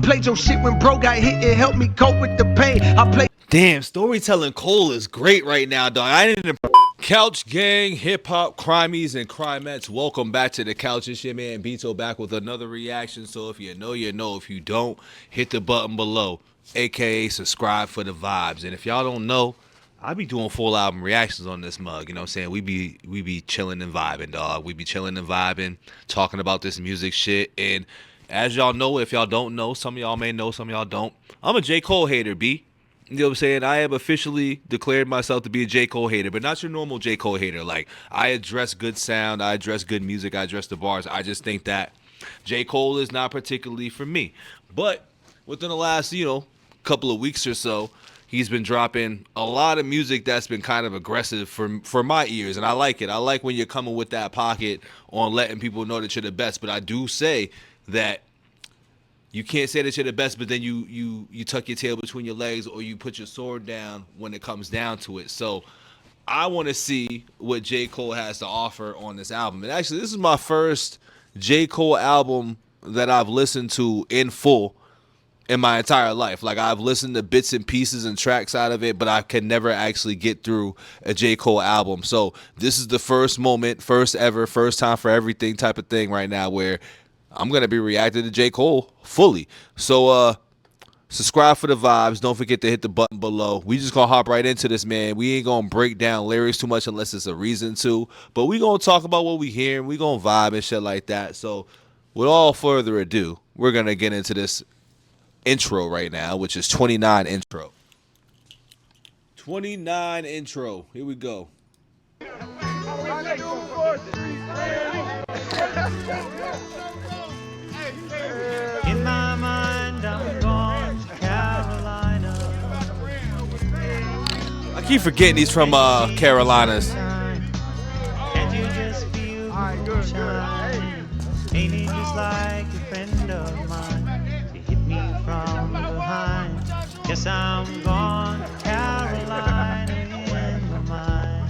played your shit when bro got hit, it helped me cope with the pain. I played. Damn, storytelling Cole is great right now, dog. I didn't. Couch gang, hip hop, crimies, and crimettes. Welcome back to the couch. It's your man BITO'S back with another reaction. So if you know, you know. If you don't, hit the button below, aka subscribe for the vibes. And if y'all don't know, I be doing full album reactions on this mug. You know what I'm saying? We be chilling and vibing, dog. We be chilling and vibing, talking about this music shit. And as y'all know, if y'all don't know, some of y'all may know, some of y'all don't. I'm a J. Cole hater, B. You know what I'm saying? I have officially declared myself to be a J. Cole hater, but not your normal J. Cole hater. Like, I address good sound, I address good music, I address the bars. I just think that J. Cole is not particularly for me. But within the last, couple of weeks or so, he's been dropping a lot of music that's been kind of aggressive for my ears, and I like it. I like when you're coming with that pocket on letting people know that you're the best, but I do say that you can't say that you're the best, but then you tuck your tail between your legs or you put your sword down when it comes down to it. So I want to see what J. Cole has to offer on this album. And actually, this is my first J. Cole album that I've listened to in full in my entire life. Like, I've listened to bits and pieces and tracks out of it, but I can never actually get through a J. Cole album. So this is the first moment, first ever, first time for everything type of thing right now where I'm going to be reacting to J. Cole fully. So, subscribe for the vibes. Don't forget to hit the button below. We just going to hop right into this, man. We ain't going to break down lyrics too much unless it's a reason to. But we going to talk about what we hear, and we going to vibe and shit like that. So, with all further ado, we're going to get into this intro right now, which is 29 intro. 29 intro. Here we go. In my mind, I'm going to Carolina. I keep forgetting he's from Carolinas. Can't you just feel the shine? Ain't it just like a friend of mine? You hit me from behind. Guess I'm going to Carolina in my mind.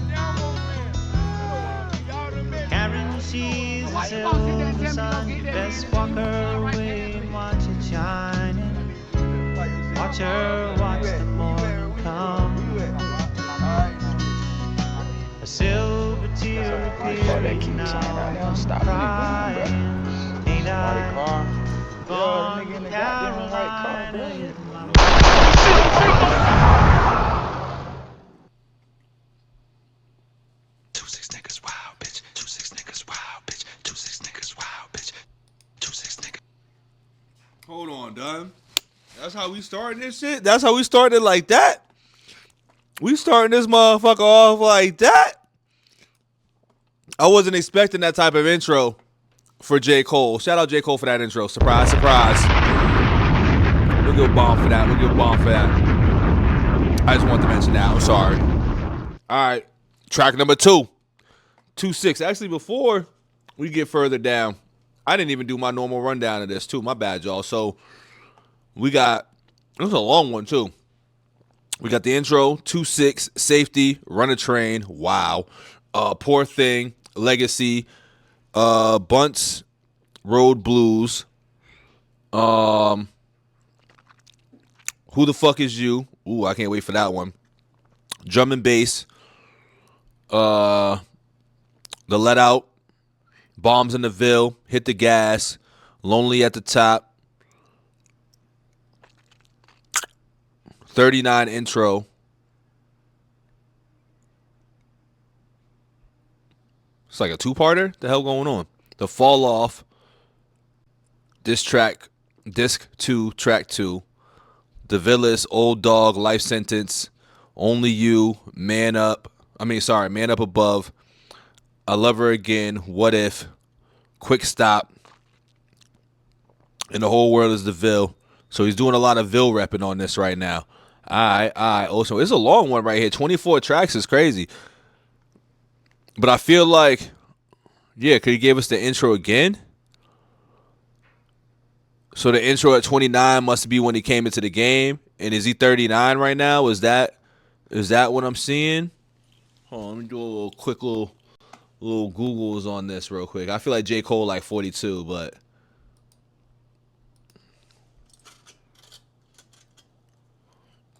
Karen, she's a silver sun. Best walk her away and watch it shining. Watch her watch the morning come. A silver tear appearing now. I'm crying. Ain't I gone to Carolina in my mind? 26 niggas wild, bitch. 26 niggas wild, bitch. 26 niggas wild, bitch. 26 niggas. Hold on, done. That's how we starting this shit? That's how we started like that? We starting this motherfucker off like that? I wasn't expecting that type of intro for J. Cole. Shout out J. Cole for that intro. Surprise, surprise. We'll give a bomb for that. We'll give a bomb for that. I just wanted to mention that. I'm sorry. All right. Track number 2. 2-6. Actually, before we get further down, I didn't even do my normal rundown of this, too. My bad, y'all. So, we got, this is a long one, too. We got the intro, 2-6, Safety, Run a Train, wow. Poor Thing, Legacy, Bunts, Road Blues, Who the Fuck Is You? Ooh, I can't wait for that one. Drum and Bass, The Let Out, Bombs in the Ville, Hit the Gas, Lonely at the Top, 39 intro. It's like a two-parter. The hell going on? The Fall Off, Disc 2, Track 2, The Villas, Old Dog, Life Sentence, Only You, Man Up Above, I Love Her Again, What If, Quick Stop, and The Whole World Is the Ville. So he's doing a lot of Ville repping on this right now. All right. Also, it's a long one right here. 24 tracks is crazy. But I feel like, yeah, could he give us the intro again? So the intro at 29 must be when he came into the game. And is he 39 right now? Is that what I'm seeing? Hold on, let me do a little quick little Googles on this real quick. I feel like J. Cole like 42, but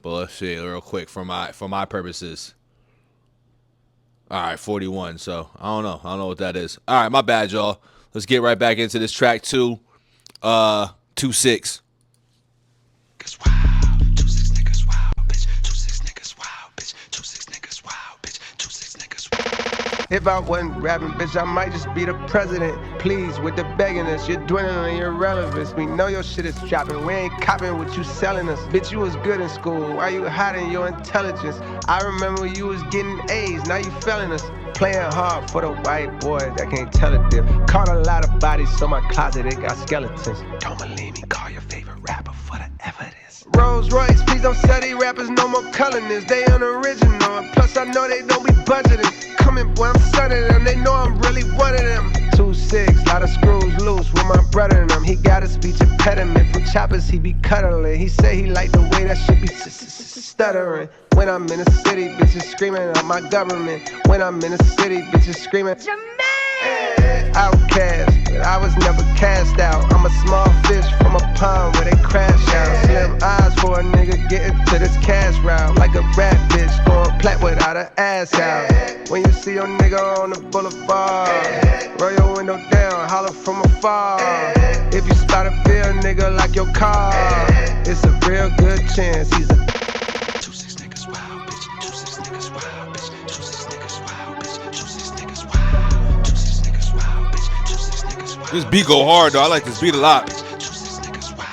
But let's see real quick for my purposes. All right, 41. So I don't know what that is. All right, my bad, y'all. Let's get right back into this track 2. 2-6. Wow, 2-6 niggas, wow, bitch. 2-6 niggas, wow, bitch. 2-6 niggas, wow, bitch. 2-6 niggas, wow. If I wasn't rapping, bitch, I might just be the president. Please, with the begginess, you're dwindling your relevance. We know your shit is trapping. We ain't copping what you selling us. Bitch, you was good in school. Why you hiding your intelligence? I remember you was getting A's. Now you failing us. Playing hard for the white boys that can't tell a diff. Caught a lot of bodies, so my closet, it got skeletons. Don't believe me, call your favorite rapper for the evidence. Rolls Royce, please don't sell these rappers no more colorness. They unoriginal, and plus I know they don't be budgeting. Coming, boy, I'm sunning them, they know I'm really one of them. 2-6, lot of screws loose with my brother and them. He got a speech impediment from choppers, he be cuddling. He say he like the way that shit be stuttering. When I'm in the city, bitches screaming out my government. When I'm in the city, bitches screaming outcast, but I was never cast out. I'm a small fish from a pond where they crash out. Slim eyes for a nigga getting to this cash route. Like a rat bitch going plat without an ass out. When you see your nigga on the boulevard, roll your window down, holler from afar. If you spot a bill nigga like your car, it's a real good chance he's a 2-6 niggas, wow, bitch. 2-6 niggas, wow, bitch. 2-6 niggas, wow, bitch. 2-6 niggas, wow. 2-6 niggas, wow, bitch. 2-6 niggas, wow. This beat go hard though. I like this beat a lot. 2-6 niggas, wow.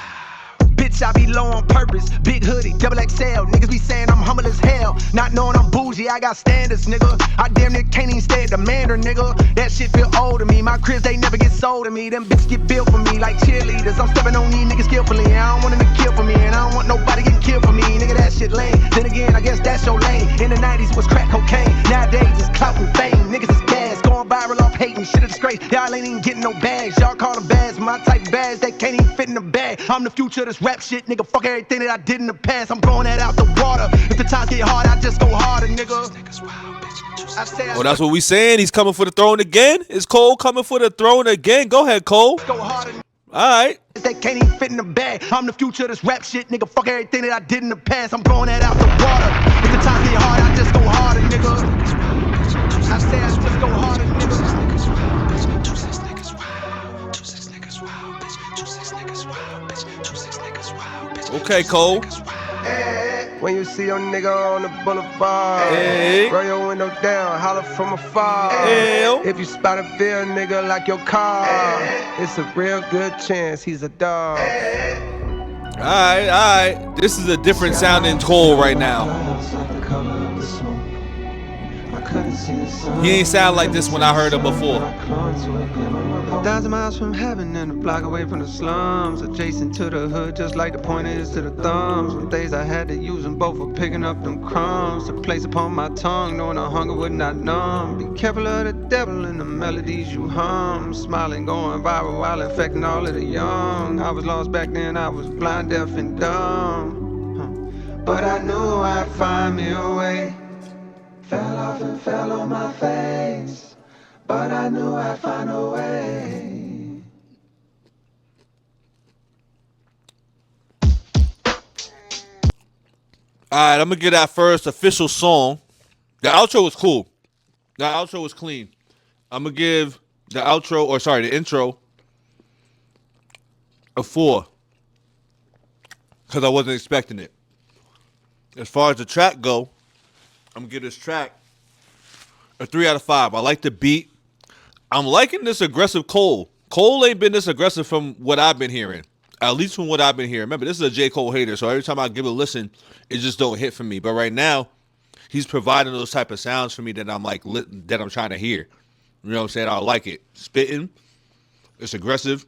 bitch, I be low on purpose. Big hoodie, double XL. Niggas be saying I'm humble as hell. Not knowing I'm bougie, I got standards, nigga. I damn near can't even stay at the Mandarin, nigga. That shit feel old to me. My cribs, they never get sold to me. Them bitches get built for me like cheerleaders. I'm stepping on these niggas skillfully. I don't want them to kill for me, and I don't want nobody getting killed for me. Nigga, that shit lame. Then again, I guess that's your lane. In the 90s was crack cocaine. Nowadays it's clout and fame. Niggas is gas, going viral off hating. Shit a disgrace. Y'all ain't even getting no bags. Y'all call them bags. My type of bags, they can't even fit in the bag. I'm the future of this rap shit, nigga. Fuck everything that I did in the past. I'm blowing that out the water. If the times get hard, I just go harder, nigga. Oh, that's what we saying. He's coming for the throne again. Is Cole coming for the throne again? Go ahead, Cole. Go harder. All right. They can't even fit in the bag. I'm the future of this rap shit, nigga. Fuck everything that I did in the past. I'm blowing that out the water. If the times get hard, I just go harder, nigga. I say I just go harder, nigga. Okay, Cole. When you see your nigga on the boulevard, Hey. roll your window down, holler from afar. Hey. If you spot a bill nigga like your car, it's a real good chance he's a dog. All right. This is a different sounding Cole right now. He ain't sound like this when I heard him before. 1,000 miles from heaven and a block away from the slums, adjacent to the hood, just like the point is to the thumbs. Some days I had to use them both for picking up them crumbs to place upon my tongue, knowing the hunger would not numb. Be careful of the devil and the melodies you hum, smiling, going viral while infecting all of the young. I was lost back then, I was blind, deaf, and dumb, but I knew I'd find me a way. Fell off and fell on my face, but I knew I'd find a way. Alright, I'm gonna get that first official song. The outro was cool. The outro was clean. I'm gonna give the intro a 4. Because I wasn't expecting it. As far as the track go, I'm gonna give this track a 3 out of 5. I like the beat. I'm liking this aggressive Cole. Cole ain't been this aggressive from what I've been hearing. At least from what I've been hearing. Remember, this is a J. Cole hater, so every time I give it a listen, it just don't hit for me. But right now, he's providing those type of sounds for me that I'm like that I'm trying to hear. You know what I'm saying? I like it. Spitting. It's aggressive.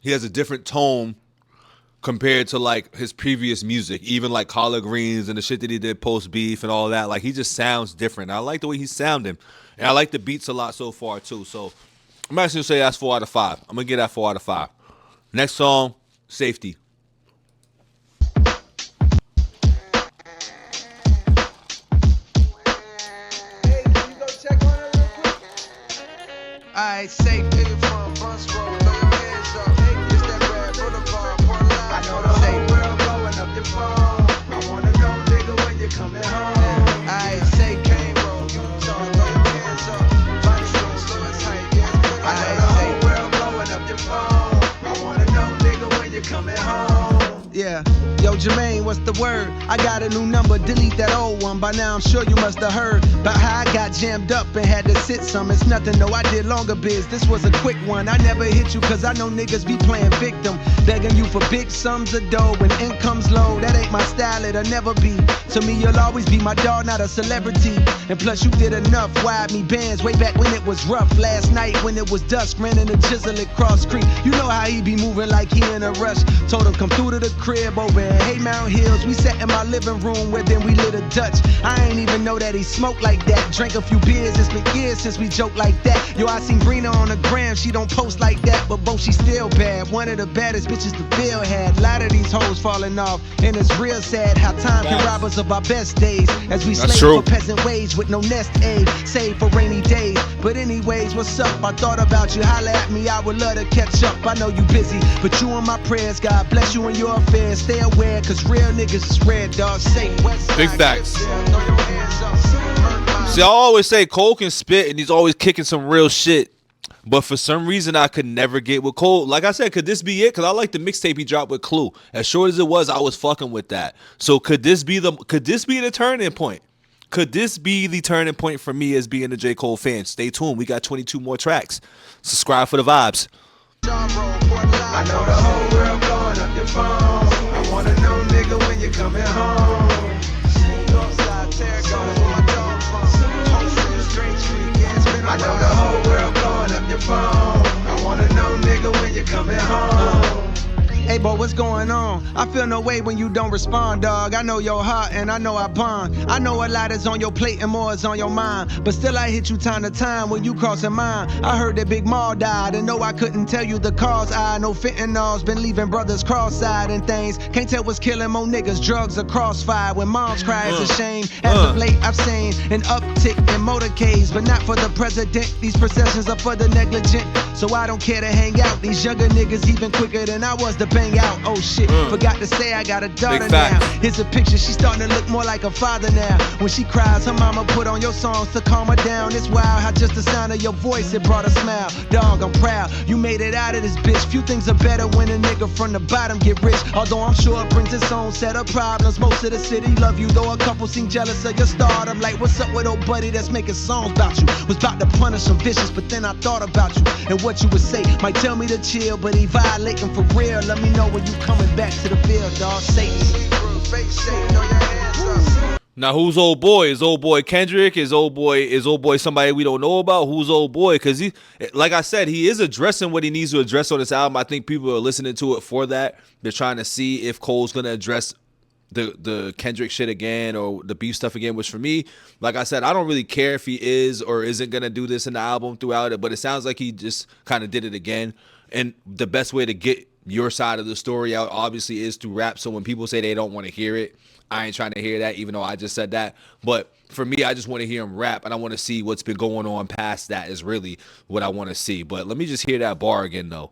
He has a different tone compared to like his previous music, even like Collard Greens and the shit that he did post beef and all that. Like he just sounds different. I like the way he's sounding, and I like the beats a lot so far too. So I'm actually gonna say that's 4 out of 5. I'm gonna get that 4 out of 5. Next song, Safety. Alright, safety from Bus Road, throw your hands up. It's that red boulevard, point line. I know the safety. Yeah. Yo, Jermaine, what's the word? I got a new number, delete that old one. By now I'm sure you must have heard about how I got jammed up and had to sit some. It's nothing, no, I did longer biz. This was a quick one. I never hit you cause I know niggas be playing victim. Begging you for big sums of dough when income's low. That ain't my style, it'll never be. To me, you'll always be my dog, not a celebrity. And plus you did enough, wired me bands way back when it was rough. Last night when it was dusk, ran in a chisel at Cross Creek. You know how he be moving like he in a rush. Told him come through to the crib over in Haymount Hills. We sat in my living room where then we lit a Dutch. I ain't even know that he smoked like that. Drank a few beers, it's been years since we joked like that. Yo, I seen Brina on the gram, she don't post like that, but both she still bad. One of the baddest bitches the field had. A lot of these hoes falling off, and it's real sad how time can rob us of our best days. As we slave for peasant wage with no nest egg, save for rainy days. But anyways, what's up? I thought about you, holla at me, I would love to catch up. I know you busy, but you on my prayers. God bless you and your affairs. Stay aware, cause real niggas is red, dog. Say big facts. See, I always say Cole can spit and he's always kicking some real shit. But for some reason, I could never get with Cole. Like I said, could this be it? Because I like the mixtape he dropped with Clue. As short as it was, I was fucking with that. So could this be the turning point? Could this be the turning point for me as being a J. Cole fan? Stay tuned. We got 22 more tracks. Subscribe for the vibes. I know the whole world blowing up your phone. I wanna know, nigga, when you coming home. I know the whole world blowing up your phone. I wanna know, nigga, when you coming home. Hey, boy, what's going on? I feel no way when you don't respond, dog. I know your heart and I know I bond. I know a lot is on your plate and more is on your mind. But still I hit you time to time when you crossing mine. I heard that Big Maul died and no, I couldn't tell you the cause. I know fentanyl's been leaving brothers cross-eyed and things. Can't tell what's killing more niggas, drugs or crossfire. When moms cry, it's a shame. As of late, I've seen an uptick in motorcades, but not for the president. These processions are for the negligent. So I don't care to hang out. These younger niggas even quicker than I was to bang out. Oh shit, forgot to say I got a daughter now. Here's a picture, she's starting to look more like a father now. When she cries, her mama put on your songs to calm her down. It's wild how just the sound of your voice, it brought a smile. Dog, I'm proud, you made it out of this bitch. Few things are better when a nigga from the bottom get rich. Although I'm sure it brings its own set of problems. Most of the city love you, though a couple seem jealous of your stardom. Like, what's up with old buddy that's making songs about you? Was about to punish some vicious, but then I thought about you and what you would say. Might tell me to chill, but he violating for real. Let me know when you coming back to the field, dog. Satan. Now who's old boy? Is old boy Kendrick? Is old boy somebody we don't know about? Who's old boy? Because he, like I said, he is addressing what he needs to address on this album. I think people are listening to it for that. They're trying to see if Cole's gonna address the Kendrick shit again or the beef stuff again, which for me, like I said, I don't really care if he is or isn't gonna do this in the album throughout it, but it sounds like he just kind of did it again. And the best way to get your side of the story out obviously is through rap. So when people say they don't want to hear it, I ain't trying to hear that, even though I just said that. But for me, I just want to hear him rap, and I want to see what's been going on past that is really what I want to see. But let me just hear that bar again, though.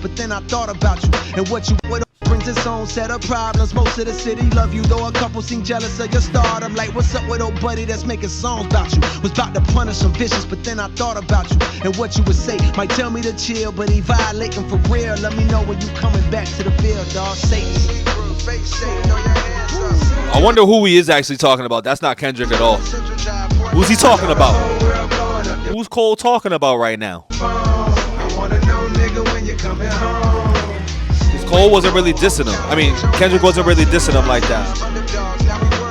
But then I thought about you and what you would brings its own set of problems. Most of the city love you, though a couple seem jealous of your stardom. Like, what's up with old buddy that's making songs about you? Was about to punish some vicious, but then I thought about you and what you would say. Might tell me to chill, but he violating for real. Let me know when you coming back to the field, dog. Satan. I wonder who he is actually talking about. That's not Kendrick at all. Who's he talking about? Who's Cole talking about right now? Cole wasn't really dissing him. I mean, Kendrick wasn't really dissing him like that.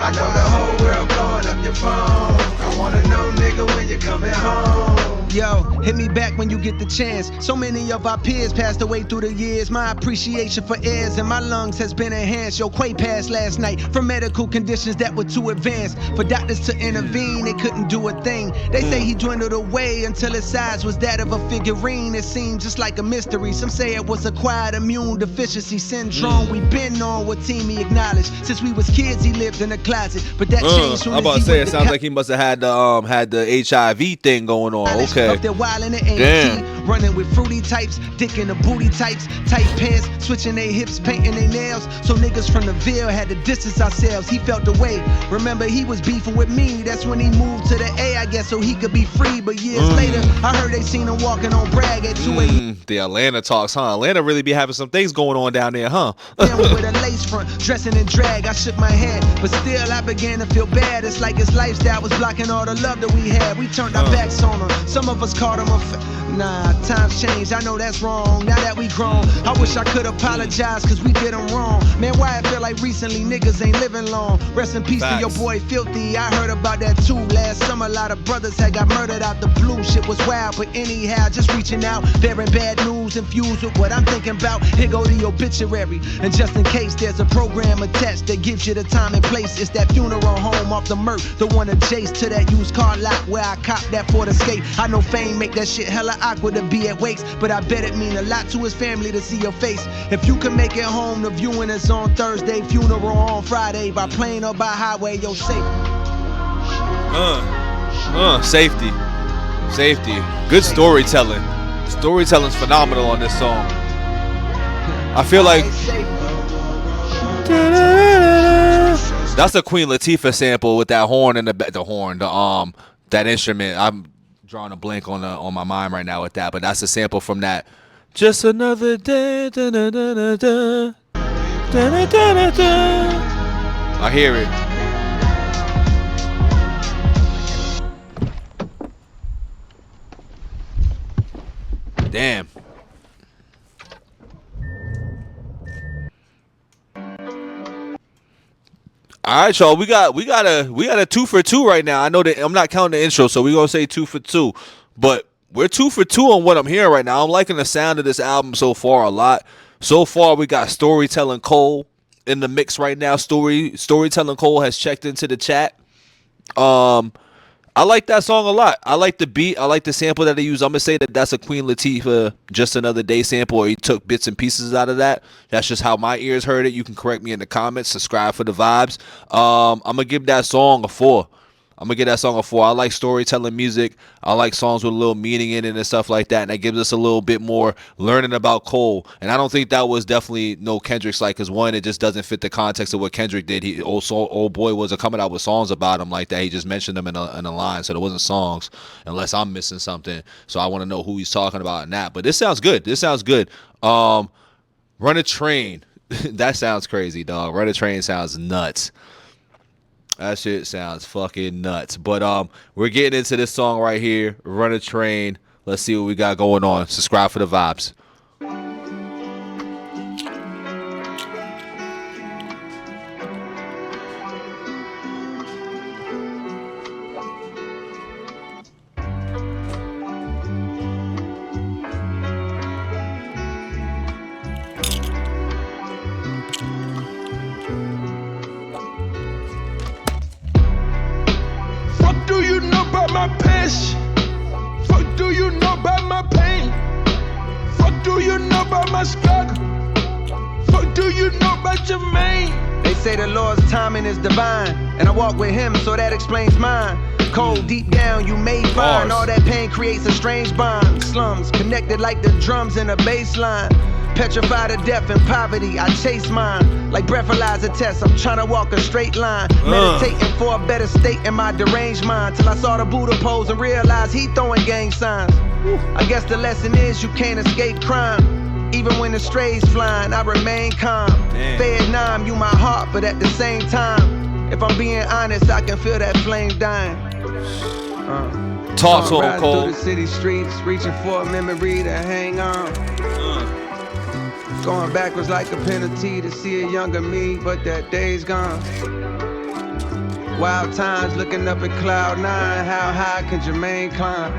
I know the whole world blowing up your phone. I wanna know, nigga, when you coming home. Yo, hit me back when you get the chance. So many of our peers passed away through the years. My appreciation for heirs and my lungs has been enhanced. Yo, Quay passed last night from medical conditions that were too advanced. For doctors to intervene, they couldn't do a thing. They say he dwindled away until his size was that of a figurine. It seemed just like a mystery. Some say it was acquired immune deficiency syndrome. We been on what team he acknowledged. Since we was kids, he lived in a closet. But that changed soon I'm about to say, it sounds like he must have had the HIV thing going on. Okay. Okay. Up there wildin' in Damn. AT, running with fruity types, dick in the booty types, tight pants, switching their hips, painting their nails. So niggas from the Ville had to distance ourselves. He felt the way. Remember, he was beefing with me. That's when he moved to the A, I guess, so he could be free. But years later, I heard they seen him walking on Bragg at 2 a.m. The Atlanta talks, huh? Atlanta really be having some things going on down there, huh? With a lace front, dressing in drag. I shook my head, but still I began to feel bad. It's like his lifestyle was blocking all the love that we had. We turned our backs on him. Some of us called him nah, times changed. I know that's wrong. Now that we grown, I wish I could apologize, cause we did him wrong. Man, why I feel like recently niggas ain't living long. Rest in peace to your boy Filthy. I heard about that too. Last summer, a lot of brothers had got murdered out the blue. Shit was wild, but anyhow, just reaching out, bearing bad news infused with what I'm thinking about. Here go the obituary. And just in case there's a program attached that gives you the time and place, it's that funeral home off the Merc, the one adjacent to that used car lot where I copped that Ford Escape. I know fame make that shit hella awkward to be at wakes, but I bet it mean a lot to his family to see your face. If you can make it home, the viewing is on Thursday, funeral on Friday, by plane or by highway, yo, safe. Safety. Good storytelling. Storytelling's phenomenal on this song. I feel like that's a Queen Latifah sample with that horn in that instrument. I'm drawing a blank on my mind right now with that, but that's a sample from that. Just another day. I hear it. Damn. All right, y'all. We got a 2 for 2 right now. I know that I'm not counting the intro, so we're gonna say 2 for 2. But we're 2 for 2 on what I'm hearing right now. I'm liking the sound of this album so far a lot. So far, we got Storytelling Cole in the mix right now. Storytelling Cole has checked into the chat. I like that song a lot. I like the beat. I like the sample that they use. I'm going to say that that's a Queen Latifah Just Another Day sample, or he took bits and pieces out of that. That's just how my ears heard it. You can correct me in the comments. Subscribe for the vibes. I'm going to give that song a 4. I like storytelling music. I like songs with a little meaning in it and stuff like that. And that gives us a little bit more learning about Cole. And I don't think that was definitely no Kendrick's like, because one, it just doesn't fit the context of what Kendrick did. Old boy wasn't coming out with songs about him like that. He just mentioned them in a line. So there wasn't songs unless I'm missing something. So I want to know who he's talking about in that. But this sounds good. Run a Train. That sounds crazy, dog. Run a Train sounds nuts. That shit sounds fucking nuts. But we're getting into this song right here, Run a Train. Let's see what we got going on. Subscribe for the vibes. My passion. Fuck do you know about my pain? Fuck do you know about my struggle? Fuck do you know about your main? They say the Lord's timing is divine, and I walk with him, so that explains mine. Cold deep down, you may find all that pain creates a strange bond. Slums connected like the drums in a bass line. Petrified of death and poverty, I chase mine. Like breathalyzer tests, I'm trying to walk a straight line. Meditating for a better state in my deranged mind. Till I saw the Buddha pose and realized he throwing gang signs. I guess the lesson is you can't escape crime. Even when the strays flying, I remain calm. Vietnam, you my heart, but at the same time, if I'm being honest, I can feel that flame dying. Talk to him, Cole. Through the city streets, reaching for a memory to hang on. Going backwards like a penalty to see a younger me, but that day's gone. Wild times looking up at cloud 9, how high can Jermaine climb?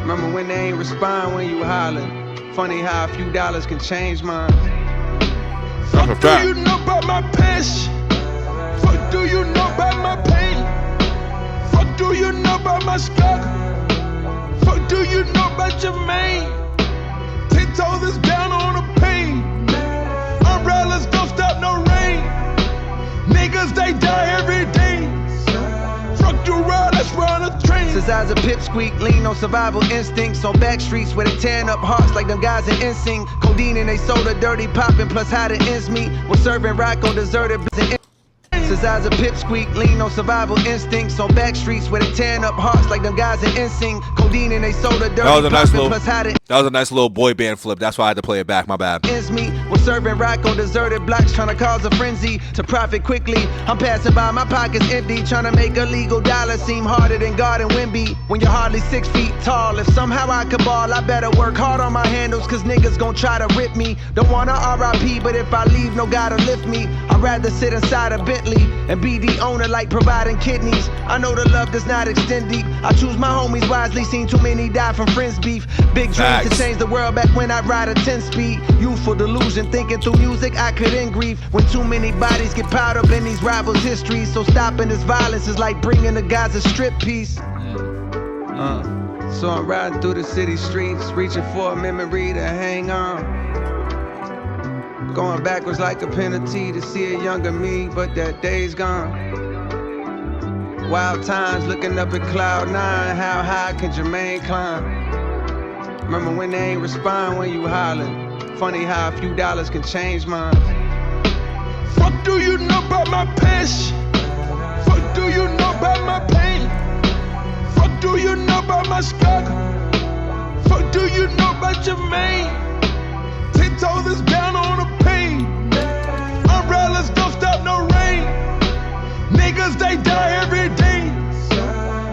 Remember when they ain't respond when you hollering? Funny how a few dollars can change minds. Fuck do you know about my passion? Fuck do you know about my pain? Fuck do you know about my struggle? Fuck do you know about your main? 10 toes is down on the pain. Umbrellas don't stop no rain. Niggas they die every day. Fuck you ride, let's run a train. Since I was a pipsqueak, lean on survival instincts. On back streets where they tearing up hearts like them guys in NSYNC. Codeine and they soda, dirty popping, plus how the ends meet. Was serving rock on deserted blizzard. Since I was a pipsqueak, lean on survival instincts. On back streets where they tearing up hearts like them guys in NSYNC. Codeine and they soda, dirty popping, plus how the That was a nice little boy band flip. That's why I had to play it back. My bad. ends meet. Was serving rock on deserted blocks, trying to cause a frenzy to profit quickly. I'm passing by, my pockets empty, trying to make a legal dollar seem harder than God and Wimby. When you're hardly 6 feet tall, if somehow I could ball, I better work hard on my handles, cause niggas gon' try to rip me. Don't wanna RIP, but if I leave, no God to lift me. I'd rather sit inside a Bentley and be the owner like providing kidneys. I know the love does not extend deep. I choose my homies wisely, seen too many die from friends beef. Big dreams to change the world back when I ride a 10-speed. Youthful delusion, thinking through music I could end grief. When too many bodies get piled up in these rivals' histories. So stopping this violence is like bringing the guys a strip piece. So I'm riding through the city streets, reaching for a memory to hang on. Going backwards like a penalty to see a younger me, but that day's gone. Wild times looking up at cloud 9, how high can Jermaine climb? Remember when they ain't respond when you hollering? Funny how a few dollars can change minds. Fuck do you know about my passion? Fuck do you know about my pain? Fuck do you know about my struggle? Fuck do you know about Jermaine? 10 toes is down on the pain. Umbrellas don't stop no rain. Niggas they die every day.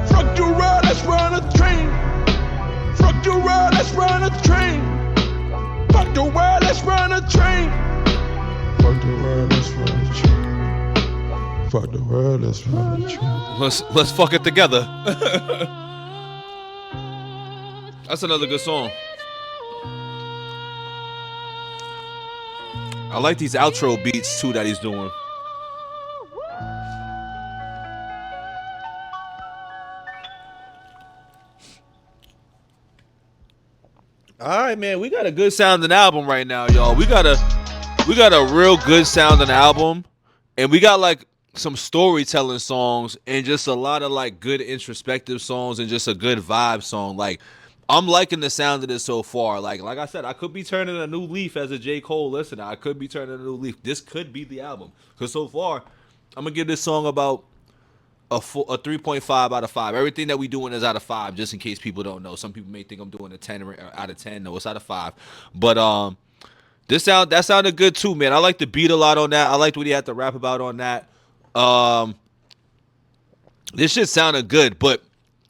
Fuck the world, let's run a train. Fuck the world, let's run a train. Fuck the world, let's run a train. Fuck the world, let's run a train. Fuck the world, let's run a train. Let's fuck it together. That's another good song. I like these outro beats too that he's doing. All right, man, we got a good sounding album right now, y'all. We got a real good sounding album, and we got like some storytelling songs and just a lot of like good introspective songs and just a good vibe song. Like, I'm liking the sound of this so far. Like I said, I could be turning a new leaf as a J. Cole listener. I could be turning a new leaf. This could be the album. Because so far, I'm going to give this song about a 3.5 out of 5. Everything that we doing is out of 5, just in case people don't know. Some people may think I'm doing a 10 out of 10. No, it's out of 5. But that sounded good too, man. I like the beat a lot on that. I liked what he had to rap about on that. This shit sounded good, but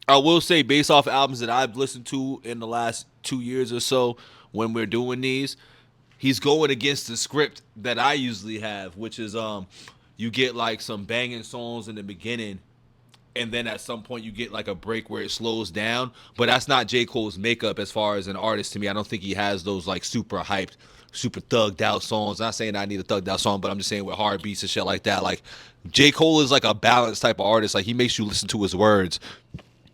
I will say, based off albums that I've listened to in the last 2 years or so, when we're doing these, he's going against the script that I usually have, which is you get like some banging songs in the beginning, and then at some point you get like a break where it slows down. But that's not J. Cole's makeup as far as an artist to me. I don't think he has those like super hyped, super thugged out songs. Not saying I need a thugged out song, but I'm just saying with hard beats and shit like that. Like, J. Cole is like a balanced type of artist. Like, he makes you listen to his words.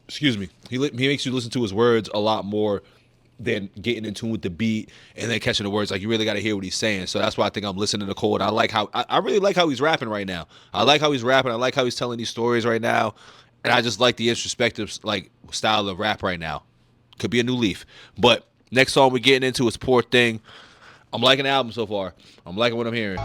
Excuse me. He makes you listen to his words a lot more than getting in tune with the beat and then catching the words. Like, you really got to hear what he's saying. So that's why I think I'm listening to Cole. And I really like how he's rapping right now. I like how he's rapping. I like how he's telling these stories right now. And I just like the introspective like style of rap right now. Could be a new leaf. But next song we're getting into is Poor Thing. I'm liking the album so far. I'm liking what I'm hearing.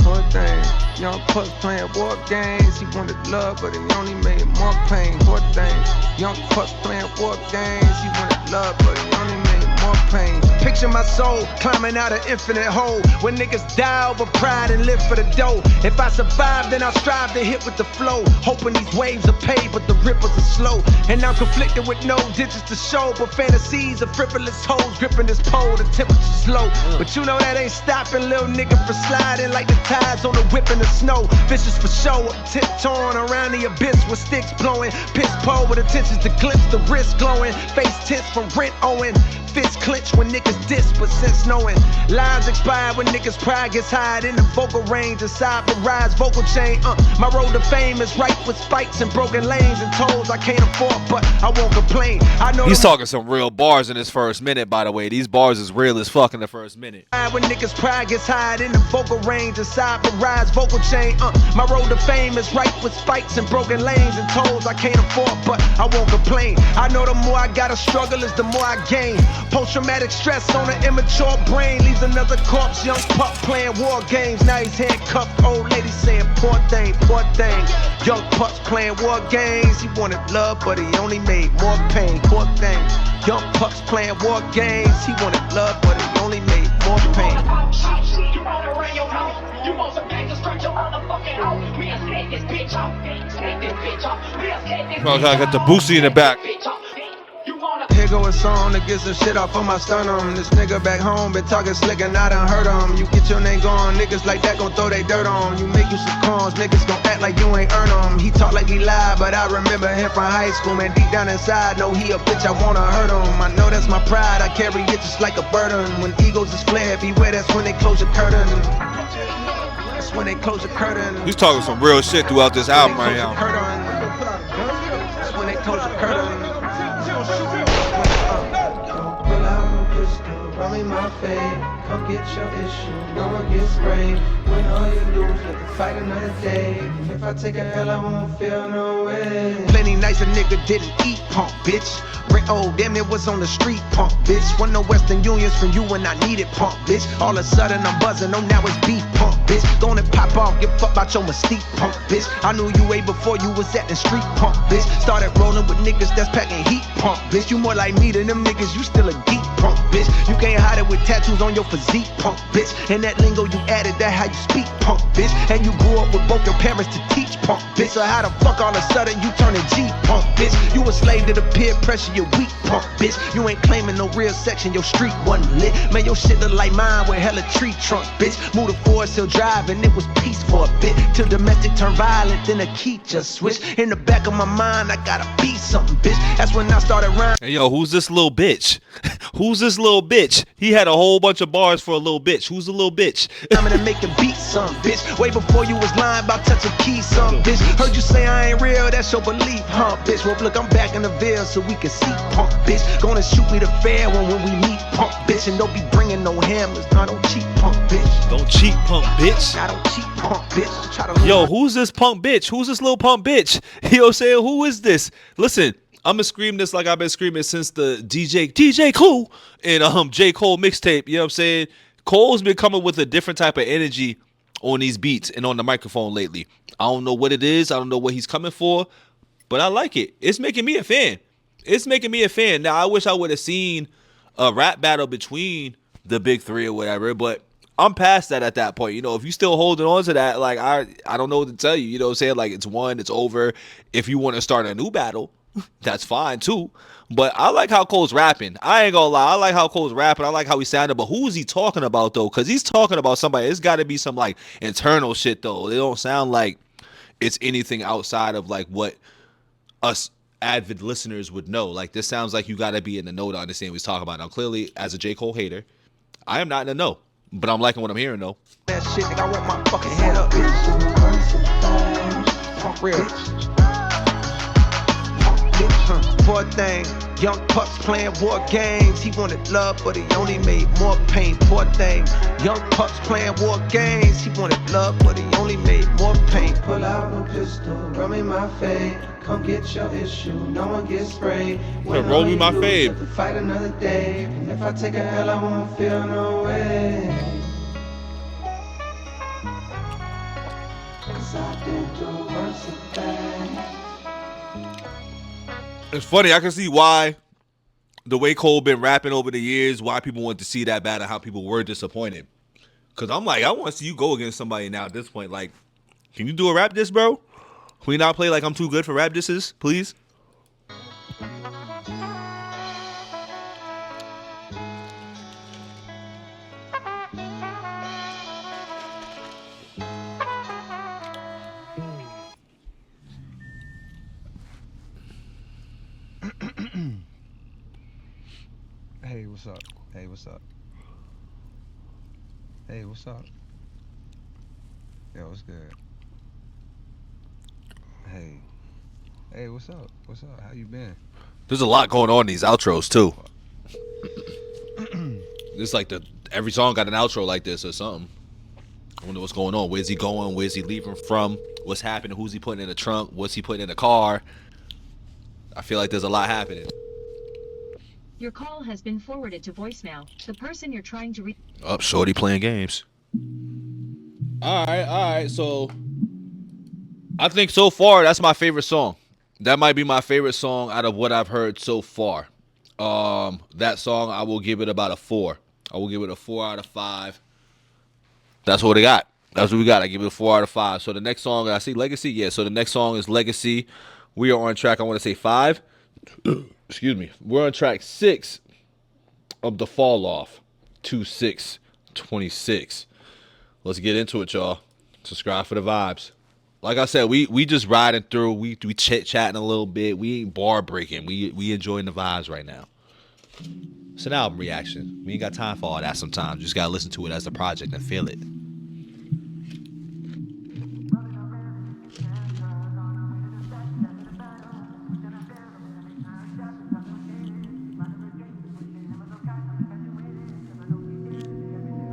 Poor thing, young puss playing war games. He wanted love, but he only made more pain. Poor thing, young puss playing war games. He wanted love, but he only made more pain. Picture my soul climbing out an infinite hole when niggas die over pride and live for the dough. If I survive, then I'll strive to hit with the flow, hoping these waves are paid, but the ripples are slow. And I'm conflicted with no digits to show, but fantasies of frivolous hoes gripping this pole. The temperature's low, but you know that ain't stopping little nigga from sliding like the tides on the whip in the snow. Vicious for show, tiptoeing around the abyss with sticks blowing. Piss pole with intentions to glimpse the wrist glowing. Face tense from rent owing. fists clench when niggas diss, but since knowing lines expire when niggas pride gets high in the vocal range, aside the rise vocal chain. My road to fame is right with spikes and broken lanes and tolls I can't afford, but I won't complain. I know he's talking some real bars in his first minute, by the way. These bars is real as fuck in the first minute. When niggas pride gets high in the vocal range, aside the rise vocal chain. My road to fame is right with spikes and broken lanes and tolls I can't afford, but I won't complain. I know the more I gotta struggle is the more I gain. Post-traumatic stress on an immature brain leaves another corpse, young pup playing war games. Now he's handcuffed, old lady saying poor thing, poor thing. Young pups playing war games. He wanted love, but he only made more pain, poor thing. Young pups playing war games. He wanted love, but he only made more pain. You wanna run your mouth? You want some gangsters, stretch your motherfucking hoe. We a snake this bitch off. Snake this bitch off. We a snake this bitch off. I got the Boosie in the back. Here go a song to get some shit off of my sternum. This nigga back home been talking slick and I done heard him. You get your name gone, niggas like that gon' throw they dirt on. You make you some cons, niggas gon' act like you ain't earn them. He talk like he lied, but I remember him from high school. Man, deep down inside, know he a bitch, I wanna hurt him. I know that's my pride, I carry it just like a burden. When egos is flared, beware, that's when they close your curtain. That's when they close your curtain. He's talking some real shit throughout this album right now. That's when they close your curtain. Run me my fade, come get your issue, no one gets sprayed. When all you do is let the fight another day. If I take a L, I won't feel no way. Plenty nights a nigga didn't eat, punk bitch. Rent old, damn it was on the street, punk bitch. Won no Western Unions from you when I needed, punk bitch. All of a sudden I'm buzzing, oh now it's beef, punk bitch. Go on and pop off, give fuck about your mystique, punk bitch. I knew you way before you was at the street, punk bitch. Started rolling with niggas that's packing heat, punk bitch. You more like me than them niggas, you still a geek, punk bitch. You can't hide it with tattoos on your physique, punk bitch. And that lingo you added, that how you speak, punk bitch. And you grew up with both your parents to teach, punk bitch. So how the fuck all of a sudden you turning G, punk bitch? You a slave to the peer pressure, you weak, punk bitch. You ain't claiming no real section, your street wasn't lit. Man, your shit look like mine with hella tree trunks, bitch. Moved to Forest Hill Drive and it was peace for a bit. Till domestic turned violent, then the key just switched. In the back of my mind, I gotta be something, bitch. That's when I started rhyming. Hey, yo, who's this little bitch? Who's this little bitch? He had a whole bunch of bars for a little bitch. Who's the little bitch? I'm gonna make a beat, some bitch. Way before you was lying about touching keys, some bitch. Heard you say I ain't real, that's your belief, huh, bitch? Well, look, I'm back in the Ville so we can see, punk bitch. Gonna shoot me the fair one when we meet, punk bitch. And don't be bringing no hammers, I don't cheat, punk bitch. Don't cheat, punk bitch. I don't cheat, punk bitch. Try to Yo, who's this punk bitch? Who's this little punk bitch? You know what I'm saying? Who is this? Listen, I'm gonna scream this like I've been screaming since the DJ Cool and J. Cole mixtape. You know what I'm saying? Cole's been coming with a different type of energy on these beats and on the microphone lately. I don't know what it is. I don't know what he's coming for, but I like it. It's making me a fan. It's making me a fan. Now, I wish I would have seen a rap battle between the big three or whatever, but I'm past that at that point. You know, if you still holding on to that, like, I don't know what to tell you. You know what I'm saying? Like, it's won, it's over. If you want to start a new battle, that's fine too. But I like how Cole's rapping. I ain't gonna lie. I like how Cole's rapping. I like how he sounded. But who is he talking about though? Because he's talking about somebody. It's got to be some like internal shit though. They don't sound like it's anything outside of like what us avid listeners would know. Like this sounds like you got to be in the know to understand what he's talking about. Now clearly, as a J. Cole hater, I am not in the know. But I'm liking what I'm hearing though. that shit, nigga, I want my fucking head up, bitch. Fuck real. Poor thing, young pups playing war games. He wanted love, but he only made more pain. Poor thing, young pups playing war games. He wanted love, but he only made more pain. Pull out no pistol, run me my fade. Come get your issue, no one gets sprayed. When roll all me you my do is fade. let the fight another day. And if I take a L, I won't feel no way. 'Cause I did do worse than that. It's funny. I can see why the way Cole been rapping over the years, why people want to see that battle, how people were disappointed. Because I'm like, I want to see you go against somebody now at this point. Like, can you do a rap diss, bro? Can we not play like I'm too good for rap disses, please? Hey, what's up? Hey, what's up? Hey, what's up? Yo, what's good? Hey, hey, what's up? What's up? How you been? There's a lot going on in these outros too. Fuck. It's like every song got an outro like this or something. I wonder what's going on. Where's he going? Where's he leaving from? What's happening? Who's he putting in the trunk? What's he putting in the car? I feel like there's a lot happening. Your call has been forwarded to voicemail. The person you're trying to reach. Oh, shorty playing games. All right. So I think so far that's my favorite song. That might be my favorite song out of what I've heard so far. That song I will give it about a 4. I will give it a 4 out of 5. That's what I got. That's what we got. I give it a 4 out of 5. So the next song, I see Legacy. Yeah. So the next song is Legacy. We are on track. I want to say 5. Excuse me. We're on track 6 of the Fall Off. 2/6/26. Let's get into it, y'all. Subscribe for the vibes. Like I said, we just riding through. We chit-chatting a little bit. We ain't bar breaking. We enjoying the vibes right now. It's an album reaction. We ain't got time for all that sometimes. Just gotta listen to it as a project and feel it.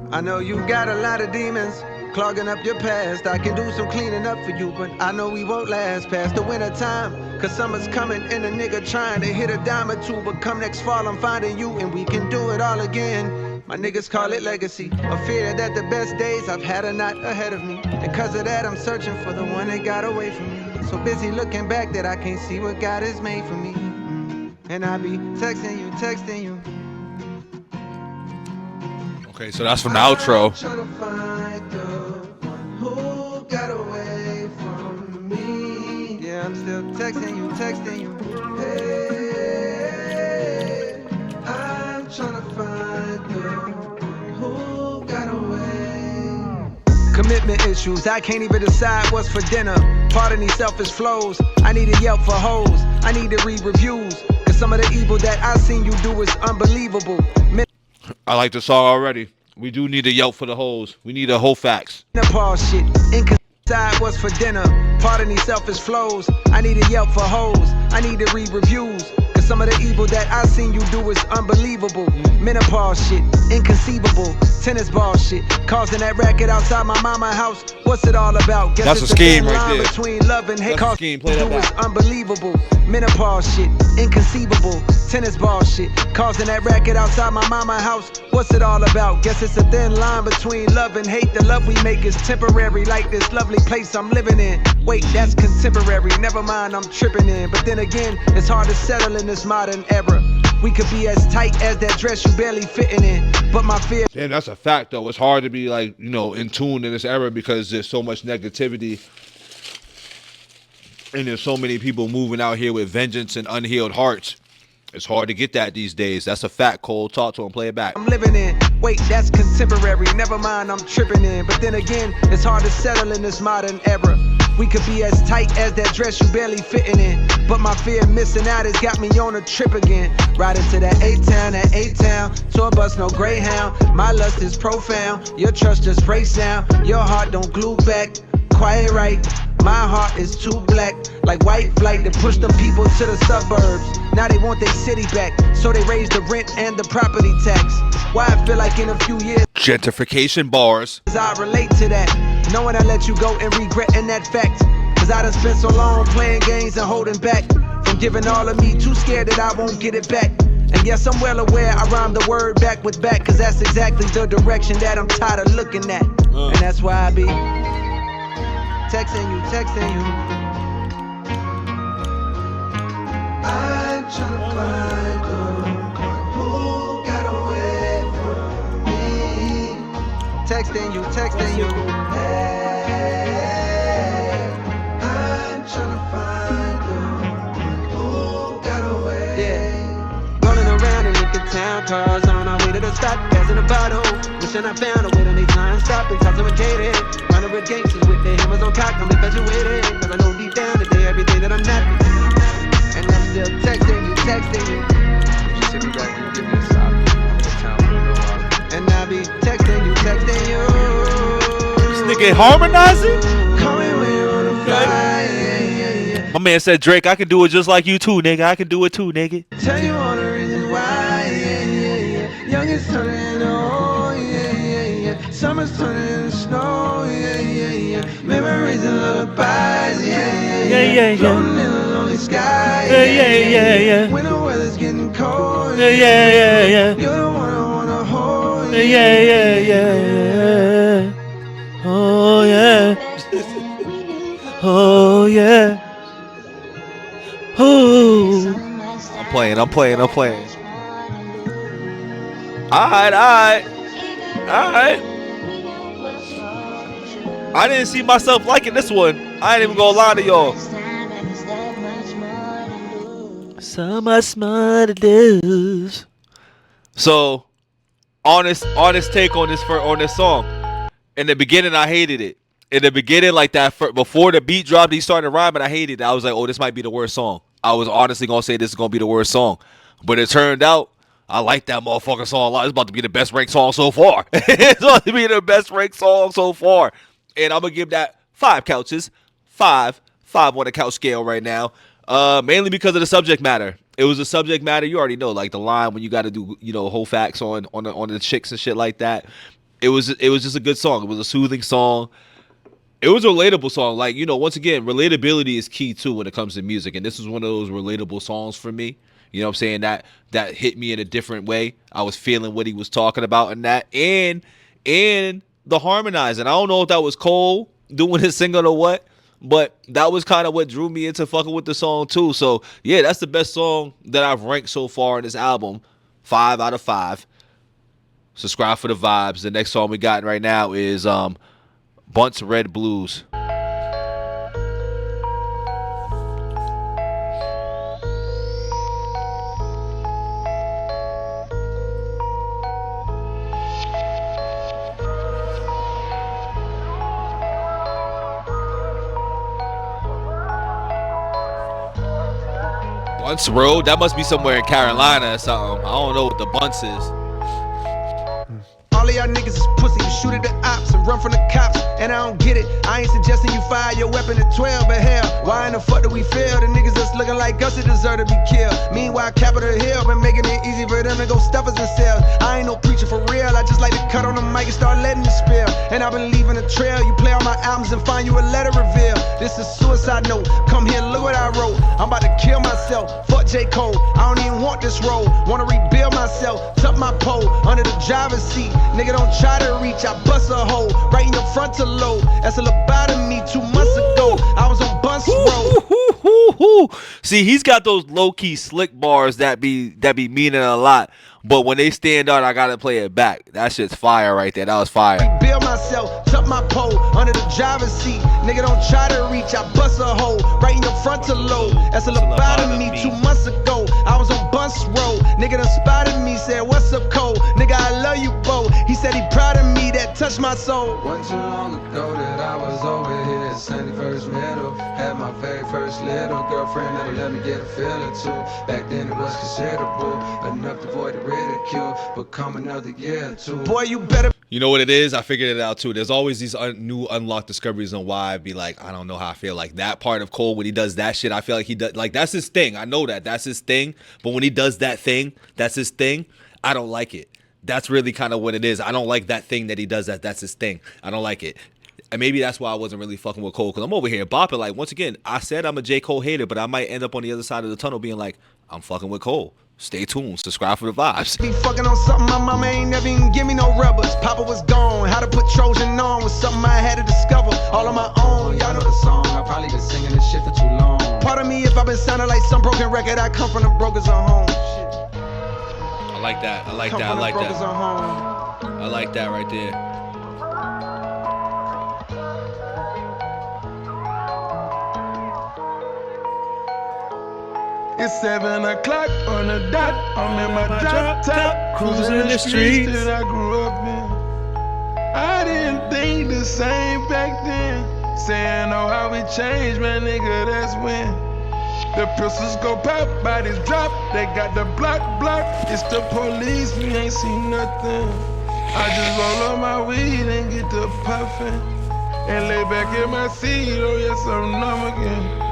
I know you got a lot of demons clogging up your past. I can do some cleaning up for you, but I know we won't last past the winter time. Cause summer's coming and a nigga trying to hit a dime or two. But come next fall, I'm finding you and we can do it all again. My niggas call it legacy. A fear that the best days I've had are not ahead of me. And cause of that, I'm searching for the one that got away from me. So busy looking back that I can't see what God has made for me. And I be texting you. Okay, so that's from the outro. Trying to find the one who got away from me. Yeah, I'm still texting you. Hey, I'm trying to find the one who got away. Commitment issues, I can't even decide what's for dinner. Pardon these selfish flows. I need a Yelp for hoes. I need to read reviews. Cause some of the evil that I seen you do is unbelievable. I like the song already. We do need a Yelp for the hoes. We need a whole facts. Nepal shit. Decide what's for dinner. Pardon these selfish flows. I need a Yelp for hoes. I need to read reviews. Cause some of the evil that I seen you do is unbelievable. Menopause shit. Inconceivable. Tennis ball shit. Causing that racket outside my mama house. What's it all about? Guess that's it's a scheme thin right line there. Between love and hate. That's a scheme. Play that do is back. unbelievable. Menopause shit. Inconceivable. Tennis ball shit. Causing that racket outside my mama house. What's it all about? Guess it's a thin line between love and hate. The love we make is temporary, like this lovely place I'm living in. Wait, that's contemporary. Never mind, I'm tripping in. But then again, it's hard to settle in this modern era. We could be as tight as that dress you barely fitting in. But my fear. Damn, that's a fact though. It's hard to be like, in tune in this era because there's so much negativity. And there's so many people moving out here with vengeance and unhealed hearts. It's hard to get that these days. That's a fact, Cole. Talk to him. Play it back. I'm living in. Wait, that's contemporary. Never mind, I'm tripping in. But then again, it's hard to settle in this modern era. We could be as tight as that dress you barely fitting in. But my fear of missing out has got me on a trip again. Riding to that A-Town, tour bus, no Greyhound. My lust is profound. Your trust just breaks down. Your heart don't glue back. Quiet right. My heart is too black, like white flight to push them people to the suburbs. Now they want their city back, so they raise the rent and the property tax. Why I feel like in a few years, gentrification bars. I relate to that, knowing I let you go and regretting that fact. Cause I done spent so long playing games and holding back from giving all of me, too scared that I won't get it back. And yes, I'm well aware I rhyme the word back with back, cause that's exactly the direction that I'm tired of looking at. And that's why I be texting you. I'm trying to find the one who got away from me. Texting you. Hey, I'm trying to find the one who got away. Yeah. Rolling around in Lincoln Town, cars on our way to the stop, gas in a bottle. Wishing I found a way to make time stop, intoxicated. Running with gangsters with their hammers on cock, I'm infatuated. Cause I know deep down today everything that I'm not. And I'm still texting you. You should be back and give me a stop. be texting you, texting you. This nigga harmonizing? Call me when you wanna fly, yeah, yeah, yeah. My man said, Drake, I can do it just like you too, nigga. I can do it too, nigga. Tell you all the reasons why, yeah, yeah, yeah. Youngest turning into old, yeah, yeah, yeah. Summer's turning into snow, yeah, yeah, yeah. Memories and lullabies, yeah, yeah, yeah. Floating in the lonely sky, yeah, yeah, yeah, yeah. When the weather's getting cold, yeah, yeah, yeah, yeah. You're the one I wanna hold, yeah, yeah, yeah, yeah. Oh, yeah. Oh, yeah. Oh. I'm playing. Alright. I didn't see myself liking this one. I ain't even gonna lie to y'all. So much more to do. So, honest take on this song. In the beginning, I hated it. In the beginning, like that, before the beat dropped, he started rhyming. I hated it. I was like, oh, this might be the worst song. I was honestly gonna say this is gonna be the worst song, but it turned out I like that motherfucking song a lot. It's about to be the best ranked song so far. It's about to be the best ranked song so far, and I'm gonna give that 5 couches, 5 on the couch scale right now. Mainly because of the subject matter. It was a subject matter you already know, like the line when you got to do whole facts on the chicks and shit like that. It was just a good song. It was a soothing song. It was a relatable song. Like, once again, relatability is key too when it comes to music. And this was one of those relatable songs for me. You know what I'm saying? That hit me in a different way. I was feeling what he was talking about in that. And the harmonizing. I don't know if that was Cole doing his single or what, but that was kind of what drew me into fucking with the song too. So yeah, that's the best song that I've ranked so far in this album. 5 out of 5. Subscribe for the vibes. The next song we got right now is Bunts Red Blues. Bunts Road? That must be somewhere in Carolina or something. I don't know what the Bunts is. All of y'all niggas is pussy. You shoot at the ops and run from the cops. And I don't get it. I ain't suggesting you fire your weapon at 12, but hell, why in the fuck do we fail? The niggas that's looking like us that deserve to be killed. Meanwhile, Capitol Hill been making it easy for them to go stuff us in cells. I ain't no preacher for real. I just like to cut on the mic and start letting it spill. And I've been leaving a trail. You play all my albums and find you a letter reveal. This is suicide note. Come here, look what I wrote. I'm about to kill myself. Fuck J. Cole. I don't even want this role. Wanna rebuild myself. Tuck my pole under the driver's seat. Nigga, don't try to reach. I bust a hole right in your frontal lobe. That's a lobotomy 2 months ago. I was on Bunts Road. See, he's got those low-key slick bars that be meaning a lot. But when they stand out, I gotta play it back. That shit's fire right there. That was fire. Rebuild myself, tuck my pole under the driver's seat. Nigga, don't try to reach. I bust a hole right in your frontal lobe. That's a lobotomy 2 months ago. I was on Bunts Road. Nigga done spotted me, said, what's up, Cole? Nigga, I love you, Bo. He said he proud of me, that touched my soul. Wasn't too long ago that I was over here at 71st Middle. Had my very first little girlfriend that'll let me get a feel or two. Back then it was considerable, enough to avoid the ridicule. But come another year or two. Boy, you better. You know what it is? I figured it out too. There's always these new unlocked discoveries on why I'd be like, I don't know how I feel. Like that part of Cole when he does that shit, I feel like he does, like that's his thing. I know that's his thing. But when he does that thing, that's his thing. I don't like it. That's really kind of what it is. I don't like that thing that he does. That's his thing. I don't like it. And maybe that's why I wasn't really fucking with Cole, because I'm over here bopping. Like, once again, I said I'm a J. Cole hater, but I might end up on the other side of the tunnel being like, I'm fucking with Cole. Stay tuned. Subscribe for the vibes. Be fucking on something my mama ain't never even give me no rubbers. Papa was gone. How to put Trojan on was something I had to discover all on my own. Y'all know the song. I probably been singing this shit for too long. Pardon me if I've been sounding like some broken record. I come from the brokers on home. Shit. I like that. I like Come that. I from the like brokers that. on home. I like that right there. It's 7 o'clock on the dot. I'm in my drop top, cruising the streets that I grew up in. I didn't think the same back then. Saying, oh, how we changed, man, nigga, that's when. The pistols go pop, bodies drop. They got the block. It's the police, we ain't seen nothing. I just roll up my weed and get to puffin'. And lay back in my seat, oh yes, I'm numb again.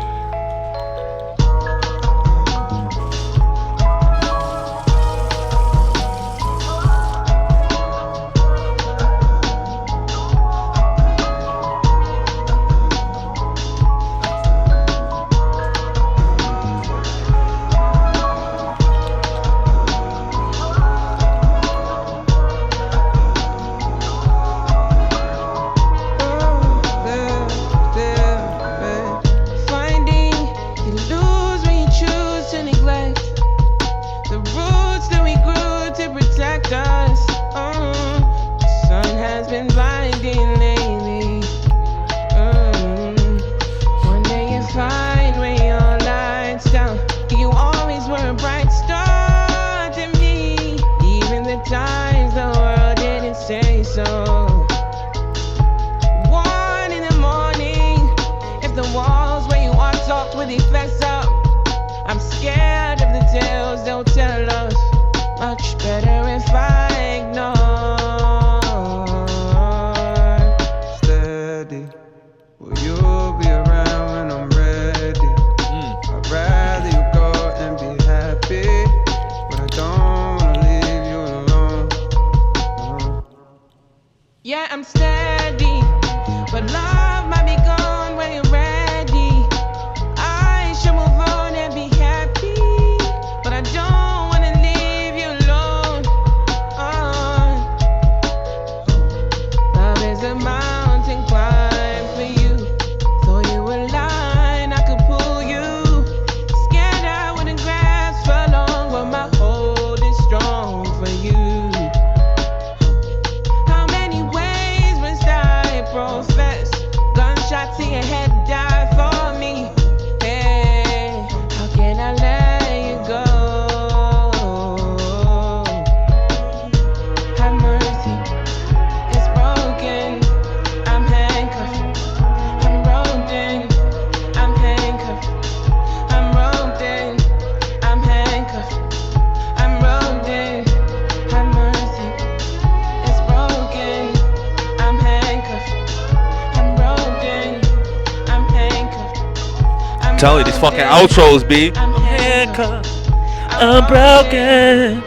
Tell you these fucking outros, B. I'm handcuffed. I'm broken.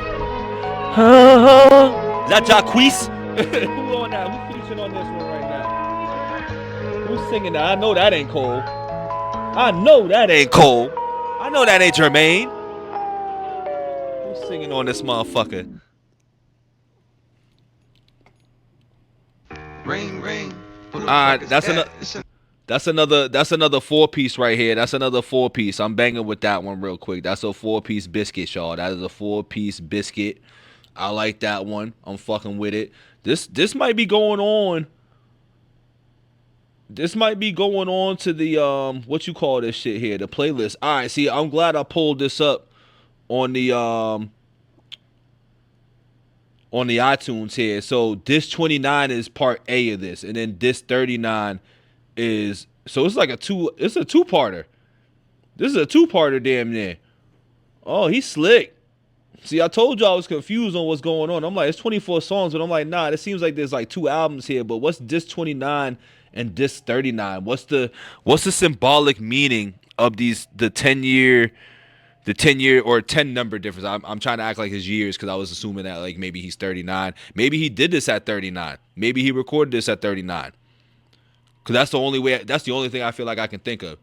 Oh. Is that Jacquees? Who on that? Who's featuring on this one right now? Who's singing that? I know that ain't Cole. I know that ain't Cole. I know that ain't Jermaine. Who's singing on this motherfucker? Ring, ring. Alright, that's another 4-piece right here. That's another 4-piece. I'm banging with that one real quick. That's a 4-piece biscuit, y'all. That is a 4-piece biscuit. I like that one. I'm fucking with it. This might be going on. This might be going on to the what you call this shit here, the playlist. All right, see, I'm glad I pulled this up on the iTunes here. So disc 29 is part A of this, and then disc 39 is, so it's like it's a two-parter. This is a two-parter damn near. Oh, he's slick. See, I told y'all I was confused on what's going on. I'm like, it's 24 songs, but I'm like, nah, it seems like there's like 2 albums here, but what's disc 29 and disc 39? What's the symbolic meaning of the 10-year or 10 number difference? I'm trying to act like his years because I was assuming that like maybe he's 39. Maybe he did this at 39. Maybe he recorded this at 39. Because that's the only thing I feel like I can think of.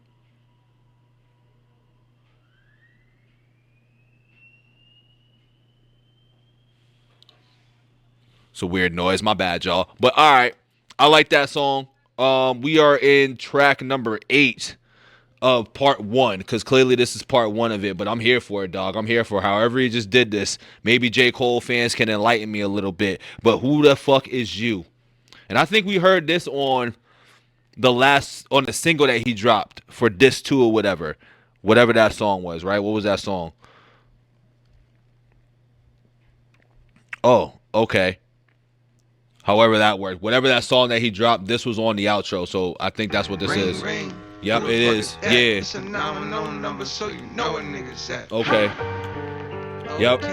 It's a weird noise. My bad, y'all. But all right. I like that song. We are in track number 8 of part 1, because clearly this is part 1 of it, but I'm here for it, dog. I'm here for however he just did this. Maybe J. Cole fans can enlighten me a little bit, but who the fuck is you? And I think we heard this on the single that he dropped for disc 2 or whatever that song was, right? What was that song? Oh, okay. However that worked. Whatever that song that he dropped, this was on the outro, so I think that's what this is. Yep, it is. Yeah. It's a unknown number, so you know what niggas at. Okay. Yep.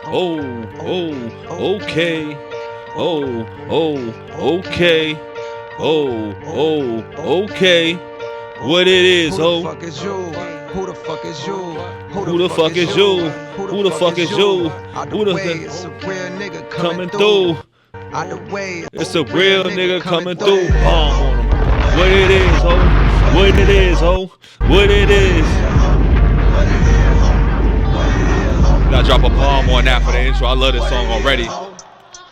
Oh, okay. Okay. Okay. What it is, Who ho? the fuck is you? Who the fuck is you? Who the fuck is you? Who the fuck is you? Who the It's a real nigga coming through? Out the way, It's a real nigga coming through. Bomb on him. What it is, ho? What it is, ho? What it is? Gotta drop a bomb on that for the intro. I love this song already.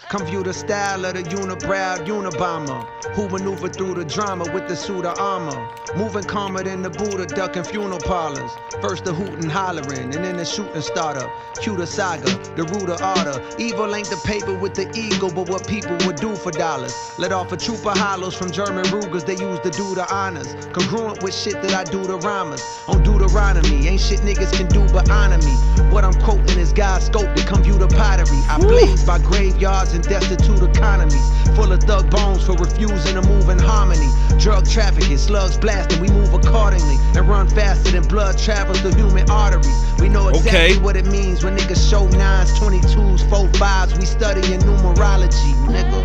Come view the style of the unibrow Unabomber, who maneuver through the drama with the suit of armor. Moving calmer than the Buddha, ducking funeral parlors. First the hoot and hollering, and then the shooting starter. Cue the saga, the root of order. Evil ain't the paper with the ego, but what people would do for dollars. Let off a troop of hollows from German Rugers, they used to do the honors. Congruent with shit that I do to rhymers. On Deuteronomy, ain't shit niggas can do but honor me. What I'm quoting is God's scope to come view the pottery. I blaze by graveyards and destitute economies, full of thug bones for refusing to move in harmony. Drug trafficking, slugs blasting, we move accordingly and run faster than blood travels through human arteries. We know exactly what it means when niggas show 9s, 22s, 4-5s. We study in numerology, nigga.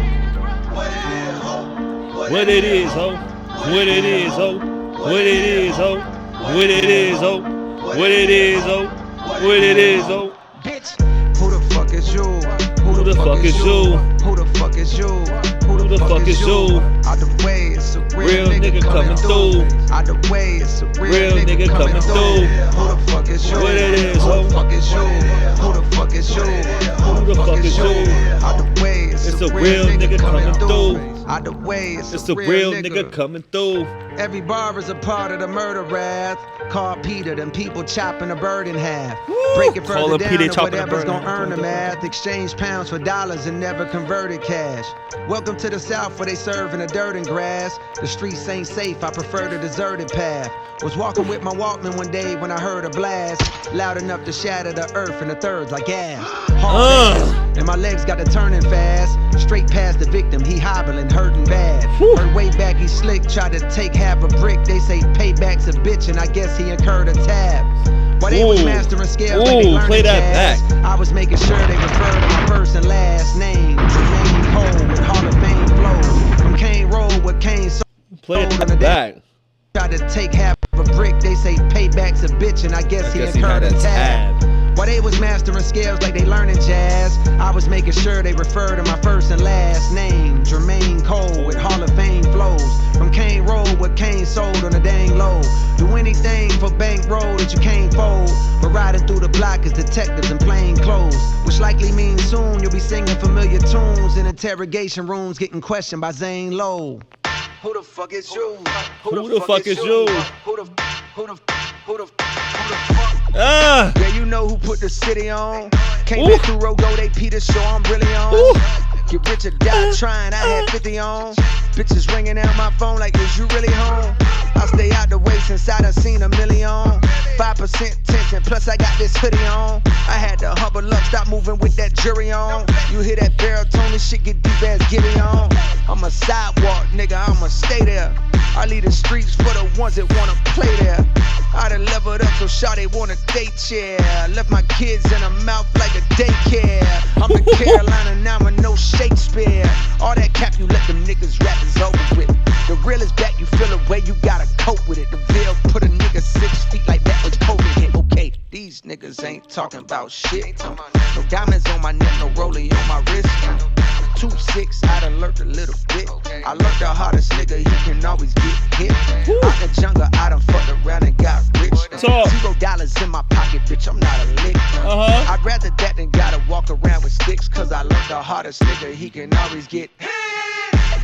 What it is, ho? What it is, ho? What it is, ho? What it is, ho? What it is, ho? What it is, ho? Bitch, who the fuck is you? Who the fuck is you? Who the fuck is you? Who the fuck is you? Out the way, it's a Real nigga coming through. Out the way, it's a Real nigga coming through. Who the fuck is you? What it is, Who ho? the fuck is you? Who the fuck is you? Who the fuck is you? Out the way, It's a real nigga coming through. Out the way, It's a real nigga coming through. Every bar is a part of the murder wrath. Call Peter, them people chopping a bird in half. Break it Call further him down Peter, to chopping a whatever's bird in gonna half. earn the math. Exchange pounds for dollars and never converted cash. Welcome to the South where they serve in the dirt and grass. The streets ain't safe, I prefer the deserted path. Was walking with my Walkman one day when I heard a blast. Loud enough to shatter the earth in the thirds like gas. And my legs got to turning fast. Straight past the victim, he hobbling, hurting bad. Heard way back he slick, tried to take half a brick. They say payback's a bitch and I guess he incurred a tab. While they was mastering scales like they learned play that jazz, I was making sure they referred to my first and last name. Jermaine Cole with Hall of Fame flows. From Kane Road with Kane sold Play on the that back. Tried to take half of a brick, they say payback's a bitch and I guess he incurred a tab. While they was mastering scales like they learning jazz, I was making sure they refer to my first and last name. Jermaine Cole with Hall of Fame flows. From Kane Road with Kane sold on the dang low. Do anything for bankroll that you can't fold. But riding through the block as detectives in plain clothes. Which likely means soon you'll be singing familiar tunes in interrogation rooms getting questioned by Zane Lowe. Who the fuck is you? Who the fuck is you? Who the fuck? Ah! Yeah, you know who put the city on. Came back through Rogo, they Peter show I'm really on. Get rich or die trying, I had 50 on. Bitches ringing out my phone like, is you really home? I stay out the way since I done seen a million. 5% tension, plus I got this hoodie on. I had to hubble up, stop moving with that jury on. You hear that baritone, this shit get deep as Gibby on. I'm a sidewalk nigga, I'ma stay there. I leave the streets for the ones that wanna play there. I done leveled up so shawty wanna date chair. Left my kids in her mouth like a daycare. I'm the Carolina now with no Shakespeare. All that cap you let them niggas rap is over with. The real is back, you feel a way, you gotta cope with it. The Ville put a nigga 6 feet like that was COVID hit. Okay, these niggas ain't talking about shit. No diamonds on my neck, no rollie on my wrist. 2-6, I done learned a little bit. I learned the hardest nigga, he can always get hit. Out the jungle, I done fucked around and got rich. $0 in my pocket, bitch, I'm not a lick. I'd rather that than gotta walk around with sticks. Cause I learned the hardest nigga, he can always get hit.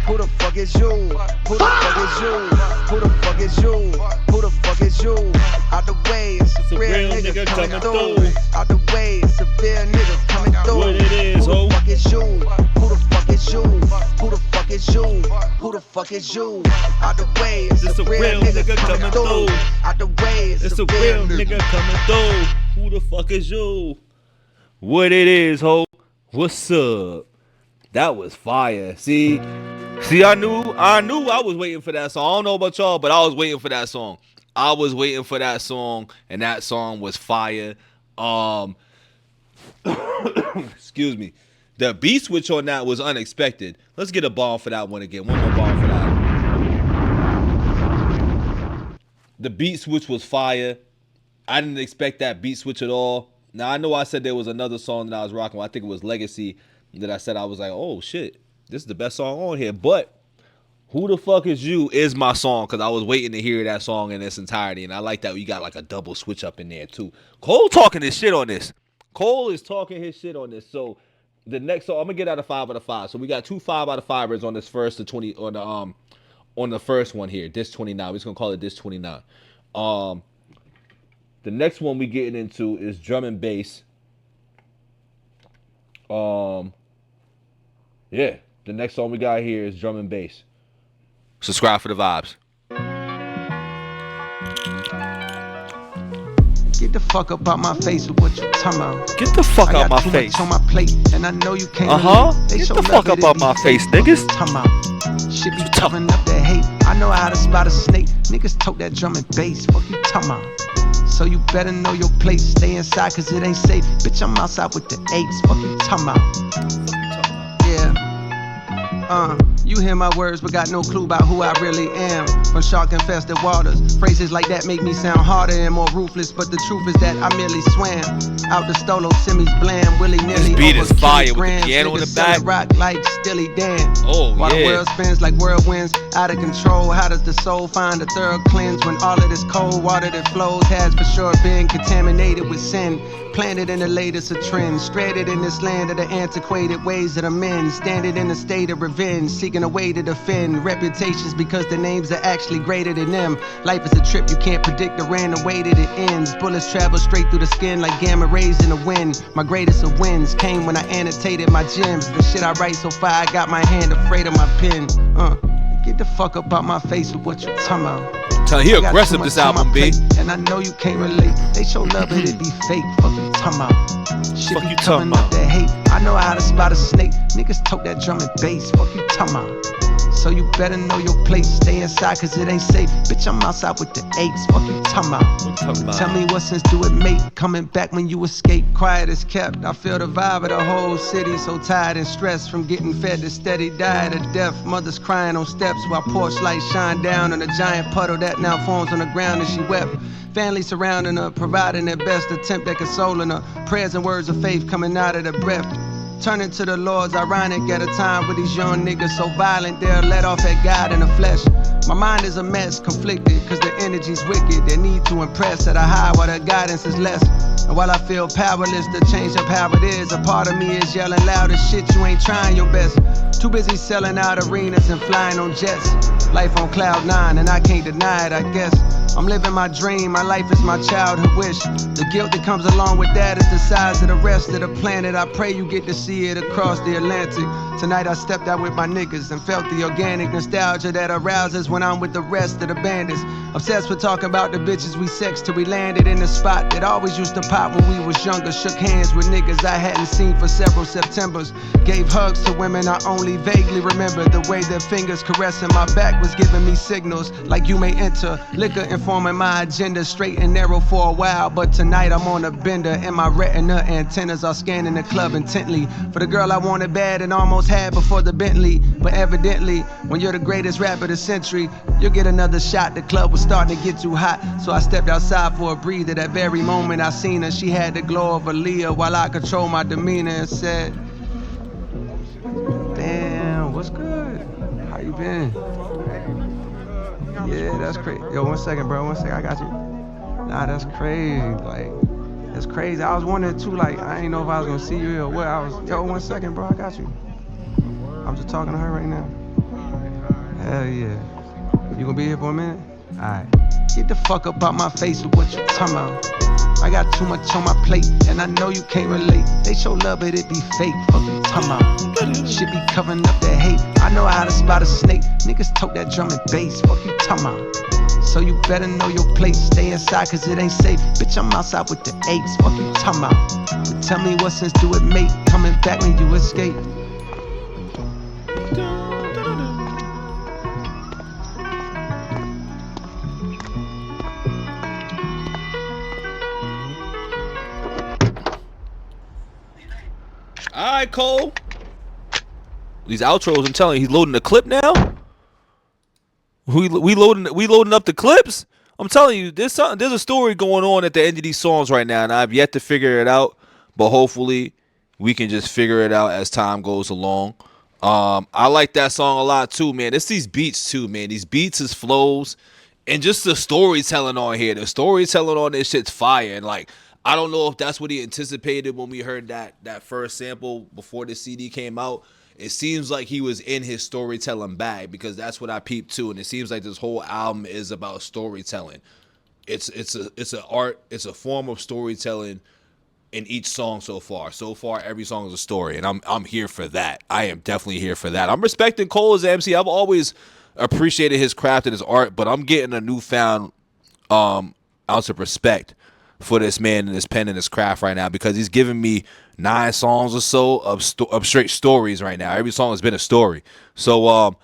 Who the fuck is you? Who the fuck is you? Who the fuck is you? Who the fuck is you? Out the way, it's a real nigga coming through. Out the way, it's a real nigga coming through. What it is, Who ho? the fuck is you? Who the fuck is you? Who the fuck is you? Who the fuck is you? Out the way, it's a real nigga coming through. Out the way, it's a real nigga coming through. Who the fuck is you? What it is, ho? What's up? That was fire. See, I knew I was waiting for that song. I don't know about y'all, but I was waiting for that song. I was waiting for that song, and that song was fire. Excuse me. The beat switch on that was unexpected. Let's get a ball for that one again. One more ball for that. The beat switch was fire. I didn't expect that beat switch at all. Now, I know I said there was another song that I was rocking with. I think it was Legacy that I said I was like, oh, shit. This is the best song on here. But Who the Fuck Is You is my song because I was waiting to hear that song in its entirety. And I like that we got like a double switch up in there, too. Cole talking his shit on this. Cole is talking his shit on this. So the next song, I'm going to get out of 5 out of 5. So we got 2 5 out of 5ers on this first to 20 on the first one here. Disc 29. We're just going to call it Disc 29. The next one we getting into is drum and bass. Yeah, the next song we got here is drum and bass. Subscribe for the vibes. Get the fuck up out my face with what you talking about. Get the fuck out my face. On my plate, and I know you can't. Get the fuck up out my face, niggas. Shit be covering up that hate. I know how to spot a snake. Niggas tote that drum and bass. Fuck you talking about. So you better know your place. Stay inside cause it ain't safe. Bitch, I'm outside with the apes. Fuck you talking about. Yeah. You hear my words but got no clue about who I really am. From shark infested waters, phrases like that make me sound harder and more ruthless. But the truth is that I merely swam out the stolo semis blam willy-nilly. This beat is fire with the piano in the back. Rock like Stilly Dan. Oh, while yeah. the world spins like whirlwinds, out of control. How does the soul find a thorough cleanse when all of this cold water that flows has for sure been contaminated with sin? Planted in the latest of trends, stranded in this land of the antiquated ways of the men, standing in a state of revenge, seeking a way to defend reputations because the names are actually greater than them. Life is a trip you can't predict the random way that it ends. Bullets travel straight through the skin like gamma rays in the wind. My greatest of wins came when I annotated my gems. The shit I write so far I got my hand afraid of my pen. Get the fuck up out my face with what you talking about. Tell he aggressive this album, B. And I know you can't relate. They show love but it be fake. Fuck you talking about. Shit Fuck be you talking covering up about. that hate. I know how to spot a snake. Niggas tote that drum and bass. Fuck you talking about. So you better know your place. Stay inside cause it ain't safe. Bitch, I'm outside with the apes. Fuck you talking about. Tell me what sense do it make coming back when you escape? Quiet as kept. I feel the vibe of the whole city. So tired and stressed from getting fed the steady diet of death. Mothers crying on steps while porch lights shine down on a giant puddle that now forms on the ground and she wept. Family surrounding her, providing their best attempt at consoling her. Prayers and words of faith coming out of the breath. Turning to the Lord's ironic at a time with these young niggas so violent they're let off at God in the flesh. My mind is a mess, conflicted, cause the energy's wicked. They need to impress at a high while the guidance is less. And while I feel powerless to change up how it is, a part of me is yelling loud as shit, you ain't trying your best. Too busy selling out arenas and flying on jets. Life on cloud 9 and I can't deny it, I guess. I'm living my dream, my life is my childhood wish. The guilt that comes along with that is the size of the rest of the planet. I pray you get to see it across the Atlantic. Tonight I stepped out with my niggas and felt the organic nostalgia that arouses when I'm with the rest of the bandits. Obsessed with talking about the bitches we sexed till we landed in the spot that always used to pop when we was younger. Shook hands with niggas I hadn't seen for several Septembers. Gave hugs to women I only vaguely remember. The way their fingers caressing my back was giving me signals like you may enter. Liquor informing my agenda, straight and narrow for a while. But tonight I'm on a bender and my retina antennas are scanning the club intently for the girl I wanted bad and almost had before the Bentley. But evidently, when you're the greatest rapper of the century, you'll get another shot. The club was starting to get too hot, so I stepped outside for a breather. That very moment I seen her, she had the glow of Aaliyah while I controlled my demeanor and said, damn, what's good? How you been? Yeah, that's crazy. Yo, 1 second, bro. 1 second, I got you. Nah, that's crazy. Like, that's crazy. I was wondering too, like, I didn't know if I was gonna see you or what. Yo, 1 second, bro. I got you. I'm just talking to her right now. Hell yeah. You gonna be here for a minute? Alright. Get the fuck up out my face with what you talking about. I got too much on my plate, and I know you can't relate. They show love, but it be fake. Fuck you talking about. Shit be covering up that hate. I know how to spot a snake. Niggas tote that drum and bass. Fuck you talking about. So you better know your place. Stay inside cause it ain't safe. Bitch, I'm outside with the apes. Fuck you talking about. But tell me what sense do it make coming back when you escape? All right, Cole. These outros, I'm telling you, he's loading the clip now. We loading up the clips. I'm telling you, there's a story going on at the end of these songs right now, and I've yet to figure it out. But hopefully, we can just figure it out as time goes along. I like that song a lot too, man. It's these beats too, man. These beats, his flows, and just the storytelling on here. The storytelling on this shit's fire. And like, I don't know if that's what he anticipated when we heard that first sample before the CD came out. It seems like he was in his storytelling bag, because that's what I peeped too. And it seems like this whole album is about storytelling. It's an art. It's a form of storytelling in each song so far. So far, every song is a story, and I'm here for that. I am definitely here for that. I'm respecting Cole as MC. I've always appreciated his craft and his art, but I'm getting a newfound ounce of respect for this man and his pen and his craft right now, because he's giving me 9 songs or so of straight stories right now. Every song has been a story. So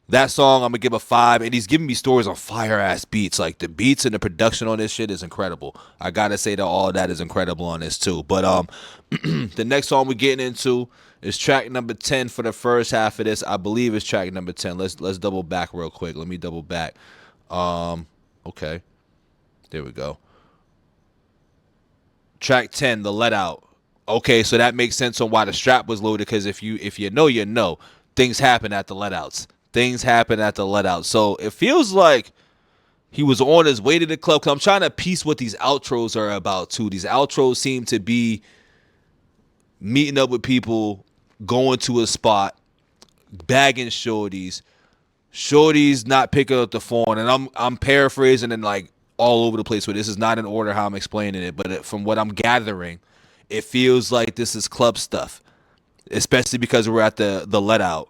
that song I'm gonna give a 5, and he's giving me stories on fire ass beats. Like, the beats and the production on this shit is incredible. I gotta say that all of that is incredible on this too. But the next song we're getting into is track number 10 for the first half of this. I believe it's track number 10. Let's double back real quick. Let me double back. Okay, there we go. Track 10, the Let Out. Okay, so that makes sense on why the strap was loaded, because if you know, you know. Things happen at the Let Outs. Things happen at the Let Out. So it feels like he was on his way to the club. 'Cause I'm trying to piece what these outros are about too. These outros seem to be meeting up with people, going to a spot, bagging shorties not picking up the phone, and I'm paraphrasing and like all over the place, where this is not in order how I'm explaining it, but from what I'm gathering, it feels like this is club stuff, especially because we're at the Let Out.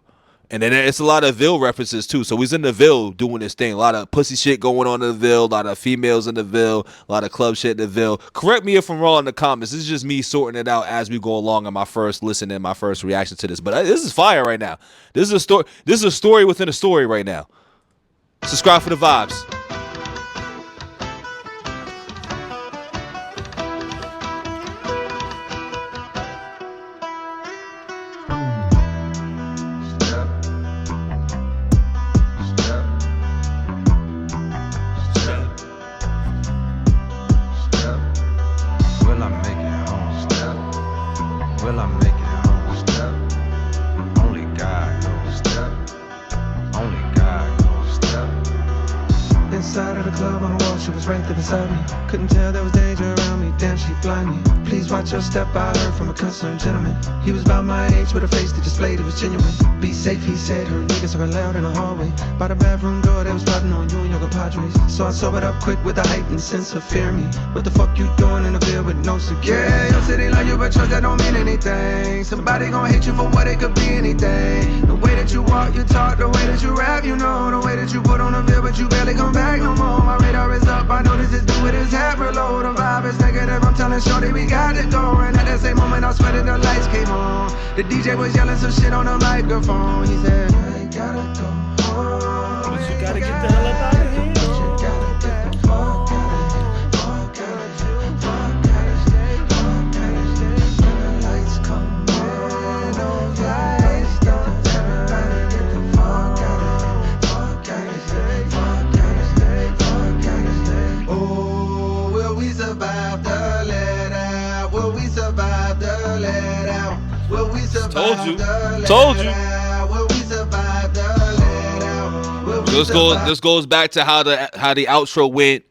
And then it's a lot of Ville references too. So he's in the Ville doing this thing. A lot of pussy shit going on in the Ville. A lot of females in the Ville. A lot of club shit in the Ville. Correct me if I'm wrong in the comments. This is just me sorting it out as we go along in my first listen and my first reaction to this. But this is fire right now. This is a story. This is a story within a story right now. Subscribe for the vibes. Inside of the club on the wall, she was right there beside me. Couldn't tell there was danger around me, damn she blind me. Please watch your step, I heard from a concerned gentleman. He was about my age with a face that displayed it was genuine. Be safe, he said, her niggas are loud in the hallway. By the bathroom door, they was plotting on you and your compadres. So I sobered up quick with a heightened sense of fear me. What the fuck you doing in the Ville with no security? Yeah, your city like you, but trust that don't mean anything. Somebody gon' hate you for what it could be anything. The way that you walk, you talk, the way that you rap, you know. The way that you put on the Ville, but you barely come back no more. My radar is up, I know this is due with his hat reload. The vibe is negative, I'm telling shorty we got it going. At that same moment I swear that the lights came on. The DJ was yelling some shit on the microphone. He said, you gotta go home. But you gotta get the hell up out of here. You gotta get the fuck out of here. Fuck out of here. Fuck out of here. Fuck out of here. When the lights come on, no lights don't turn. Get the fuck out of here. Fuck out of here. Fuck out of here. Fuck out of here. Oh, will we survive the let out? Will we survive the let out? Will we survive Told you. Will we survive the let out? Will we This goes back to how the outro went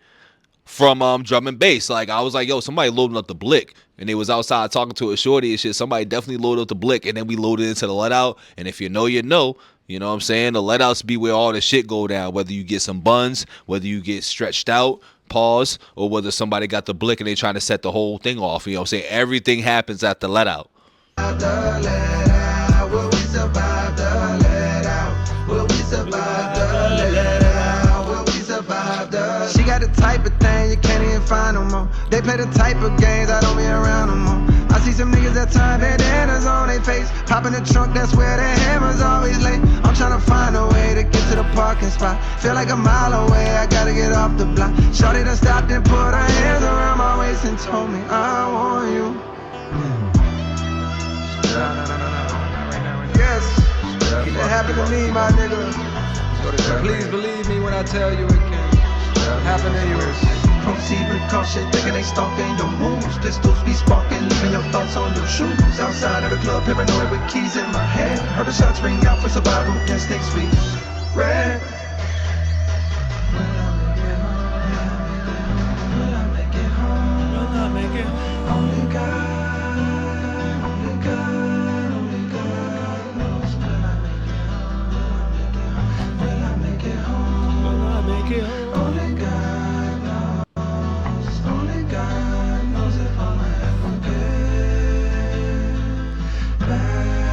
from drum and bass. Like, I was like, yo, somebody loading up the blick, and they was outside talking to a shorty and shit. Somebody definitely loaded up the blick, and then we loaded into the let out. And if you know, you know. You know what I'm saying? The let outs be where all the shit go down. Whether you get some buns, whether you get stretched out, pause, or whether somebody got the blick and they trying to set the whole thing off. You know what I'm saying? Everything happens at the let out. Will we survive the let out? Will we survive the let out? Will we survive the? She got the type of thing you can't even find no more. They play the type of games I don't be around no more. I see some niggas that time bandanas on their face. Pop in the trunk, that's where their hammers always lay. I'm trying to find a way to get to the parking spot. Feel like a mile away, I gotta get off the block. Shorty done stopped and put her hands around my waist and told me I want you. Yes. to me, my nigga. Please believe me when I tell you it can happen to you. Proceed with caution, thinking they stalking your moves. Pistols be sparking, leaving your thoughts on your shoes. Outside of the club, paranoid with keys in my hand. Heard the shots ring out for survival, instincts we ran. Will I make it home? Will I make it home? Only God, only God, only God knows. Will I make it home? Will I make it home? Will I make it home? Only God knows. Only God knows if I'ma ever get back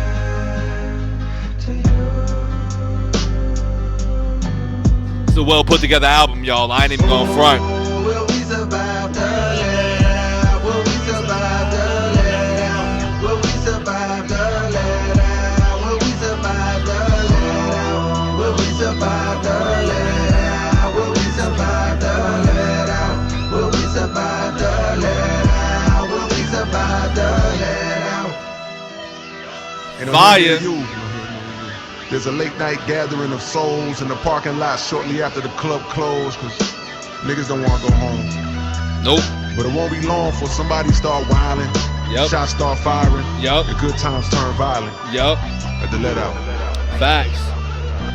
to you. It's a well put together album, y'all. I ain't even going front. Will we survive the let? Will we survive the let? Will we survive the let? Will we survive the let? Will we survive the let? Will we survive the let? Will we survive the let? Will we survive the let? Fire. There's a late night gathering of souls in the parking lot shortly after the club closed, cause niggas don't wanna go home. Nope. But it won't be long for somebody start wilding, shots start firing, and good times turn violent. At the let out. Facts.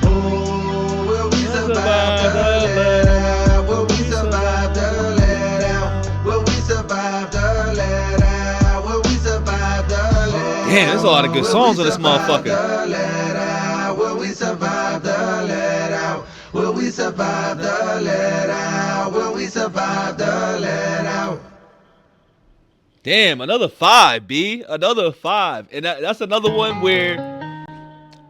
Will we survive the let? Will we survive the let? Will we survive the let? Will we survive the let? Damn, there's a lot of good songs on this motherfucker. Will we survive the let out? Will we survive the let out? Will we survive the let out? Damn, another 5, B. Another 5. And that's another one where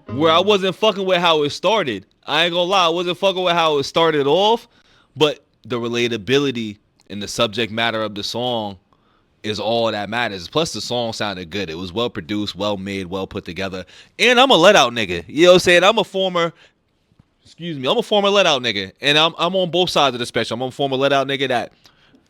I wasn't fucking with how it started. I ain't gonna lie, I wasn't fucking with how it started off, but the relatability and the subject matter of the song is all that matters. Plus, the song sounded good. It was well produced, well made, well put together. And I'm a let out nigga. You know what I'm saying? I'm a former let out nigga. And I'm on both sides of the spectrum. I'm a former let out nigga that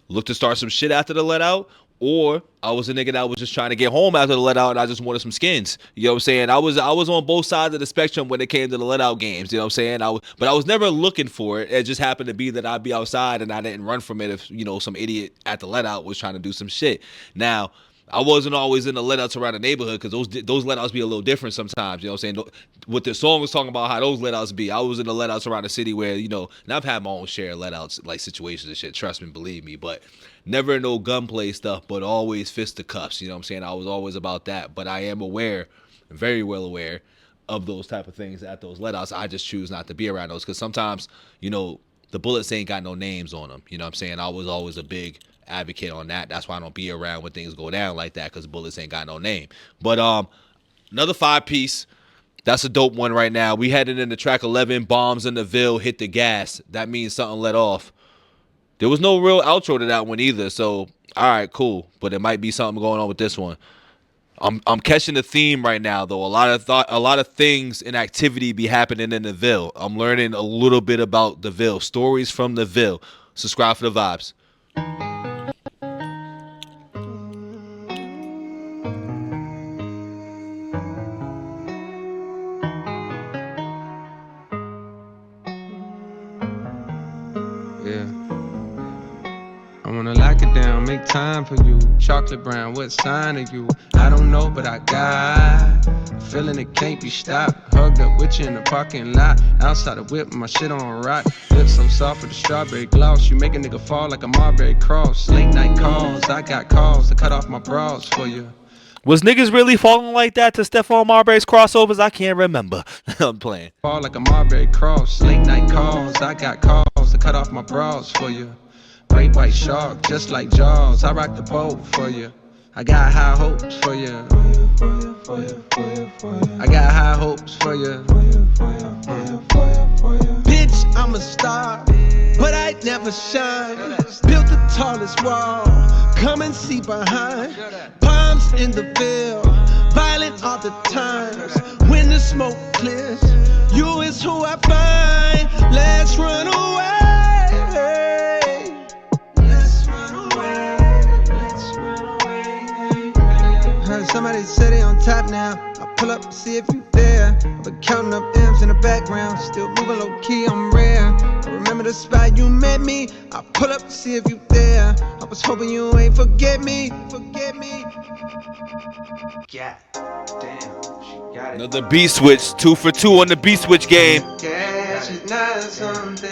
looked to start some shit after the let out. Or I was a nigga that was just trying to get home after the let out and I just wanted some skins. You know what I'm saying? I was on both sides of the spectrum when it came to the let out games. You know what I'm saying? But I was never looking for it. It just happened to be that I'd be outside and I didn't run from it if, you know, some idiot at the let out was trying to do some shit. Now, I wasn't always in the let outs around the neighborhood because those let outs be a little different sometimes. You know what I'm saying? What the song was talking about, how those let outs be. I was in the let outs around the city where, you know, and I've had my own share of let outs, like situations and shit. Trust me, believe me. But never no gunplay stuff, but always fisticuffs. You know what I'm saying? I was always about that. But I am aware, very well aware, of those type of things at those let outs. I just choose not to be around those because sometimes, you know, the bullets ain't got no names on them. You know what I'm saying? I was always a big advocate on that. That's why I don't be around when things go down like that because bullets ain't got no name. But another 5-piece. That's a dope one right now. We headed into track 11, Bombs in the Ville, Hit the Gas. That means something let off. There was no real outro to that one either, so all right, cool. But it might be something going on with this one. I'm catching the theme right now, though. A lot of things and activity be happening in the Ville. I'm learning a little bit about the Ville, stories from the Ville. Subscribe for the vibes. I wanna lock it down, make time for you. Chocolate brown, what sign are you? I don't know, but I got a feeling it can't be stopped. Hugged up with you in the parking lot. Outside the whip, my shit on rock. Lips so soft with the strawberry gloss. You make a nigga fall like a Marbury cross. Late night calls, I got calls to cut off my bras for you. Was niggas really falling like that to Stephon Marbury's crossovers? I can't remember. I'm playing. Fall like a Marbury cross. Late night calls, I got calls to cut off my bras for you. Great white shark, just like Jaws. I rock the boat for you. I got high hopes for you. I got high hopes for you. Bitch, I'm a star, but I never shine. Built the tallest wall, come and see behind. Palms in the Ville, violent all the times. When the smoke clears, you is who I find. Let's run away. Somebody said they on top now. I put pull up to see if you there. I've been counting up M's in the background, still moving low key, I'm rare. I remember the spot you met me. I pull up to see if you there. I was hoping you ain't forget me. Yeah, damn, she got it. Another B switch, 2 for 2 on the B switch game. Yeah, she's not something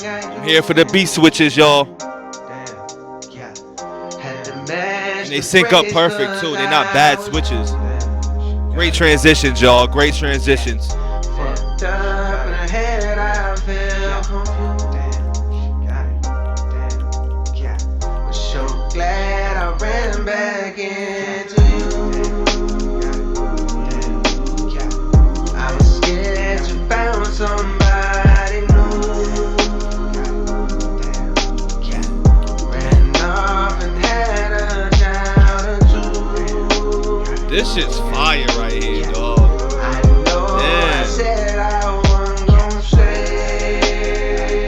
I'm here for the B switches, y'all. And they sync up perfect too. They're not bad switches. Great transitions, y'all. Great transitions. Fucked up in the head, I feel confused. But so glad I ran back into you. I was scared you found somebody new. Ran off and had a child or two. This shit's fire right here, dog. I know I said I wasn't gon' say,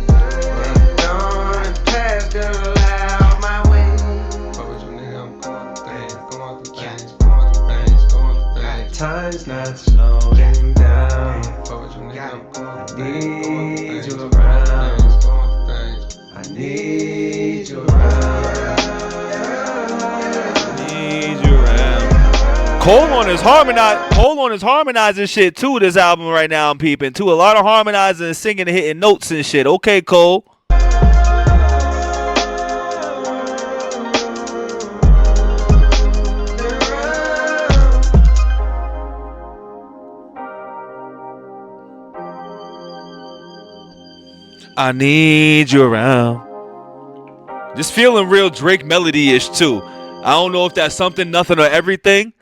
but don't pass the loud my way. Fuck with you, nigga, I'm going through things. Time's not slowing down. Fuck with you, nigga, I'm going through things. Need you around. I need you around. Cole on his harmonizing shit too. This album right now I'm peeping too. A lot of harmonizing and singing and hitting notes and shit. Okay, Cole. I need you around. Just feeling real Drake melody-ish too. I don't know if that's something, nothing, or everything.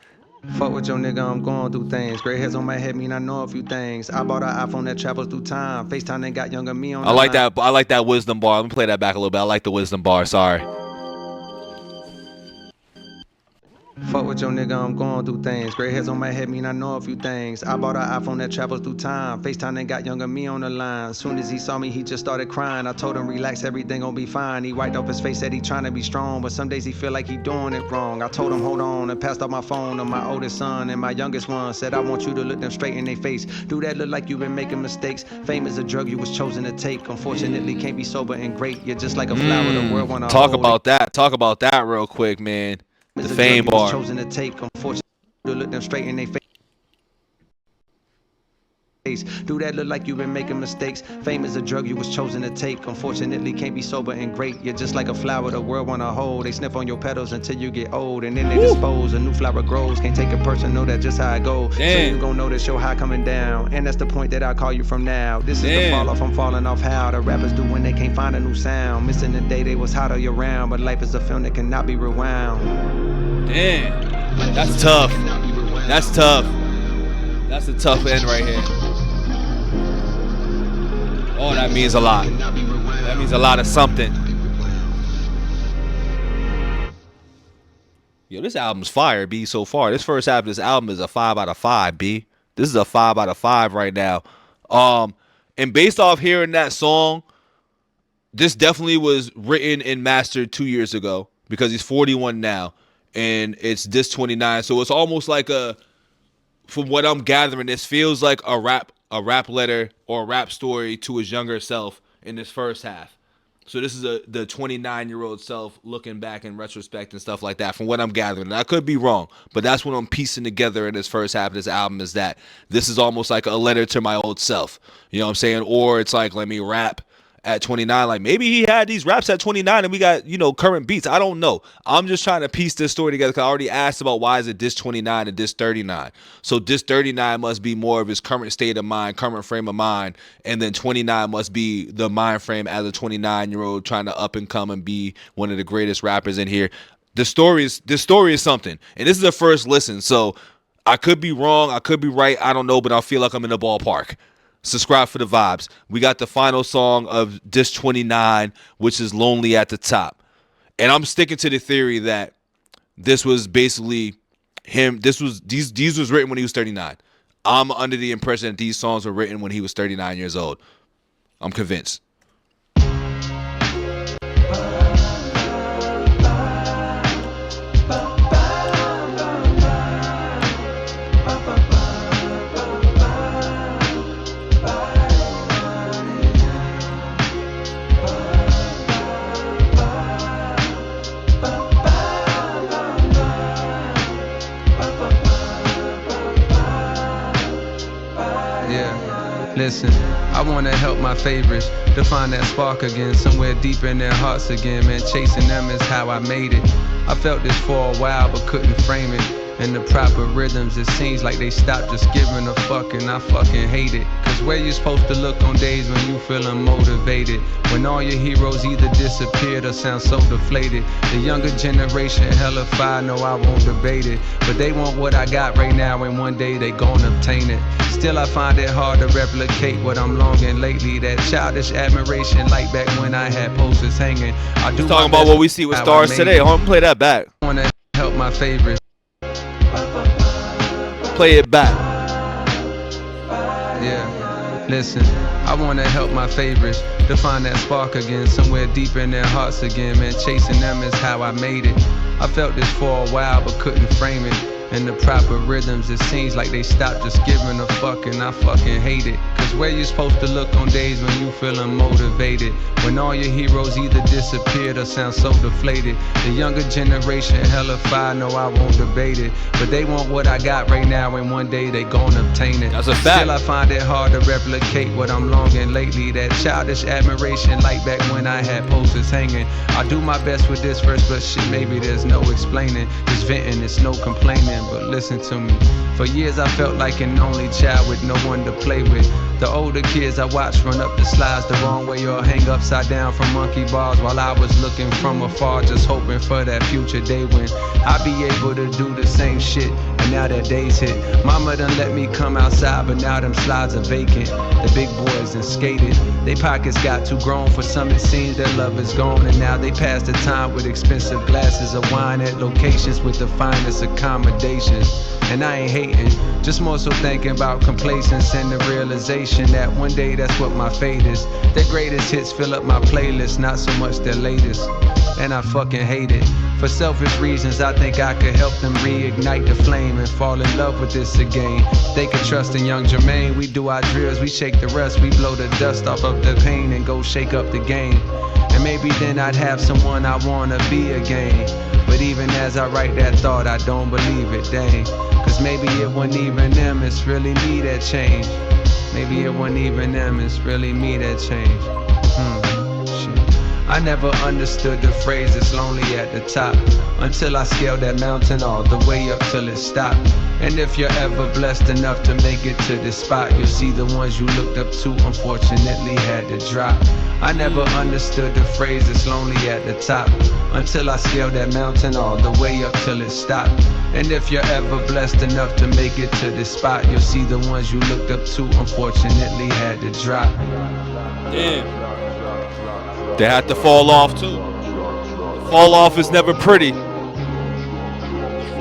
Fuck with your nigga, I'm going through things. Gray hairs on my head mean I know a few things. I bought an iPhone that travels through time. FaceTime and got younger me on the line. I like that wisdom bar. Let me play that back a little bit. I like the wisdom bar. Sorry. Fuck with your nigga, I'm going through things. Gray hairs on my head mean I know a few things. I bought an iPhone that travels through time. FaceTime and got younger me on the line. Soon as he saw me, he just started crying. I told him, relax, everything gon' be fine. He wiped off his face, said he trying to be strong, but some days he feel like he doing it wrong. I told him, hold on, and passed off my phone to my oldest son and my youngest one. Said, I want you to look them straight in their face. Do that look like you been making mistakes? Fame is a drug you was chosen to take. Unfortunately, can't be sober and great. You're just like a flower the world wanna Talk hold. about that. Talk about that real quick, man. The fame bar. Chosen to take, unfortunately, to look them straight in their face. Do that look like you've been making mistakes? Fame is a drug you was chosen to take. Unfortunately, can't be sober and great. You're just like a flower the world wanna hold. They sniff on your petals until you get old, and then they dispose. A new flower grows. Can't take a person, know that just how it go. So you gon' notice your high coming down, and that's the point that I call you from now. This is the fall off. I'm falling off. How the rappers do when they can't find a new sound. Missing the day they was hot all year round, but life is a film that cannot be rewound. Damn, that's tough. That's tough. That's a tough end right here. Oh, that means a lot. That means a lot of something. Yo, this album's fire, B, so far. This first half of this album is a 5 out of 5, B. This is a 5 out of 5 right now. And based off hearing that song, this definitely was written and mastered 2 years ago because he's 41 now. And it's this 29. So it's almost like from what I'm gathering, this feels like a rap letter or a rap story to his younger self in this first half. So this is the 29-year-old self looking back in retrospect and stuff like that from what I'm gathering. And I could be wrong, but that's what I'm piecing together in this first half of this album is that this is almost like a letter to my old self. You know what I'm saying? Or it's like, let me rap at 29. Like maybe he had these raps at 29 and we got, current beats. I don't know. I'm just trying to piece this story together because I already asked about why is it this 29 and this 39. So this 39 must be more of his current state of mind, current frame of mind. And then 29 must be the mind frame as a 29-year-old trying to up and come and be one of the greatest rappers in here. This story is something. And this is the first listen. So I could be wrong. I could be right. I don't know, but I feel like I'm in the ballpark. Subscribe for the vibes. We got the final song of Disc 29, which is Lonely at the Top. And I'm sticking to the theory that this was basically him. These was written when he was 39. I'm under the impression that these songs were written when he was 39 years old. I'm convinced. Listen, I wanna help my favorites to find that spark again, somewhere deep in their hearts again, man. Chasing them is how I made it. I felt this for a while but couldn't frame it in the proper rhythms. It seems like they stopped just giving a fuck, and I fucking hate it. Cause where you supposed to look on days when you feeling motivated, when all your heroes either disappeared or sound so deflated? The younger generation hella fire, no I won't debate it, but they want what I got right now and one day they gon' obtain it. Still I find it hard to replicate what I'm longing lately, that childish admiration like back when I had posters hanging. I do talking about what we see with stars today. Hold on, play that back. I wanna help my favorites. Play it back. Yeah, listen, I wanna help my favorites to find that spark again, somewhere deep in their hearts again, man. Chasing them is how I made it. I felt this for a while but couldn't frame it in the proper rhythms. It seems like they stopped just giving a fuck, and I fucking hate it. Cause where you supposed to look on days when you feeling motivated, when all your heroes either disappeared or sound so deflated? The younger generation hella fire, no I won't debate it, but they want what I got right now and one day they gon' obtain it. That's a fact. Still I find it hard to replicate what I'm longing lately, that childish admiration like back when I had posters hanging. I do my best with this verse, but shit, maybe there's no explaining. Just venting, it's no complaining. But listen to me, for years I felt like an only child with no one to play with. The older kids I watched run up the slides the wrong way or hang upside down from monkey bars, while I was looking from afar just hoping for that future day when I'd be able to do the same shit. And now that day's hit, mama done let me come outside, but now them slides are vacant. The big boys done skated, they pockets got too grown. For some it seems their love is gone, and now they pass the time with expensive glasses of wine at locations with the finest accommodations. And I ain't hating, just more so thinking about complacence and the realization that one day that's what my fate is. Their greatest hits fill up my playlist, not so much their latest. And I fucking hate it. For selfish reasons, I think I could help them reignite the flame and fall in love with this again. They could trust in young Jermaine. We do our drills, we shake the rest, we blow the dust off of the pain and go shake up the game. And maybe then I'd have someone I wanna be again. But even as I write that thought, I don't believe it, dang. Cause maybe it wasn't even them, it's really me that changed. Maybe it wasn't even them, it's really me that changed. Shit. I never understood the phrase it's lonely at the top, until I scaled that mountain all the way up till it stopped. And if you're ever blessed enough to make it to this spot, you'll see the ones you looked up to unfortunately had to drop. I never understood the phrase it's lonely at the top, until I scaled that mountain all the way up till it stopped. And if you're ever blessed enough to make it to this spot, you'll see the ones you looked up to unfortunately had to drop. Damn. They had to fall off too. Fall off is never pretty.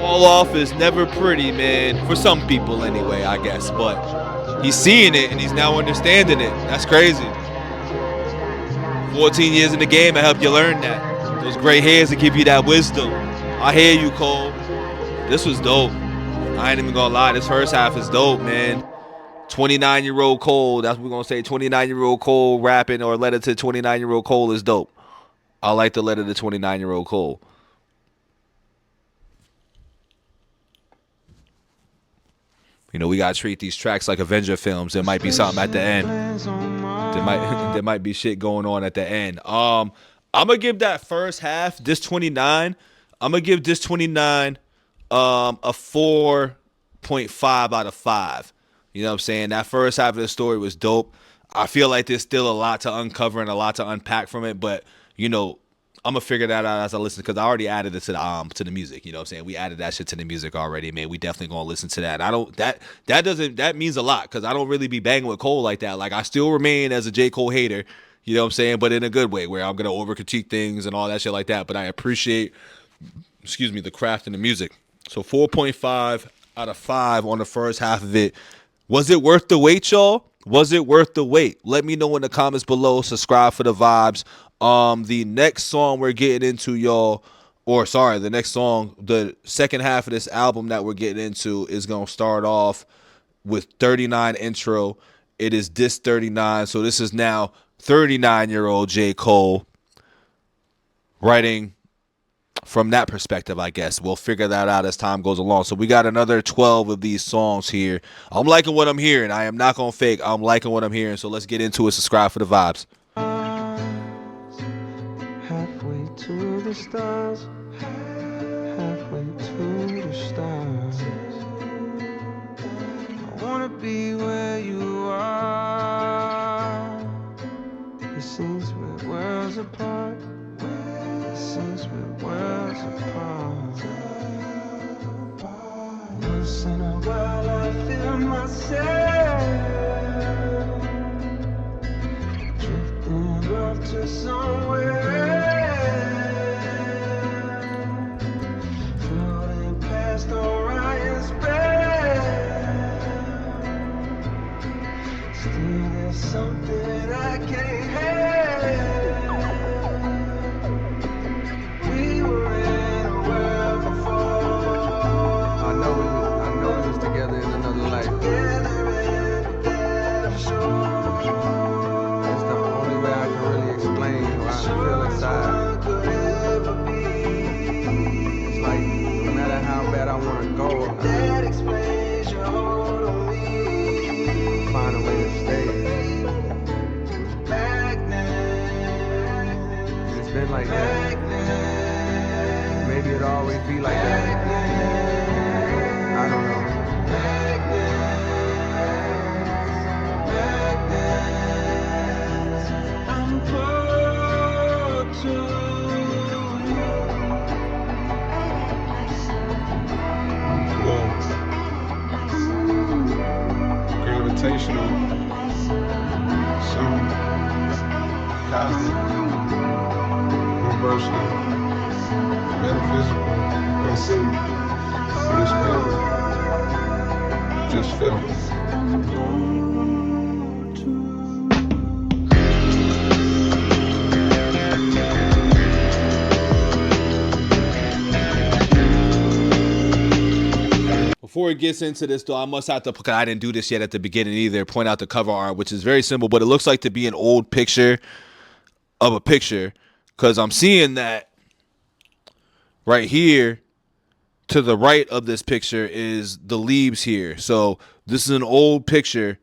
Fall off is never pretty, man. For some people anyway, I guess. But he's seeing it and he's now understanding it. That's crazy. 14 years in the game, I help you learn that. Those gray hairs that give you that wisdom. I hear you, Cole. This was dope. I ain't even gonna lie. This first half is dope, man. 29-year-old Cole. That's what we're gonna say. 29-year-old Cole rapping, or letter to 29-year-old Cole is dope. I like the letter to 29-year-old Cole. You know, we gotta treat these tracks like Avenger films. There might be something at the end. There might be shit going on at the end. I'm gonna give that first half, this 29. I'm gonna give this 29 a 4.5 out of 5. You know what I'm saying? That first half of the story was dope. I feel like there's still a lot to uncover and a lot to unpack from it, but you know, I'm gonna figure that out as I listen, because I already added it to the music. You know what I'm saying? We added that shit to the music already, man. We definitely gonna listen to that. That means a lot, because I don't really be banging with Cole like that. Like, I still remain as a J. Cole hater, you know what I'm saying, but in a good way, where I'm gonna over critique things and all that shit like that. But I appreciate, the craft and the music. So 4.5 out of 5 on the first half of it. Was it worth the wait, y'all? Was it worth the wait? Let me know in the comments below. Subscribe for the vibes. The next song we're getting into, y'all, the second half of this album that we're getting into is going to start off with 39 intro. It is Diss 39. So this is now 39-year-old J. Cole writing from that perspective, I guess. We'll figure that out as time goes along. So we got another 12 of these songs here. I'm liking what I'm hearing. I am not going to fake. I'm liking what I'm hearing. So let's get into it. Subscribe for the vibes. Halfway to the stars, halfway to the stars. I wanna be where you are. It seems we're worlds apart. It seems we're worlds apart. Once in a while I feel myself drifting off to somewhere else, floating past Orion's belt. Still there's something I can't help. We were in a world before. I know we was together in another life. Together in the death shore. That's the only way I can really explain how I feel inside. It's like no matter how bad I want to go, that explains your hold on me. Find a way to stay. It's been like that. Maybe it'll always be like that. I don't know. I'm pulled to you. Gravitational, some cosmic, universal, metaphysical, unseen, unexplainable. Just feel it. Before it gets into this, though, I must have to, because I didn't do this yet at the beginning either, point out the cover art, which is very simple, but it looks like to be an old picture of a picture, because I'm seeing that right here to the right of this picture is the leaves here. So this is an old picture,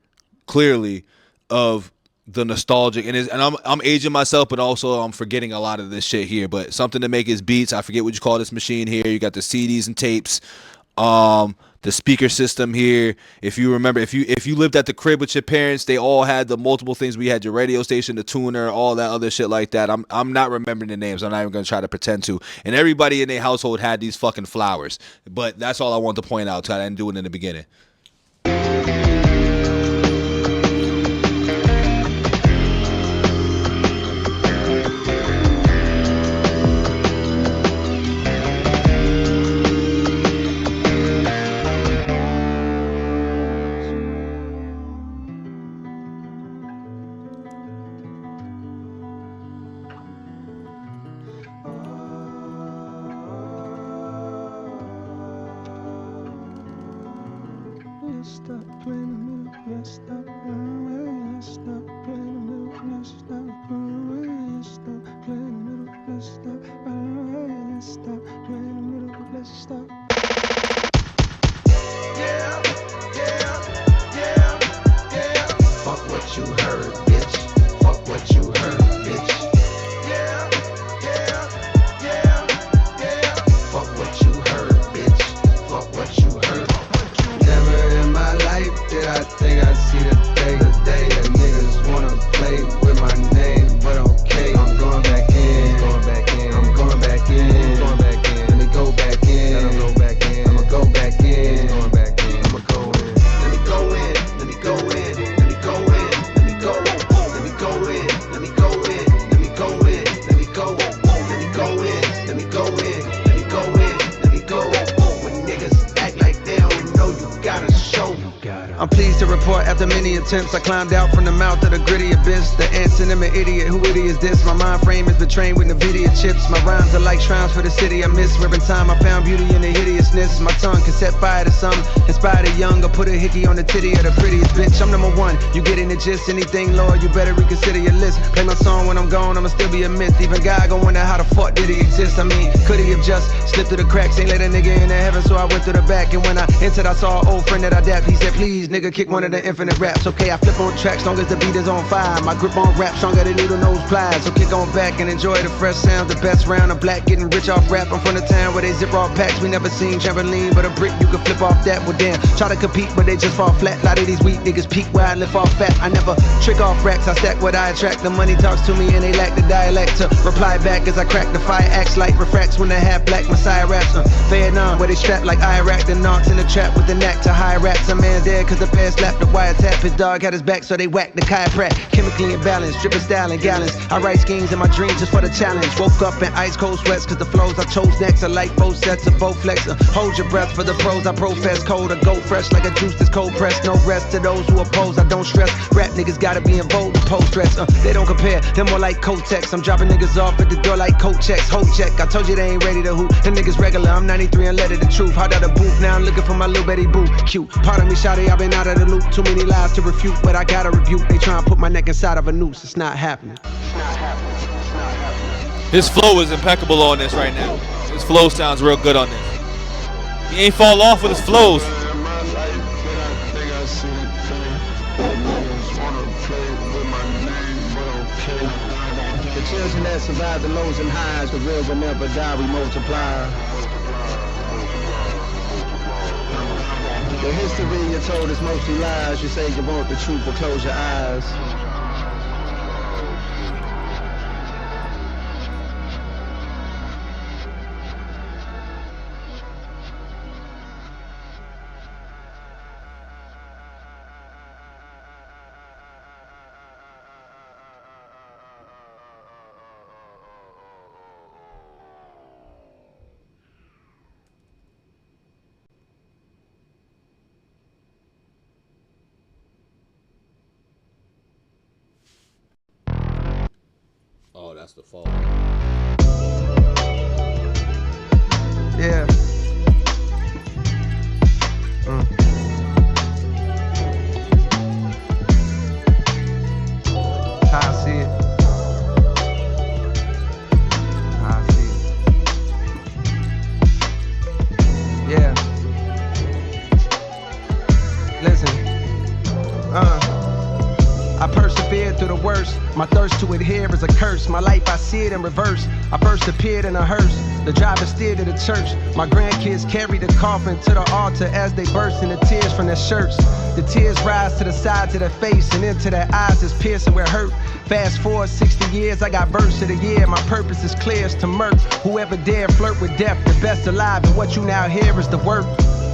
clearly, of the nostalgic, and I'm aging myself, but also I'm forgetting a lot of this shit here. But something to make his beats. I forget what you call this machine here. You got the CDs and tapes. The speaker system here. If you remember, if you lived at the crib with your parents, they all had the multiple things. We had your radio station, the tuner, all that other shit like that. I'm not remembering the names. I'm not even gonna try to pretend to. And everybody in their household had these fucking flowers. But that's all I want to point out. I didn't do it in the beginning. Stop playing a little, stop playing, stop playing a little, stop playing, stop playing a little, stop playing, stop playing a little, stop. Yeah. Fuck what you heard, bitch. Fuck what you heard, bitch. Yeah. Fuck what you heard, bitch. Fuck what you heard. Never in my life did I think I'd see the day that niggas wanna play with my name. I'm pleased to report after many attempts, I climbed out from the mouth of the gritty abyss. The antonym of idiot, who idiot is this? My mind frame has been trained with NVIDIA chips. My rhymes are like shrines for the city I miss. Where in time I found beauty in the hideousness. My tongue can set fire to some, inspire the young, or put a hickey on the titty of the prettiest bitch. I'm number one, you getting the gist. Anything lower, you better reconsider your list. Play my song when I'm gone, I'ma still be a myth. Even God gon' wonder how the fuck did he exist. I mean, could he have just slipped through the cracks? Ain't let a nigga in the heaven, so I went through the back. And when I entered, I saw an old friend that I dapped. He said, please, nigga, kick one of the infinite raps. Okay, I flip on tracks long as the beat is on fire. My grip on rap stronger than needle nose pliers. So kick on back and enjoy the fresh sound. The best round of black, getting rich off rap. I'm from the town where they zip off packs. We never seen trampoline, but a brick you can flip off that. Well, damn, try to compete, but they just fall flat. A lot of these weak niggas peak where I lift off fat. I never trick off racks, I stack what I attract. The money talks to me and they lack the dialect to reply back as I crack the fire. Acts like refracts when they have black messiah raps. Vietnam, where they strap like Iraq. The knocks in the trap with the knack to high raps. A man's dead cause the past slapped the wiretap. His dog had his back so they whacked the chiropract. Chemically imbalanced, dripping style in gallons. I write schemes in my dreams just for the challenge. Woke up in ice cold sweats cause the flows I chose next are like both sets of both flex. Hold your breath for the pros I profess. Cold or go fresh like a juice that's cold pressed. No rest to those who oppose, I don't stress. Rap niggas gotta be in vogue to post dress. They don't compare, they're more like Kotex. I'm dropping niggas off at the door like coat checks. Hold check, I told you they ain't ready to hoop. Them niggas regular, I'm 93 and let it the truth. Hot out the booth, now I'm looking for my little Betty boo. Cute, pardon me, shawty, I've been out of the loop. Too many lies to refute, but I gotta rebuke. They try and put my neck inside of a noose, it's not happening. His flow is impeccable on this right now. His flow sounds real good on this. He ain't fall off with his flows. The children that survive the lows and highs, the real will never die, we multiply. The history you told is mostly lies. You say you want the truth, but close your eyes. Oh, that's the fault. Yeah. How I see it. How I see it. Yeah. Listen. I persevered through the worst. My thirst to adhere is a curse. My life, I see it in reverse. I first appeared in a hearse. The driver steered to the church. My grandkids carried the coffin to the altar as they burst into tears from their shirts. The tears rise to the sides of their face and into their eyes is piercing where hurt. Fast forward 60 years, I got verse of the year. My purpose is clear as to murk. Whoever dare flirt with death, the best alive, and what you now hear is the work.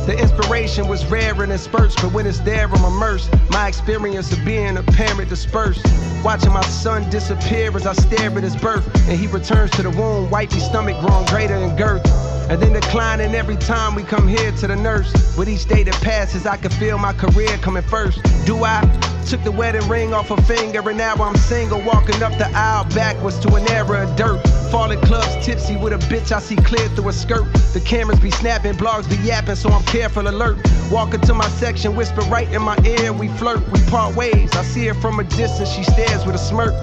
The inspiration was rare and in spurts, but when it's there, I'm immersed. My experience of being a parent dispersed. Watching my son disappear as I stare at his birth. And he returns to the womb, wifey stomach growing greater in girth. And then declining every time we come here to the nurse. With each day that passes, I can feel my career coming first. Do I? Took the wedding ring off her finger and now I'm single. Walking up the aisle backwards to an era of dirt. Falling clubs tipsy with a bitch I see clear through a skirt. The cameras be snapping, blogs be yapping, so I'm careful alert. Walking to my section, whisper right in my ear. We flirt, we part ways. I see her from a distance, she stares with a smirk.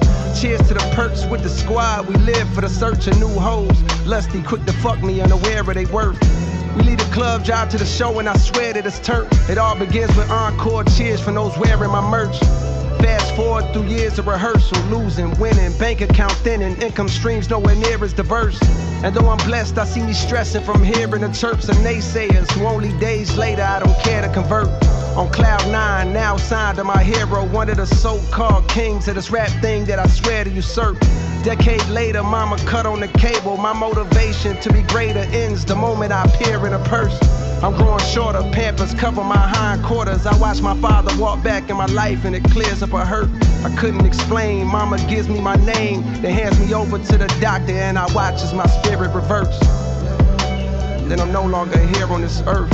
Cheers to the perks with the squad. We live for the search of new hoes. Lusty, quick to fuck me, unaware of they worth. We leave the club, drive to the show, and I swear that it's turnt. It all begins with encore cheers from those wearing my merch. Fast forward through years of rehearsal, losing, winning, bank account thinning, income streams nowhere near as diverse. And though I'm blessed, I see me stressing from hearing the chirps of naysayers who only days later I don't care to convert. On cloud 9, now signed to my hero, one of the so-called kings of this rap thing that I swear to usurp. Decade later, mama cut on the cable. My motivation to be greater ends the moment I appear in a purse. I'm growing shorter, Pampers cover my hindquarters. I watch my father walk back in my life and it clears up a hurt I couldn't explain. Mama gives me my name, then hands me over to the doctor and I watch as my spirit reverts. Then I'm no longer here on this earth.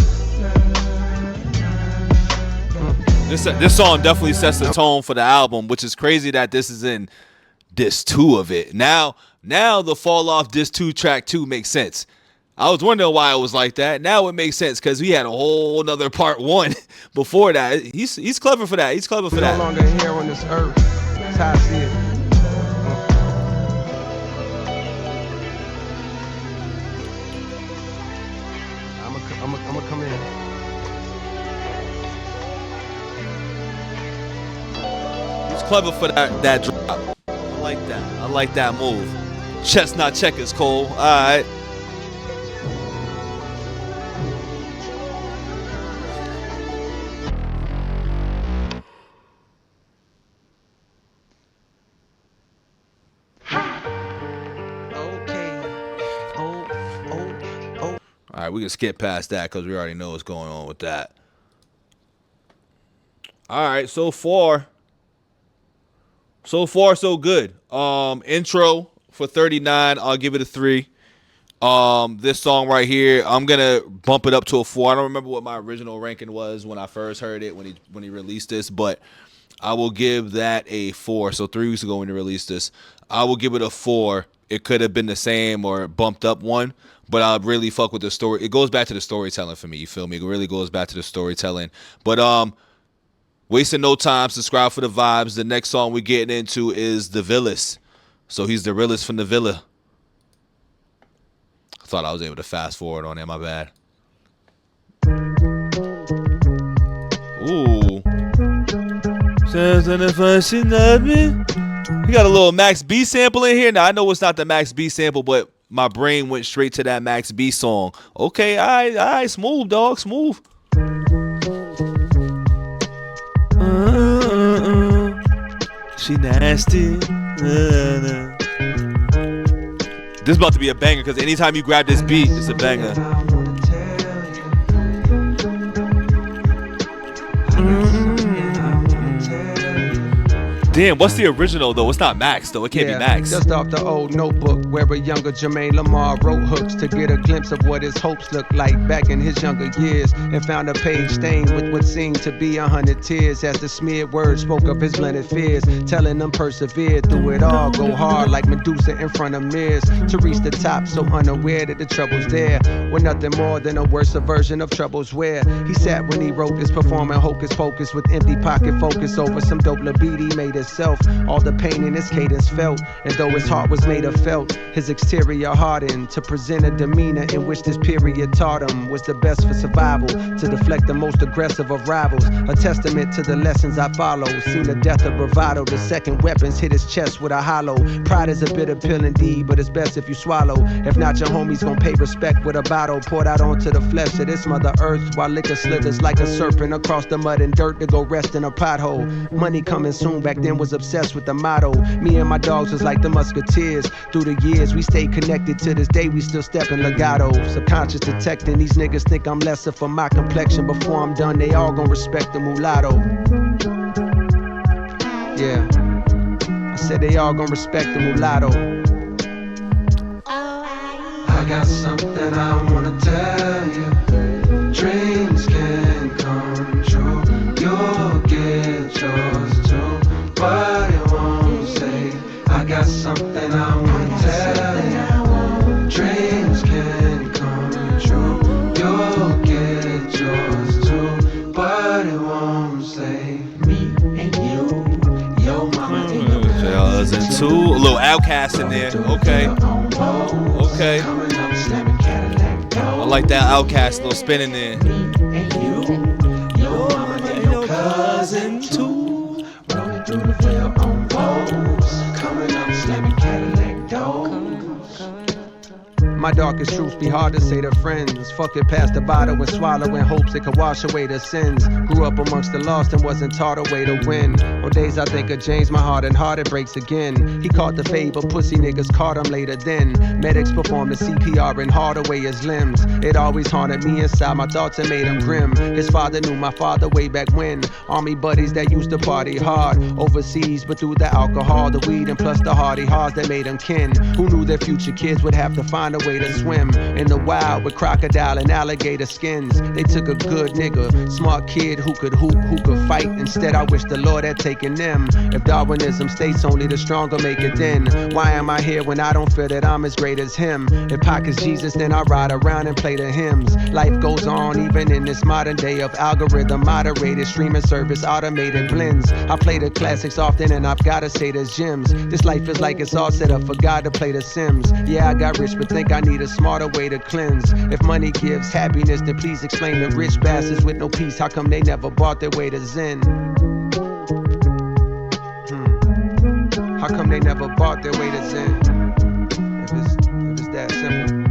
This song definitely sets the tone for the album, which is crazy that this is in disc 2 of it. Now the fall off disc 2 track 2 makes sense. I was wondering why it was like that. Now it makes sense because we had a whole nother part 1 before that. He's clever for that. He's clever for that. No longer here on this earth. That's how I see it. I'm gonna come in. He's clever for that drop. I like that. I like that move. Chestnut checkers, Cole. All right. All right, we can skip past that because we already know what's going on with that. All right, so far so good. Intro for 39, I'll give it a 3. This song right here, I'm gonna bump it up to a 4. I don't remember what my original ranking was when I first heard it when he released this, but I will give that a 4. So 3 weeks ago when he released this, I will give it a 4. It could have been the same or bumped up 1, but I really fuck with the story. It goes back to the storytelling for me. You feel me? It really goes back to the storytelling. But wasting no time. Subscribe for the vibes. The next song we're getting into is The Villas. So he's the realest from the Villa. I thought I was able to fast forward on that. My bad. Ooh. You got a little Max B sample in here. Now I know it's not the Max B sample, but my brain went straight to that Max B song. Okay, all right, smooth, dog, smooth. She nasty. This is about to be a banger because anytime you grab this beat, it's a banger. Damn, what's the original though? It's not Max though. It can't be Max. Just off the old notebook where a younger Jermaine Lamar wrote hooks to get a glimpse of what his hopes looked like back in his younger years, and found a page stained with what seemed to be 100 tears as the smeared words spoke of his blended fears, telling them persevere through it all, go hard like Medusa in front of mirrors to reach the top, so unaware that the trouble's there were nothing more than a worse version of troubles where he sat when he wrote this, performing hocus pocus with empty pocket focus over some dope libido made himself. All the pain in his cadence felt, and though his heart was made of felt, his exterior hardened to present a demeanor in which this period taught him was the best for survival, to deflect the most aggressive of rivals. A testament to the lessons I follow. Seen the death of bravado, the second weapons hit his chest with a hollow. Pride is a bitter pill indeed, but it's best if you swallow. If not, your homies gon' pay respect with a bottle poured out onto the flesh of this mother earth, while liquor slithers like a serpent across the mud and dirt to go rest in a pothole. Money coming soon, back then was obsessed with the motto. Me and my dogs was like the musketeers. Through the years we stayed connected, to this day we still stepping legato. Subconscious detecting, these niggas think I'm lesser for my complexion. Before I'm done, they all gon' respect the mulatto. Yeah, I said they all gon' respect the mulatto. I got something I wanna tell you. Dreams can come true. You'll get yours too, but it won't stay. I got something I wanna tell you. Dreams can come true. You'll get yours too, but it won't stay. Me and you, your mama and your cousin too. A little Outcast in there. Okay. Okay. I like that Outcast little spin in there. Me and you, your mama and your cousin too. Rolling through the veil on Vogues, coming up slamming Cadillac doors. My darkest truths be hard to say to friends. Fuck it past the bottle and swallow in hopes it could wash away the sins. Grew up amongst the lost and wasn't taught a way to win. On days I think of James, my heart and heart it breaks again. He caught the fade, but pussy niggas caught him later then. Medics performed the CPR and hauled away his limbs. It always haunted me inside my thoughts and made him grim. His father knew my father way back when. Army buddies that used to party hard overseas, but through the alcohol, the weed, and plus the hardy hearts that made him kin. Who knew their future kids would have to find a way way to swim in the wild with crocodile and alligator skins. They took a good nigga, smart kid who could hoop, who could fight. Instead, I wish the Lord had taken them. If Darwinism states only the stronger make it, then why am I here when I don't feel that I'm as great as him? If Pac is Jesus, then I ride around and play the hymns. Life goes on even in this modern day of algorithm moderated streaming service, automated blends. I play the classics often and I've gotta say there's gems. This life is like it's all set up for God to play the Sims. Yeah, I got rich but think I need a smarter way to cleanse. If money gives happiness, then please explain to rich bastards with no peace how come they never bought their way to Zen? How come they never bought their way to Zen? If it's that simple.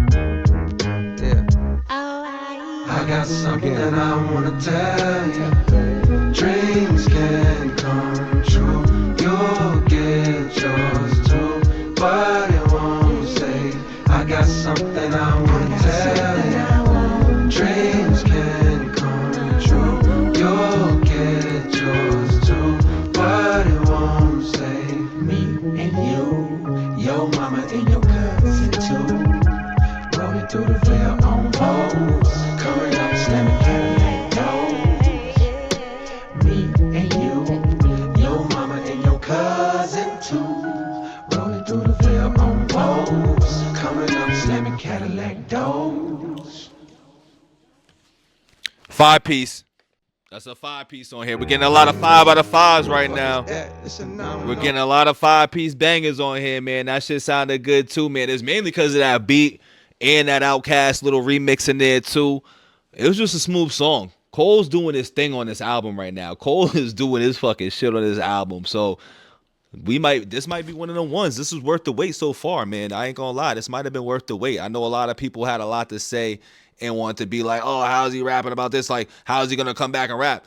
Yeah. I got something I wanna tell you. Dreams can come true. You'll get yours too, but it won't stay. I got something I wanna tell you. Dreams can come true. You'll get yours too, but it won't stay. Me and you, your mama and your cousin too. Rolling through the veil on Vogues, coming up slamming Cadillac doors. Me and you, your mama and your cousin too. Rolling through the veil on Vogues, coming up slamming Cadillac doors. 5-piece. That's a 5-piece on here. We're getting a lot of 5 out of 5s right now. We're getting a lot of 5-piece bangers on here, man. That shit sounded good too, man. It's mainly because of that beat and that Outkast little remix in there too. It was just a smooth song. Cole's doing his thing on this album right now. Cole is doing his fucking shit on this album. So this might be one of the ones. This is worth the wait so far, man. I ain't gonna lie. This might have been worth the wait. I know a lot of people had a lot to say and want to be like, oh, how's he rapping about this? Like, how's he gonna come back and rap?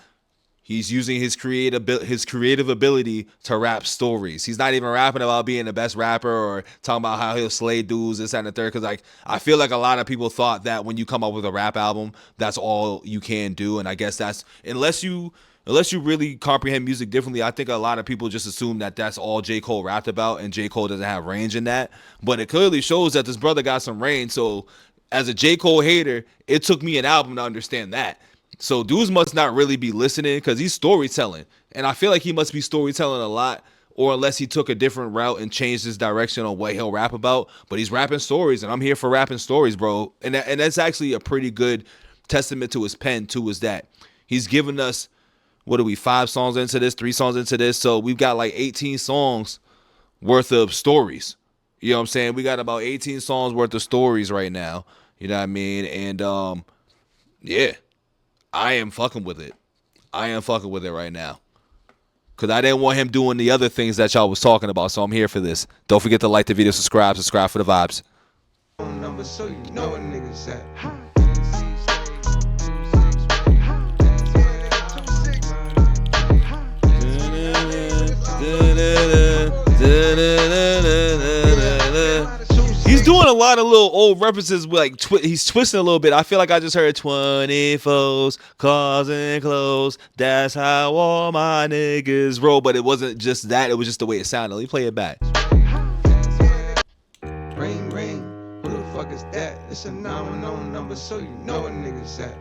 He's using his creative ability to rap stories. He's not even rapping about being the best rapper or talking about how he'll slay dudes, this, that, and the third. Because like, I feel like a lot of people thought that when you come up with a rap album, that's all you can do. And I guess that's, unless you really comprehend music differently, I think a lot of people just assume that that's all J. Cole rapped about, and J. Cole doesn't have range in that. But it clearly shows that this brother got some range. So as a J. Cole hater, it took me an album to understand that. So dudes must not really be listening because he's storytelling. And I feel like he must be storytelling a lot, or unless he took a different route and changed his direction on what he'll rap about. But he's rapping stories, and I'm here for rapping stories, bro. And that's actually a pretty good testament to his pen, too, is that he's given us, what are we, 5 songs into this, 3 songs into this? So we've got like 18 songs worth of stories. You know what I'm saying? We got about 18 songs worth of stories right now. You know what I mean? And yeah. I am fucking with it. I am fucking with it right now. Because I didn't want him doing the other things that y'all was talking about. So I'm here for this. Don't forget to like the video, subscribe for the vibes. Number so you know what niggas at. He's doing a lot of little old references, like he's twisting a little bit. I feel like I just heard 24s, cars and clothes. That's how all my niggas roll. But it wasn't just that. It was just the way it sounded. Let me play it back. Ring, ring. Who the fuck is that? It's a 910 number, so you know what niggas at.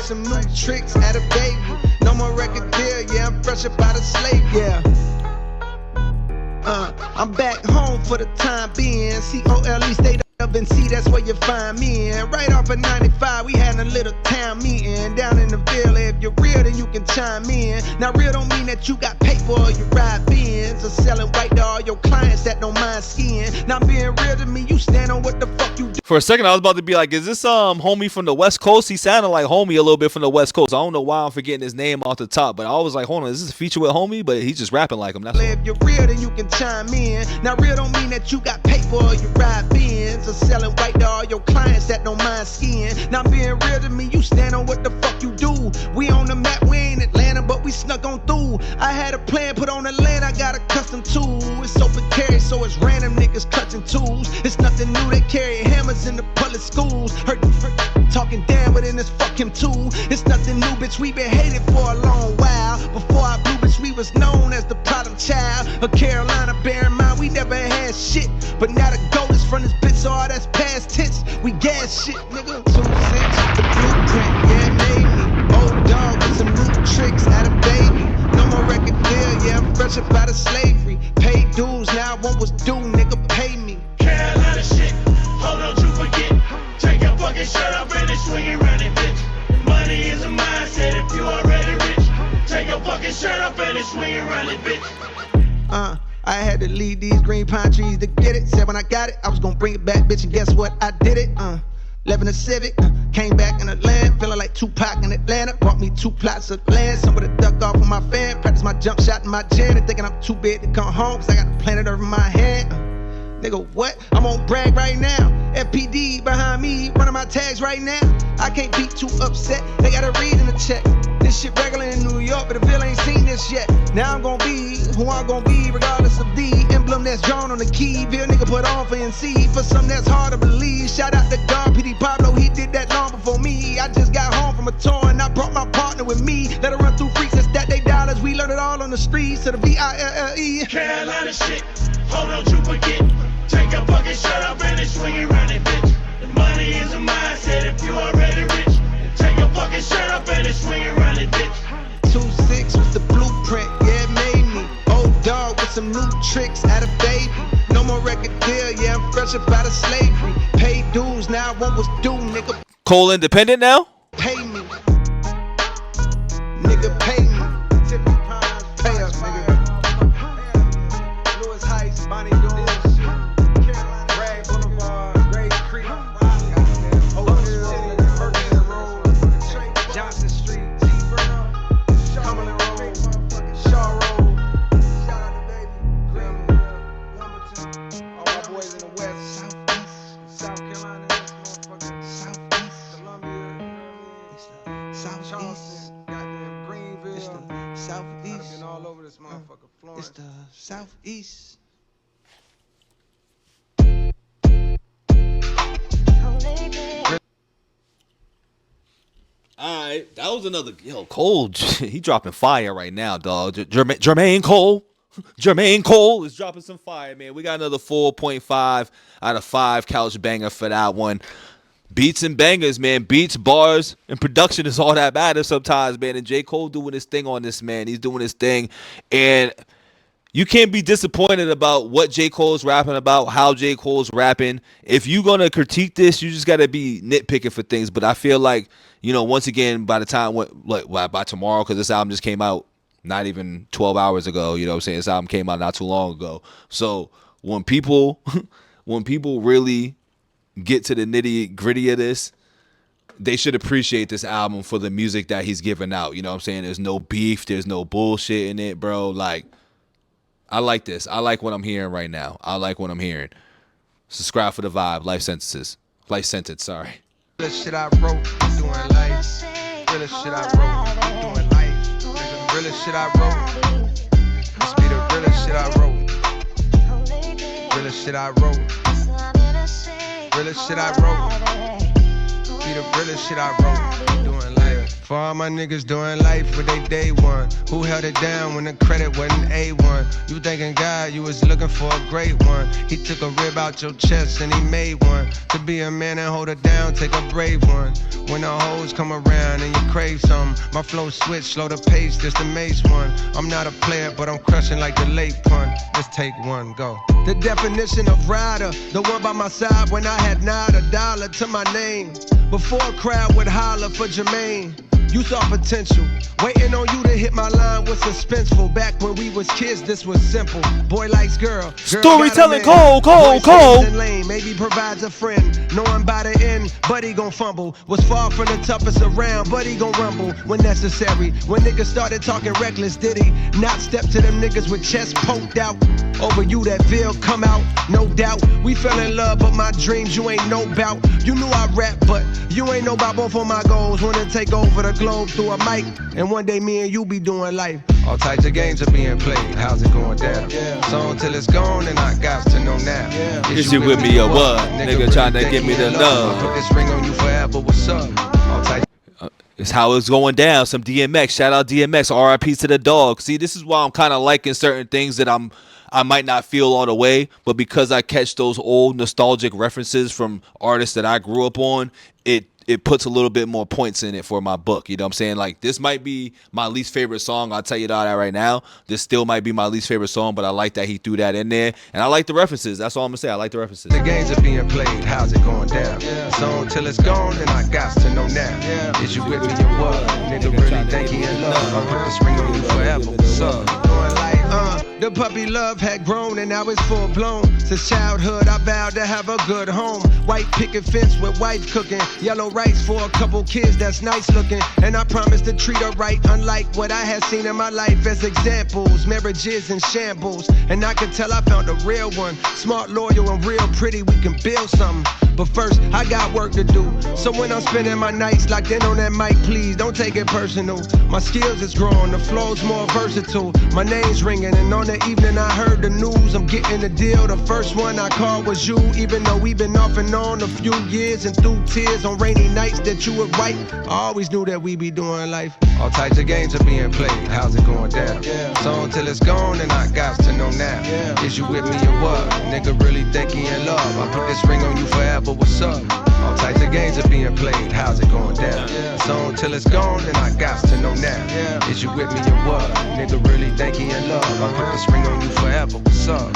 Some new tricks at a baby. No more record deal, yeah, I'm fresh up out of slave, yeah. I'm back home for the time being. COLE state of NC, that's where you find me in. Right off of 95, we had a little town meeting down in the village. If you're real, then you can chime in. Now real don't mean that you got paper or you ride Benz or selling white to all your clients that don't mind skiing. Now being real to me, you stand on what the fuck you do. For a second, I was about to be like, is this homie from the West Coast? He sounded like homie a little bit from the West Coast. I don't know why I'm forgetting his name off the top, but I was like, hold on, is this a feature with homie? But he's just rapping like him. That's if you're real, then you can chime in. Now real don't mean that you got paper or you ride Benz or selling white to all your clients that don't mind skiing. Now being real to me, you stand on what the fuck you do. We on the map, we ain't Atlanta, but we snuck on through. I had a plan put on the land, I got a custom tool. It's open carry, so it's random niggas clutching tools. It's nothing new, they carry hammers in the schools. Hurt talking down, but then this fuck him too. It's nothing new, bitch, we been hated for a long while. Before I blew, bitch, we was known as the problem child of Carolina. Bear in mind, we never had shit, but now the gold is from this bitch, so all that's past tense. We gas shit, nigga. 2 cents, the blueprint, yeah, it made me. Old dog with some new tricks out of baby. No more record deal, yeah, I'm fresh up out of slavery. Paid dues, now what was due, nigga, pay me. Carolina shit, hold on, you forget. Take your fucking shirt off and then swing it round it, bitch. Money is a mindset if you already rich. Take your fucking shirt off and then swing it round it, bitch. I had to leave these green pine trees to get it. Said when I got it, I was gonna bring it back, bitch, and guess what? I did it. Living a Civic, came back in Atlanta, feeling like Tupac in Atlanta. Bought me 2 plots of land, some with a duck off with my fan. Practice my jump shot in my gym, and thinking I'm too big to come home, cause I got the planet Earth in my hand. Nigga, what? I'm on brag right now. FPD behind me, running my tags right now. I can't be too upset, they gotta read in the check. This shit regular in New York, but the Ville ain't seen this yet. Now I'm gonna be who I'm gonna be, regardless of the emblem that's drawn on the key. Ville nigga put on for NC, for something that's hard to believe. Shout out to God, PD Pablo, he did that long before me. I just got home from a tour and I brought my partner with me. Let her run through freaks and stack they dollars. We learned it all on the streets, to the VILLE. Carolina shit, hold on, you forget. Take your fucking shirt off and then swing it round it, bitch. The money is a mindset if you already rich. Take your fucking shirt off and then swing it round it, bitch. 2-6 was the blueprint, yeah, it made me. Old dog with some new tricks out of baby. No more record deal, yeah, I'm fresh up out of slavery. Paid dues, now what was due, nigga. Cole independent now? Pay me. Nigga, pay me. Pay us, nigga. Lewis Heights, Bonnie Doors. It's the Southeast. Alright, that was another Cole. He dropping fire right now, dog. Jermaine Cole. Jermaine Cole is dropping some fire, man. We got another 4.5 out of 5 couch banger for that one. Beats and bangers, man. Beats, bars, and production is all that matters sometimes, man. And J. Cole doing his thing on this, man. He's doing his thing. And you can't be disappointed about what J. Cole's rapping about, how J. Cole's rapping. If you're going to critique this, you just got to be nitpicking for things. But I feel like, once again, by the time, by tomorrow, because this album just came out not even 12 hours ago, you know what I'm saying? This album came out not too long ago. So when people really get to the nitty gritty of this, they should appreciate this album for the music that he's giving out. You know what I'm saying? There's no beef. There's no bullshit in it, bro. Like, I like this. I like what I'm hearing right now. I like what I'm hearing. Subscribe for the vibe. Life sentence, sorry. Realest shit I wrote, doing life. Realest shit I wrote, doing life. Nigga, realest shit I wrote. This be the realest shit I wrote. Realest shit I wrote. Realest shit I wrote. Be the realest shit I wrote. Doing life. For all my niggas doing life with they day one. Who held it down when the credit wasn't A1? You thanking God you was looking for a great one. He took a rib out your chest and he made one. To be a man and hold it down, take a brave one. When the hoes come around and you crave something, my flow switch, slow the pace, this the mace one. I'm not a player, but I'm crushing like the late pun. Let's take one, go. The definition of rider, the one by my side when I had not a dollar to my name. Before a crowd would holler for Jermaine. You saw potential, waiting on you to hit my line was suspenseful. Back when we was kids, this was simple. Boy likes girl. Storytelling, Cole. Lane, maybe provides a friend. Knowing by the end, buddy gon' fumble. Was far from the toughest around, buddy gon' rumble when necessary. When niggas started talking reckless, did he not step to them niggas with chest poked out? Over you that Ville come out, no doubt. We fell in love, but my dreams you ain't know bout. You knew I rap, but you ain't know about both of my goals. Wanna take over the globe through a mic, and one day me and you be doing life. All types of games are being played. How's it going down? So until it's gone, and I got to know now. Is you with me or what? Nigga trying to give me the love. I put this ring on you forever. What's up? All types. It's how it's going down. Some DMX. Shout out DMX. RIP to the dog. See, this is why I'm kind of liking certain things that I might not feel all the way, but because I catch those old nostalgic references from artists that I grew up on, it puts a little bit more points in it for my book. You know what I'm saying? Like, this might be my least favorite song. I'll tell you that right now. This still might be my least favorite song, but I like that he threw that in there. And I like the references. That's all I'm going to say. I like the references. The games are being played. How's it going down? So until it's gone, and I got to know now. Is you with me or what? Nigga really think he in love. I put this ring on you forever. What's up? The puppy love had grown and now it's full blown. Since childhood I vowed to have a good home. White picket fence with wife cooking. Yellow rice for a couple kids that's nice looking. And I promised to treat her right, unlike what I had seen in my life as examples. Marriages and shambles. And I could tell I found a real one. Smart, loyal, and real pretty. We can build something. But first, I got work to do. So when I'm spending my nights locked in on that mic, please don't take it personal. My skills is growing, the flow's more versatile. My name's ringing, and on the evening I heard the news. I'm getting a deal. The first one I called was you, even though we've been off and on a few years. And through tears on rainy nights that you would write, I always knew that we be doing life. All types of games are being played. How's it going down? So until it's gone, and I got to know now. Is you with me or what? Nigga really think he in love. I put this ring on you forever. What's up? All types of games are being played. How's it going down? So until it's gone, and I got to know now. Is you with me or what? Nigga really think he in love. I put this ring on you forever. What's up?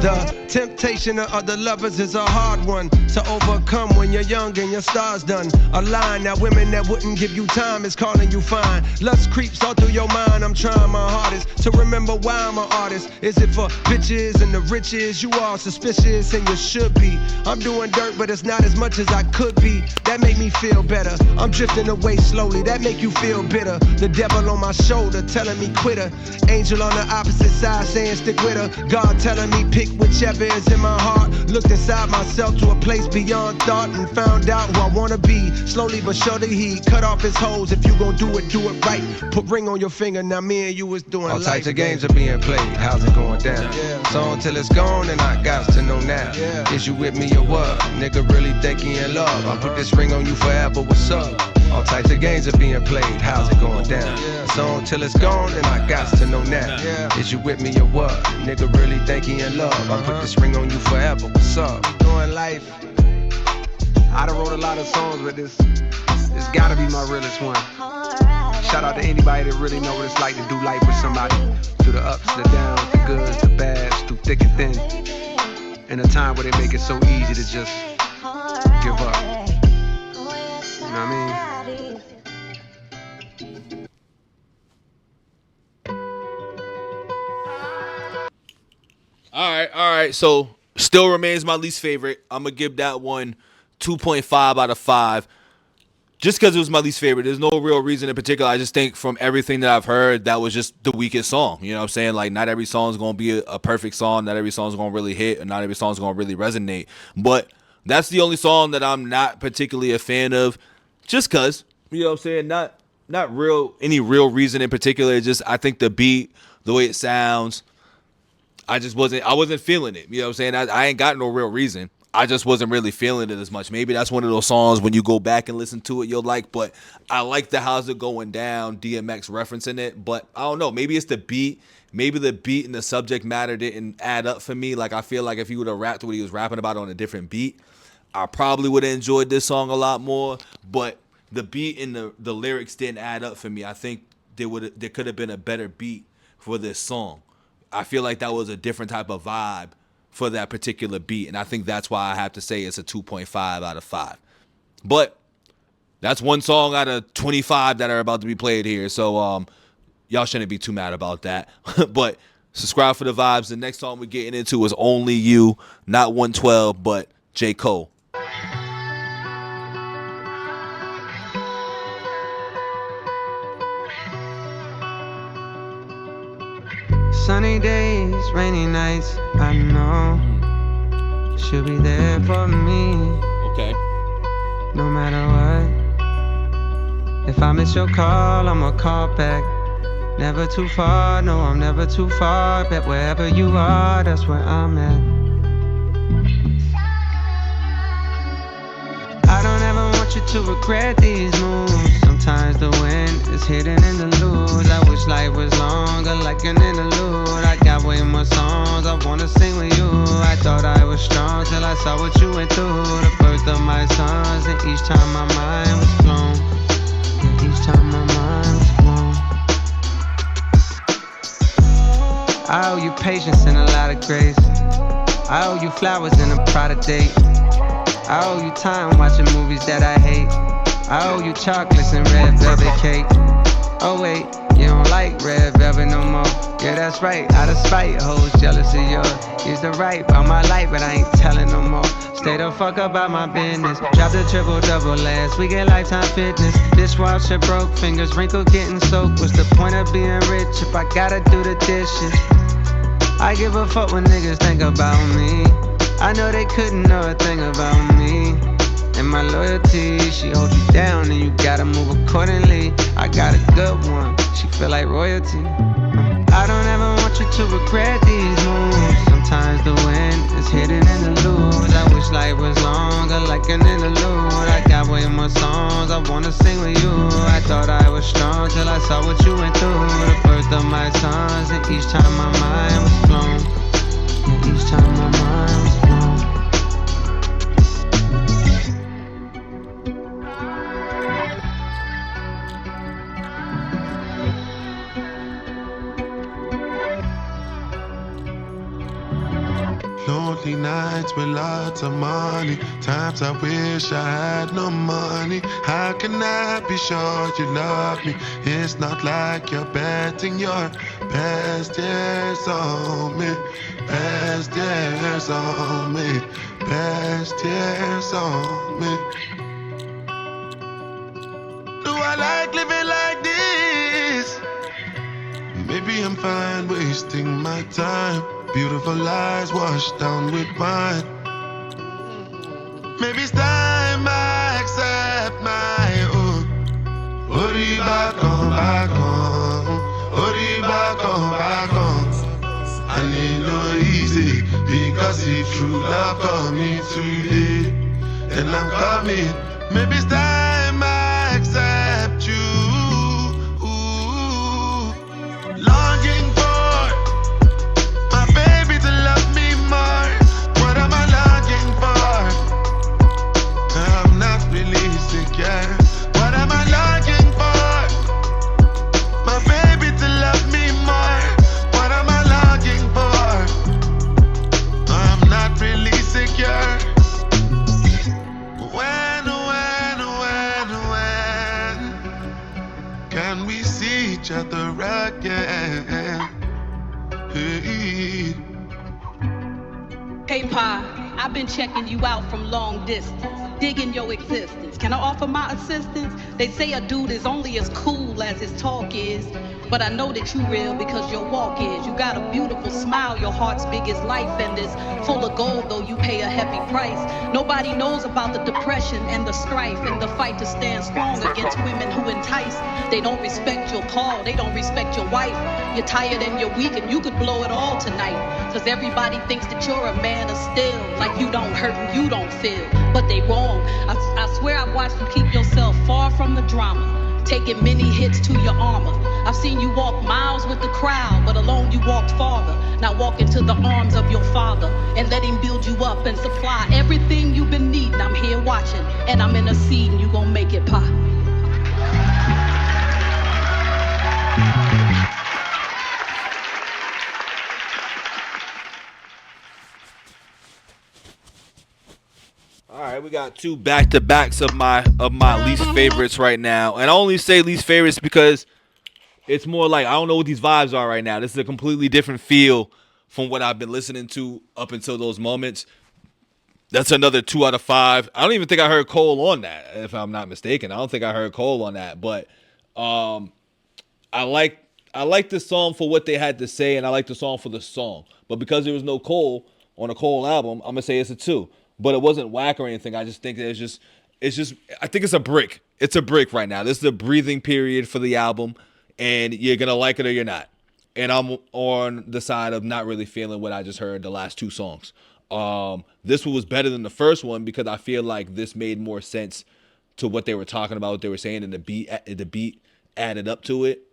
The temptation of other lovers is a hard one to overcome when you're young and your star's done. A line that women that wouldn't give you time is calling you fine. Lust creeps all through your mind. I'm trying my hardest to remember why I'm an artist. Is it for bitches and the riches? You are suspicious and you should be. I'm doing dirt, but it's not as much as I could be. That make me feel better. I'm drifting away slowly. That make you feel bitter. The devil on my shoulder telling me quit her. Angel on the opposite side saying stick with her. God telling me pick whichever is in my heart. Looked inside myself to a place beyond thought and found out who I wanna be. Slowly but surely he cut off his hoes. If you gon' do it right. Put ring on your finger. Now me and you was doing all life. types of games are being played. How's it going down? So until it's gone, and I got to know now. Is you with me or what? Nigga really think he in love. I put this ring on you forever. What's up? All types of games are being played. How's it going down? So until it's gone, and I got to know now. Is you with me or what? Nigga really think he in love. I put this ring on you forever. What's up? Doing life. I done wrote a lot of songs, but this gotta be my realest one. Shout out to anybody that really know what it's like to do life with somebody. Through the ups, the downs, the goods, the bads, through thick and thin. In a time where they make it so easy to just give up. You know what I mean? All right. So still remains my least favorite. I'm gonna give that one 2.5 out of 5. Just because it was my least favorite. There's no real reason in particular. I just think from everything that I've heard, that was just the weakest song. You know what I'm saying? Like, not every song is going to be a perfect song. Not every song is going to really hit. And not every song is going to really resonate. But that's the only song that I'm not particularly a fan of. Just because, you know what I'm saying? Not any real reason in particular. It's just, I think the beat, the way it sounds, I wasn't feeling it. You know what I'm saying? I ain't got no real reason. I just wasn't really feeling it as much. Maybe that's one of those songs when you go back and listen to it, you'll like. But I like the How's It Going Down, DMX referencing it. But I don't know. Maybe it's the beat. Maybe the beat and the subject matter didn't add up for me. Like, I feel like if he would have rapped what he was rapping about on a different beat, I probably would have enjoyed this song a lot more. But the beat and the lyrics didn't add up for me. I think there could have been a better beat for this song. I feel like that was a different type of vibe for that particular beat, and I think that's why I have to say it's a 2.5 out of 5. But that's one song out of 25 that are about to be played here, so y'all shouldn't be too mad about that. But subscribe for the vibes. The next song we're getting into is Only You, not 112, but J. Cole. Sunny days, rainy nights, I know she'll be there for me. Okay. No matter what. If I miss your call, I'ma call back. Never too far, no, I'm never too far. Bet wherever you are, that's where I'm at. I don't ever want you to regret these moves. Sometimes the wind is hidden in the lose. I wish life was longer, like an interlude. I got way more songs I wanna sing with you. I thought I was strong till I saw what you went through. The birth of my sons, and each time my mind was blown. And each time my mind was blown. I owe you patience and a lot of grace. I owe you flowers and a Prada date. I owe you time watching movies that I hate. I owe you chocolates and red velvet cake. Oh wait, you don't like red velvet no more. Yeah, that's right, out of spite, hoes jealous of yours. Used to write about my life, but I ain't telling no more. Stay the fuck about my business. Drop the triple-double last week at Lifetime Fitness. Dishwasher broke, fingers wrinkled, getting soaked. What's the point of being rich if I gotta do the dishes? I give a fuck when niggas think about me. I know they couldn't know a thing about me. And my loyalty, she holds you down and you gotta move accordingly. I got a good one, she feel like royalty. I don't ever want you to regret these moves. Sometimes the wind is hidden in the lose. I wish life was longer, like an interlude. I got way more songs I wanna sing with you. I thought I was strong till I saw what you went through. The birth of my sons, and each time my mind was blown. And each time my mind was blown. Lonely nights with lots of money. Times I wish I had no money. How can I be sure you love me? It's not like you're betting your best years on me. Best years on me. Best years on me. Do I like living like this? Maybe I'm fine wasting my time. Beautiful lies washed down with wine. Maybe it's time I accept my own. Ori back on, back on. Ori back on. And it no easy, because if true love coming today, then I'm coming. Maybe it's time I accept you. Longing for my baby to love me more. What am I longing for? I'm not really secure. What am I longing for? My baby to love me more. What am I longing for? I'm not really secure. When can we see each other again? Hey Pa, I've been checking you out from long distance, digging your existence. Can I offer my assistance? They say a dude is only as cool as his talk is, but I know that you real because your walk is. You got a beautiful smile, your heart's big as life, and it's full of gold, though you pay a heavy price. Nobody knows about the depression and the strife and the fight to stand strong against women who entice. They don't respect your call, they don't respect your wife. You're tired and you're weak and you could blow it all tonight. Cause everybody thinks that you're a man of steel, like you don't hurt and you don't feel. But they wrong. I swear I've watched you keep yourself far from the drama, taking many hits to your armor. I've seen you walk miles with the crowd, but alone you walked farther. Now walk into the arms of your father and let him build you up and supply everything you've been needing. I'm here watching and I'm interceding. You gon' make it pop. All right, we got two back-to-backs of my least favorites right now. And I only say least favorites because it's more like I don't know what these vibes are right now. This is a completely different feel from what I've been listening to up until those moments. That's another 2 out of 5. I don't even think I heard Cole on that, if I'm not mistaken. I don't think I heard Cole on that. But I like the song for what they had to say, and I like the song for the song. But because there was no Cole on a Cole album, I'm gonna say it's a 2. But it wasn't whack or anything. I just think that it's just I think it's a brick. It's a brick right now. This is a breathing period for the album. and you're gonna like it or you're not. And I'm on the side of not really feeling what I just heard the last 2 songs. This one was better than the first one because I feel like this made more sense to what they were talking about, what they were saying, and the beat added up to it.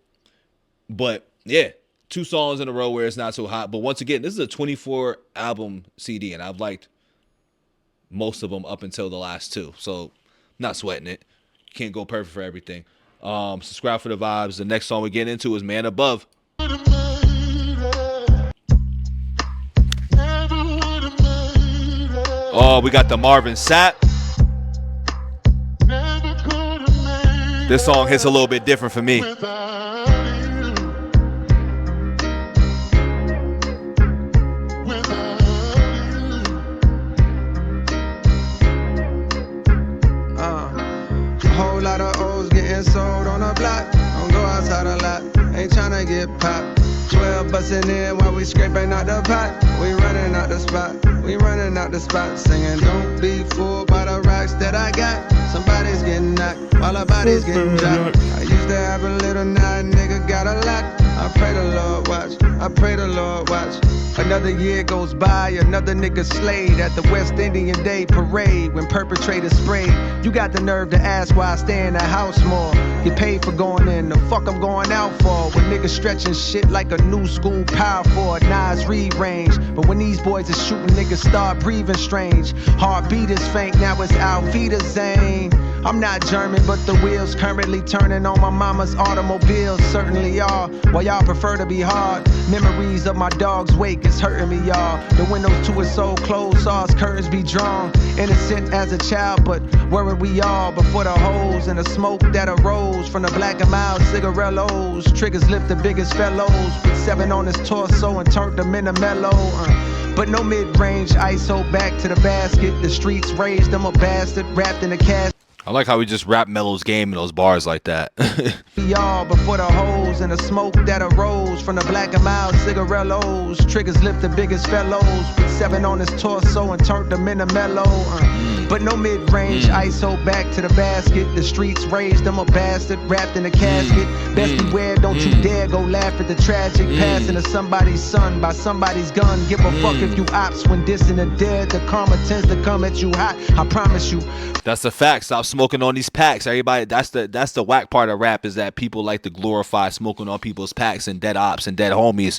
But yeah, 2 songs in a row where it's not so hot. But once again, this is a 24 album CD, and I've liked most of them up until the last 2. So not sweating it. Can't go perfect for everything. Subscribe for the vibes. The next song we get into is Man Above. Oh, we got the Marvin Sapp. This song hits a little bit different for me. Whole lot of O's getting sold on the block. Don't go outside a lot, ain't tryna get popped. 12 bustin' in while we scraping out the pot. We running out the spot, we running out the spot. Singing, don't be fooled by the rocks that I got. Somebody's getting knocked while our body's getting dropped. I used to have a little, now a nigga got a lot. I pray the Lord watch, I pray the Lord watch. Another year goes by, another nigga slayed at the West Indian Day Parade when perpetrators sprayed. You got the nerve to ask why I stay in the house more. Get paid for going in, the fuck I'm going out for. When niggas stretching shit like a new school power forward, Nas Reed range. But when these boys is shooting, niggas start breathing strange. Heartbeat is faint, now it's Alvita Zane. I'm not German, but the wheels currently turning on my mama's automobiles certainly are. While y'all prefer to be hard, memories of my dog's wake is hurting me, y'all. The windows to his soul closed, saw his curtains be drawn. Innocent as a child, but weren't we all? Before the holes and the smoke that arose from the black and mild cigarillos. Triggers lift the biggest fellows, put 7 on his torso and turned them into mellow. But no mid-range ISO back to the basket. The streets raised him a bastard wrapped in a cast. I like how we just rap Mello's game in those bars like that. Y'all before the holes and the smoke that arose from the black and mild cigarillos. Triggers lift the biggest fellows, put 7 on his torso and turned them into mellow. But no mid-range ISO back to the basket. The streets raised him a bastard wrapped in a casket. Best beware, don't you dare go laugh at the tragic passing of somebody's son by somebody's gun. Give a fuck if you ops when dissing the dead. The karma tends to come at you hot, I promise you. That's a fact. Stop smoking on these packs. Everybody, that's the whack part of rap, is that people like to glorify smoking on people's packs and dead ops and dead homies.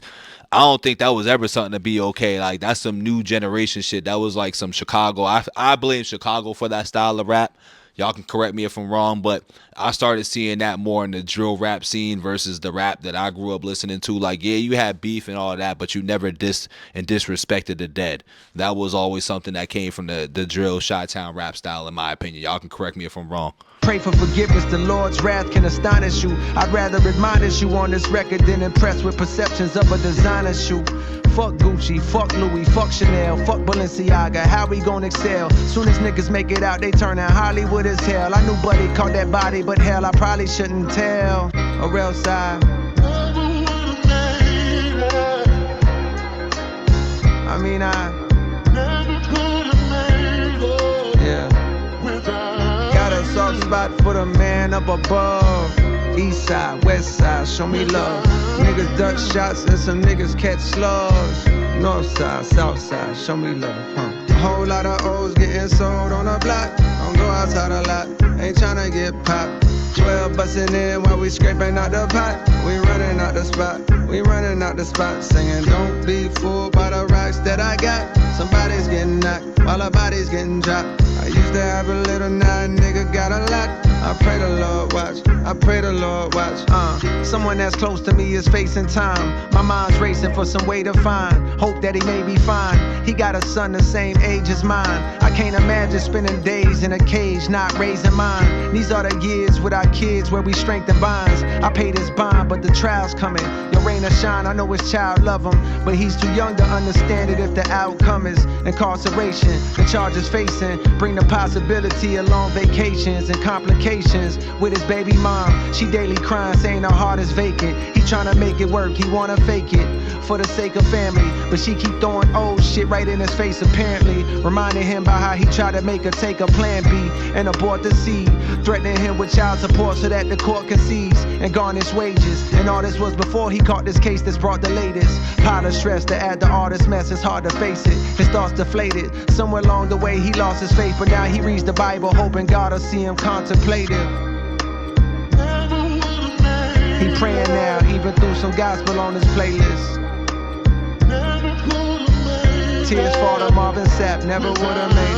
I don't think that was ever something to be okay. Like, that's some new generation shit. That was like some Chicago. I blame Chicago for that style of rap. Y'all can correct me if I'm wrong, but I started seeing that more in the drill rap scene versus the rap that I grew up listening to. Like, yeah, you had beef and all that, but you never dissed and disrespected the dead. That was always something that came from the drill Chi-Town rap style, in my opinion. Y'all can correct me if I'm wrong. Pray for forgiveness, the Lord's wrath can astonish you. I'd rather admonish you on this record than impressed with perceptions of a designer shoe. Fuck Gucci, fuck Louis, fuck Chanel, fuck Balenciaga, how we gon' excel? Soon as niggas make it out, they turn out Hollywood as hell. I knew Buddy caught that body, but hell, I probably shouldn't tell. Or else I mean, got a soft spot for the man up above. East side, west side, show me love. Niggas duck shots and some niggas catch slugs. North side, south side, show me love, A whole lot of O's getting sold on the block. Don't go outside a lot, ain't tryna get popped. 12 bustin' in while we scraping out the pot. We running out the spot, we running out the spot. Singing, don't be fooled by the rocks that I got. Somebody's getting knocked while our body's getting dropped. I used to have a little, now a nigga got a lot. I pray the Lord watch, I pray the Lord watch. Someone that's close to me is facing time. My mind's racing for some way to find. Hope that he may be fine. He got a son the same age as mine. I can't imagine spending days in a cage not raising mine. These are the years with our kids where we strengthen bonds. I paid his bond, but the trial's coming. Your a rain or shine, I know his child love him, but he's too young to understand it if the outcome is incarceration. The charges facing bring the possibility of long vacations and complications with his baby mom. She daily crying, saying her heart is vacant. He tryna make it work, he wanna fake it for the sake of family, but she keep throwing old shit right in his face apparently, reminding him about how he tried to make her take a plan B and abort the seed, threatening him with child support so that the court can seize and garnish wages. And all this was before he caught this case that's brought the latest pile of stress to add to all this mess. It's hard to face it, his thoughts deflated. Somewhere along the way he lost his faith, but now he reads the Bible hoping God will see him contemplative. He praying now, even through some gospel on his playlist. Tears fall to Marvin Sapp, never would've made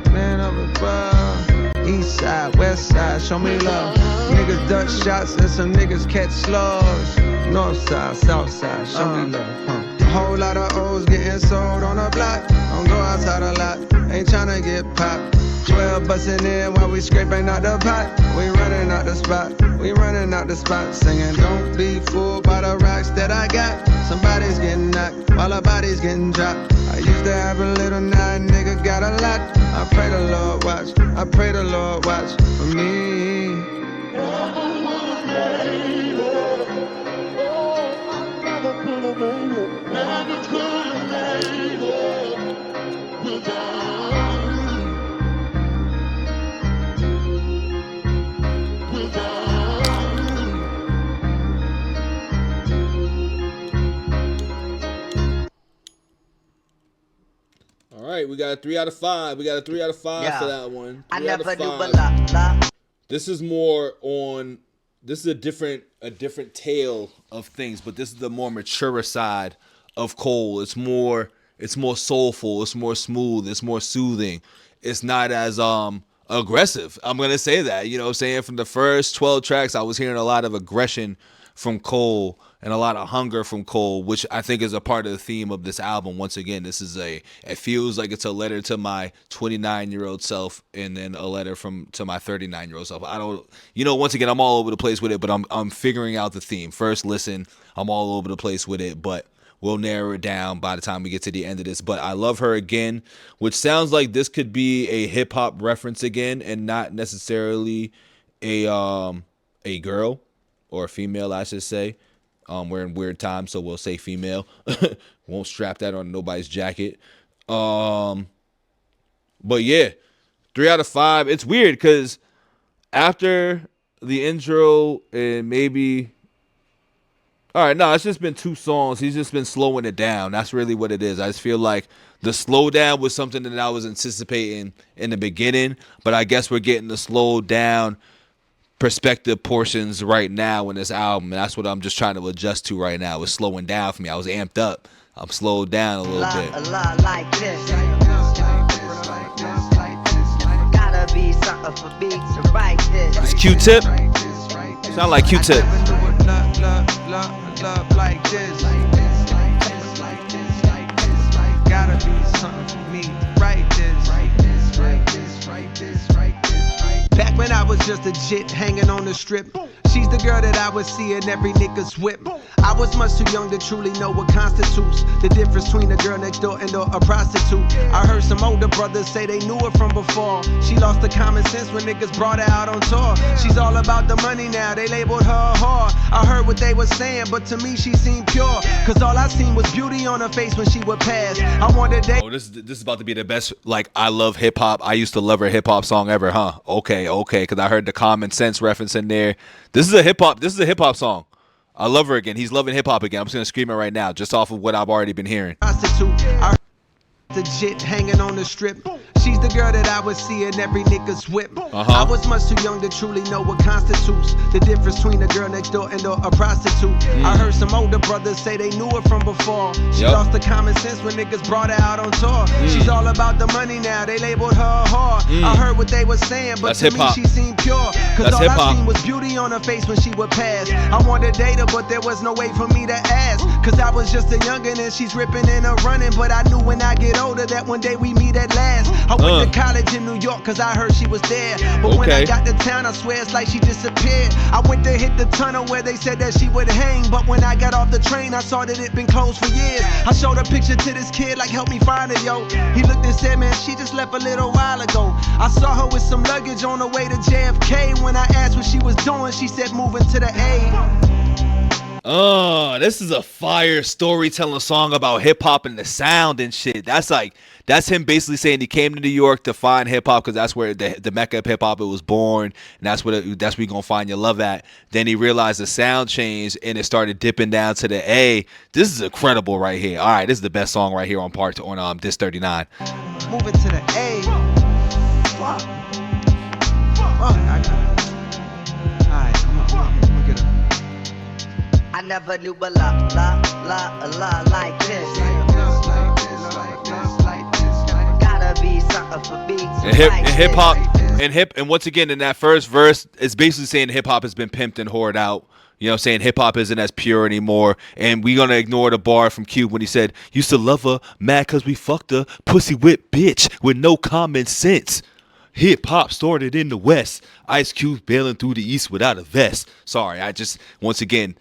it. Man up above, east side, west side, show me love. Niggas duck shots and some niggas catch slugs. North side, south side, show me love. A whole lot of O's getting sold on the block. Don't go outside a lot, ain't tryna get popped. 12 bustin' in while we scraping out the pot. We running out the spot, we running out the spot. Singing, don't be fooled by the rocks that I got. Somebody's getting knocked while our body's getting dropped. I used to have a little, now a nigga got a lot. I pray the Lord watch, I pray the Lord watch for me. All right, we got a 3 out of 5. We got a 3 out of 5 Yeah. for that one. I 3 out of never do 5. but la. This is more on. This is a different tale of things, but this is the more mature side of Cole. It's more soulful. It's more smooth. It's more soothing. It's not as aggressive. I'm gonna say that. You know what I'm saying? From the first 12 tracks, I was hearing a lot of aggression from Cole and a lot of hunger from Cole, which I think is a part of the theme of this album. Once again, this is it feels like it's a letter to my 29-year-old self and then a letter to my 39-year-old self. I don't, once again, I'm all over the place with it, but I'm figuring out the theme. First listen, I'm all over the place with it, but we'll narrow it down by the time we get to the end of this. But I Love Her Again, which sounds like this could be a hip hop reference again and not necessarily a girl or a female, I should say. We're in weird times, so we'll say female. Won't strap that on nobody's jacket. But yeah, 3 out of 5. It's weird because after the intro and maybe... All right, no, it's just been 2 songs. He's just been slowing it down. That's really what it is. I just feel like the slowdown was something that I was anticipating in the beginning, but I guess we're getting the slowed down perspective portions right now in this album, and that's what I'm just trying to adjust to right now. It's slowing down for me. I was amped up. I'm slowed down a little bit. A lot like this. Gotta be something for beats to write this. It's Q-Tip. Sound like Q-Tip. Love like this. Gotta be something for me. Write this. Back when I was just a jit hanging on the strip, she's the girl that I would see in every nigga's whip. I was much too young to truly know what constitutes the difference between a girl next door and a prostitute. I heard some older brothers say they knew her from before. She lost the common sense when niggas brought her out on tour. She's all about the money now, they labeled her a whore. I heard what they were saying, but to me she seemed pure, cause all I seen was beauty on her face when she would pass. I wanted to Oh, this is about to be the best, like, I love hip hop. I used to love her hip hop song ever, huh? Okay, because I heard the common sense reference in there. This is a hip hop song. I Love Her Again. He's loving hip hop again. I'm just gonna scream it right now, just off of what I've already been hearing. The jit hanging on the strip. She's the girl that I would see in every nigga's whip. I was much too young to truly know what constitutes the difference between a girl next door and a prostitute. I heard some older brothers say they knew her from before. She lost the common sense when niggas brought her out on tour. She's all about the money now, they labeled her a whore. I heard what they were saying, but to me she seemed pure, cause all I seen was beauty on her face when she would pass. I wanted to date her, but there was no way for me to ask, cause I was just a youngin' and she's ripping and a running. But I knew when I get older that one day we meet at last. I went to college in New York cause I heard she was there. But when I got to town, I swear it's like she disappeared. I went to hit the tunnel where they said that she would hang. But when I got off the train, I saw that it'd been closed for years. I showed a picture to this kid like, help me find her, yo. He looked and said, man, she just left a little while ago. I saw her with some luggage on the way to JFK. When I asked what she was doing, she said moving to the A. Oh, this is a fire storytelling song about hip hop and the sound and shit. That's him basically saying he came to New York to find hip hop because that's where the mecca of hip hop it was born, and that's where you gonna find your love at. Then he realized the sound changed and it started dipping down to the A. This is incredible right here. All right, this is the best song right here on Disc 39. Moving to the A. Fuck. I got it. All right, come on, get up. I never knew a lot like this. Gotta be something for me to and once again in that first verse, it's basically saying hip hop has been pimped and whored out. You know what I'm saying? Hip hop isn't as pure anymore. And we're gonna ignore the bar from Cube when he said, used to love her, mad cause we fucked her, pussy whip bitch with no common sense. Hip hop started in the West. Ice Cube bailing through the East without a vest. Sorry, once again,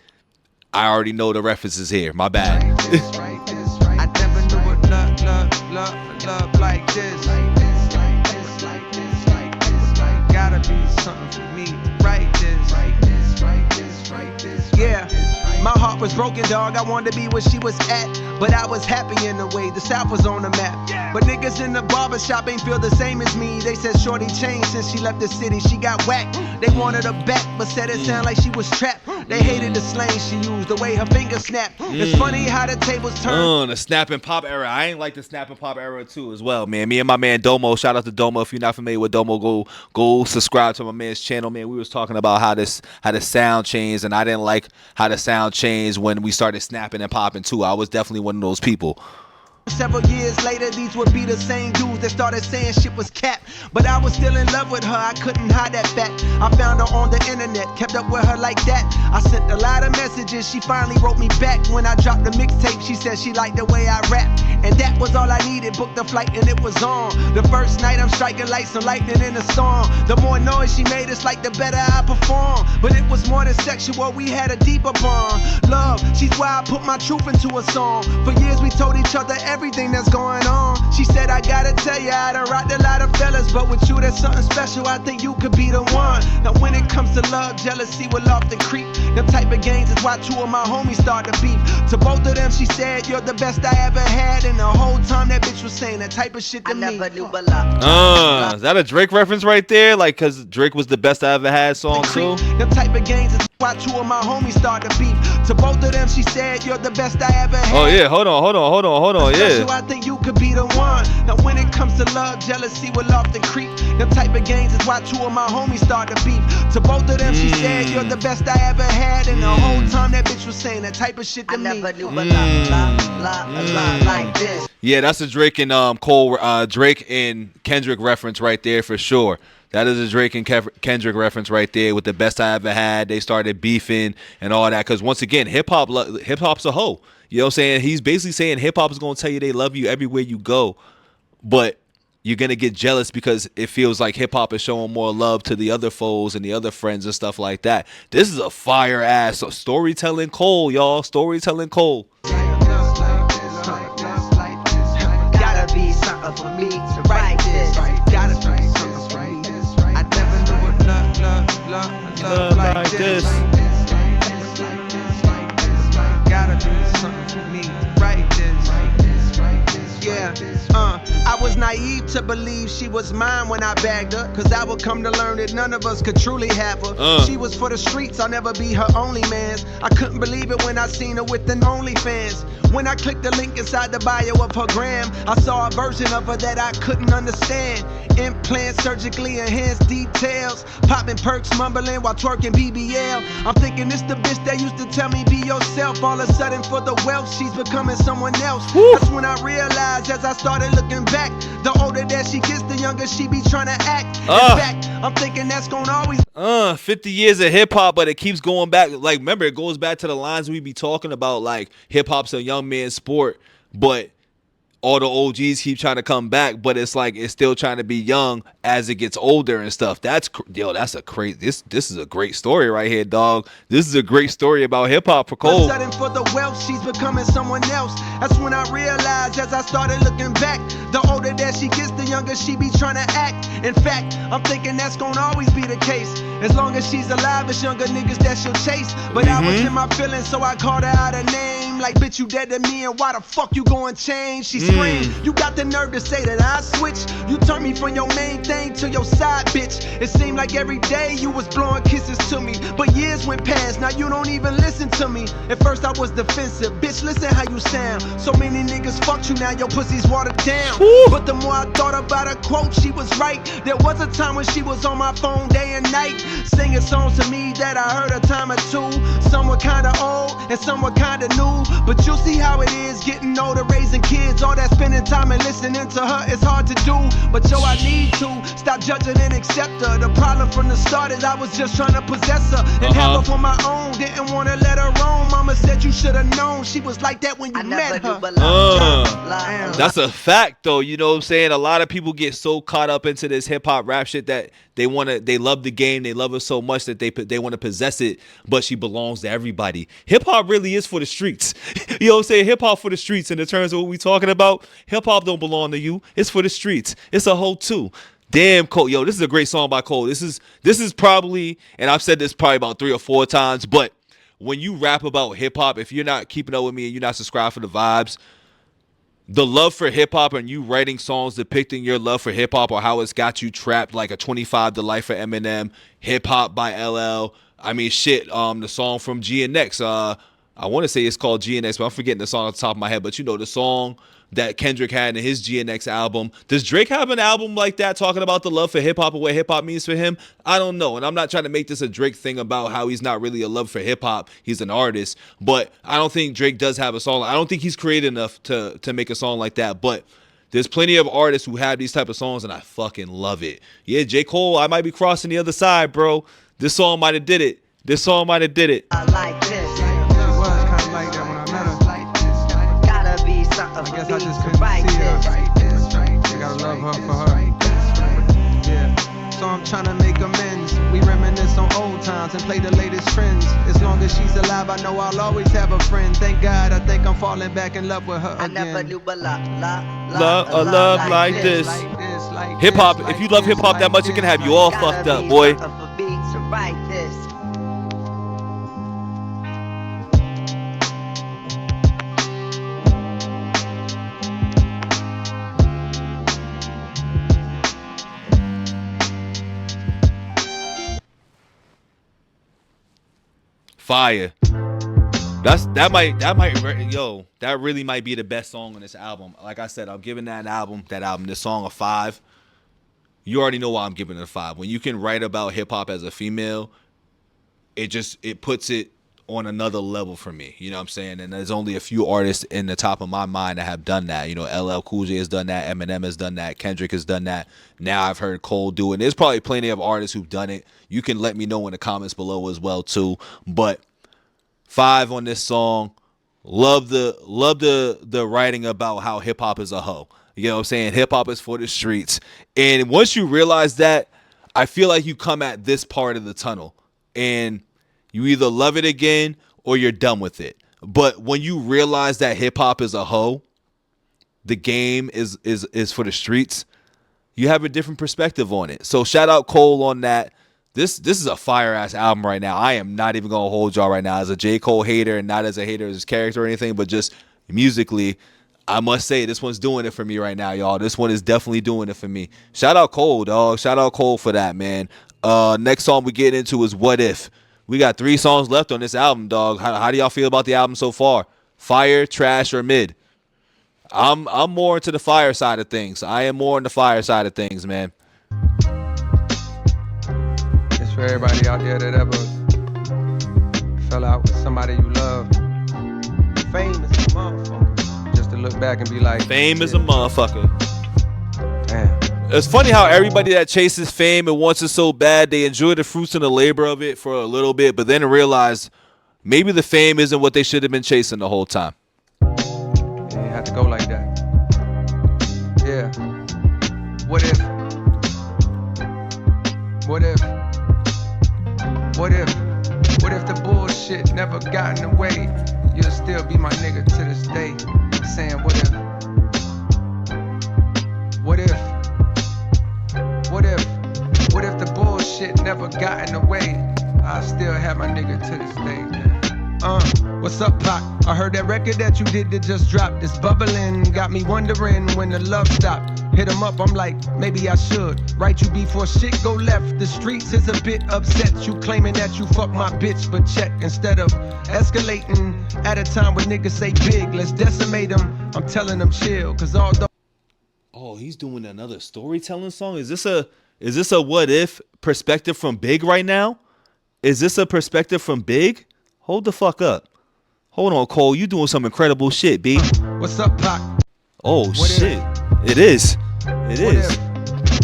I already know the references here. My bad. I never knew what love like this. Gotta be something for me to write this. Yeah, my heart was broken, dog. I wanted to be where she was at, but I was happy in a way. The South was on the map. But niggas in the barbershop ain't feel the same as me. They said shorty changed since she left the city. She got whacked. They wanted her back, but said it sounded like she was trapped. They hated the slang she used, the way her fingers snapped. It's funny how the tables turn. The snap and pop era. I ain't like the snap and pop era too as well, man. Me and my man Domo. Shout out to Domo. If you're not familiar with Domo, go subscribe to my man's channel, man. We was talking about how the sound changed, and I didn't like how the sound changed when we started snapping and popping too. I was definitely one of those people. Several years later, these would be the same dudes that started saying shit was cap. But I was still in love with her, I couldn't hide that fact. I found her on the internet, kept up with her like that. I sent a lot of messages, she finally wrote me back. When I dropped the mixtape, she said she liked the way I rap. And that was all I needed, booked the flight and it was on. The first night I'm striking like some lightning in a storm. The more noise she made, it's like the better I perform. But it was more than sexual, we had a deeper bond. Love, she's why I put my truth into a song. For years we told each other everything that's going on. She said, I gotta tell you, I done rocked a lot of fellas, but with you there's something special, I think you could be the one. Now when it comes to love, jealousy will often creep. Them type of games is why two of my homies start to beef. To both of them she said, you're the best I ever had. And the whole time that bitch was saying that type of shit to me. I never knew a lot. Is that a Drake reference right there? Like, cause Drake was the best I ever had song too? Them type of games is why two of my homies start to beef. To both of them she said, you're the best I ever had. Oh yeah, hold on, yeah. I think you could be the one. Now when it comes to love, jealousy will often creep. Them type of games is why two of my homies start to beef. To both of them she said, you're the best I ever had. And the whole time that bitch was saying that type of shit to me. I never knew a lot like this. Yeah, that's a Drake and Drake and Kendrick reference right there for sure. That is a Drake and Kendrick reference right there with the best I ever had. They started beefing and all that because once again, hip hop's a hoe. You know what I'm saying? He's basically saying hip hop is gonna tell you they love you everywhere you go, but you're gonna get jealous because it feels like hip hop is showing more love to the other foes and the other friends and stuff like that. This is a fire ass storytelling Cole, y'all. Storytelling Cole. Gotta be something for me to write this. Gotta be something for me. I never knew what love like this. Gotta be something for me to write this. Yeah, I was naive to believe she was mine when I bagged her. Cause I would come to learn that none of us could truly have her. She was for the streets, I'll never be her only man's. I couldn't believe it when I seen her with an OnlyFans. When I clicked the link inside the bio of her gram, I saw a version of her that I couldn't understand. Implants, surgically enhanced details, popping perks, mumbling while twerking BBL. I'm thinking this the bitch that used to tell me be yourself. All of a sudden for the wealth, she's becoming someone else. That's when I realized as I started looking back, the older that she gets, the younger she be trying to act. In fact, I'm thinking that's gonna always 50 years of hip hop, but it keeps going back. Like, remember, it goes back to the lines we be talking about, like hip hop's a young man's sport, but all the OGs keep trying to come back, but it's like it's still trying to be young as it gets older and stuff. That's a crazy. This is a great story right here, dog. This is a great story about hip hop for Cole. Sudden for the wealth, she's becoming someone else. That's when I realized as I started looking back, the older that she gets, the younger she be trying to act. In fact, I'm thinking that's gonna always be the case. As long as she's alive, it's younger niggas that she'll chase. But I was in my feelings, so I called her out her name. Like, bitch, you dead to me, and why the fuck you going change? She screamed, you got the nerve to say that I switched. You turned me from your main thing to your side, bitch. It seemed like every day you was blowing kisses to me. But years went past, now you don't even listen to me. At first I was defensive, bitch, listen how you sound. So many niggas fucked you, now your pussy's watered down. But the more I thought about her quote, she was right. There was a time when she was on my phone day and night, singing songs to me that I heard a time or two. Some were kinda old and some were kinda new. But you'll see how it is getting older, raising kids. All that spending time and listening to her is hard to do. But yo, I need to stop judging and accept her. The problem from the start is I was just trying to possess her and have her for my own. Didn't want to let her roam. Mama said you should have known she was like that when you met her. That's a fact, though. You know what I'm saying? A lot of people get so caught up into this hip hop rap shit that they love the game, they love it so much that they want to possess it, but she belongs to everybody. Hip hop really is for the streets. You know what I'm saying? Hip hop for the streets. In the terms of what we talking about, hip hop don't belong to you. It's for the streets. It's a whole too. Damn, Cole. Yo, this is a great song by Cole. This is probably, and I've said this probably about 3 or 4 times, but when you rap about hip hop, if you're not keeping up with me and you're not subscribed for the vibes, the love for hip hop and you writing songs depicting your love for hip hop or how it's got you trapped, like a 25 to Life for Eminem, Hip Hop by LL. I mean, shit. The song from GNX. I want to say it's called GNX, but I'm forgetting the song off the top of my head. But you know, the song that Kendrick had in his GNX album. Does Drake have an album like that talking about the love for hip hop and what hip hop means for him? I don't know. And I'm not trying to make this a Drake thing about how he's not really a love for hip hop. He's an artist. But I don't think Drake does have a song. I don't think he's creative enough to make a song like that. But there's plenty of artists who have these type of songs, and I fucking love it. Yeah, J. Cole, I might be crossing the other side, bro. This song might have did it. I like this. I guess I just couldn't see her. I gotta love her for her. Yeah. So I'm trying to make amends. We reminisce on old times and play the latest trends. As long as she's alive, I know I'll always have a friend. Thank God, I think I'm falling back in love with her again. I never knew a love like this. Hip hop. If you love hip hop that much, it can have you all fucked up, boy. Fire. That really might be the best song on this album. Like I said, I'm giving this song a 5. You already know why I'm giving it a 5. When you can write about hip hop as a female, it puts it on another level for me. You know what I'm saying? And there's only a few artists in the top of my mind that have done that. You know, LL Cool J has done that, Eminem has done that, Kendrick has done that. Now I've heard Cole do it. And there's probably plenty of artists who've done it. You can let me know in the comments below as well too. But 5 on this song. Love the writing about how hip hop is a hoe. You know what I'm saying? Hip hop is for the streets. And once you realize that, I feel like you come at this part of the tunnel and you either love it again or you're done with it. But when you realize that hip hop is a hoe, the game is for the streets, you have a different perspective on it. So shout out Cole on that. This is a fire ass album right now. I am not even gonna hold y'all right now as a J. Cole hater, and not as a hater of his character or anything, but just musically, I must say this one's doing it for me right now, y'all. This one is definitely doing it for me. Shout out Cole, dog. Shout out Cole for that, man. Next song we get into is What If. We got 3 songs left on this album, dog. How do y'all feel about the album so far? Fire, trash, or mid? I'm more into the fire side of things. I am more on the fire side of things, man. It's for everybody out there that ever fell out with somebody you love. Fame is a motherfucker. Just to look back and be like, fame is a motherfucker. Damn. It's funny how everybody that chases fame and wants it so bad, they enjoy the fruits and the labor of it for a little bit, but then realize maybe the fame isn't what they should have been chasing the whole time. Yeah, you have to go like that. Yeah. What if? What if? What if? What if the bullshit never got in the way? You'll still be my nigga to this day. Saying what if? What if? What if? What if the bullshit never got in the way? I still have my nigga to this day, man. What's up, Pac? I heard that record that you did that just dropped. It's bubbling, got me wondering when the love stopped. Hit him up, I'm like, maybe I should write you before shit go left. The streets is a bit upset. You claiming that you fuck my bitch, but check. Instead of escalating at a time when niggas say big, let's decimate them. I'm telling them chill, cause although... Oh, he's doing another storytelling song? Is this a what if perspective from Big right now? Is this a perspective from Big? Hold the fuck up. Hold on, Cole. You doing some incredible shit, B. What's up, Pac? Oh, what shit. It is. It is.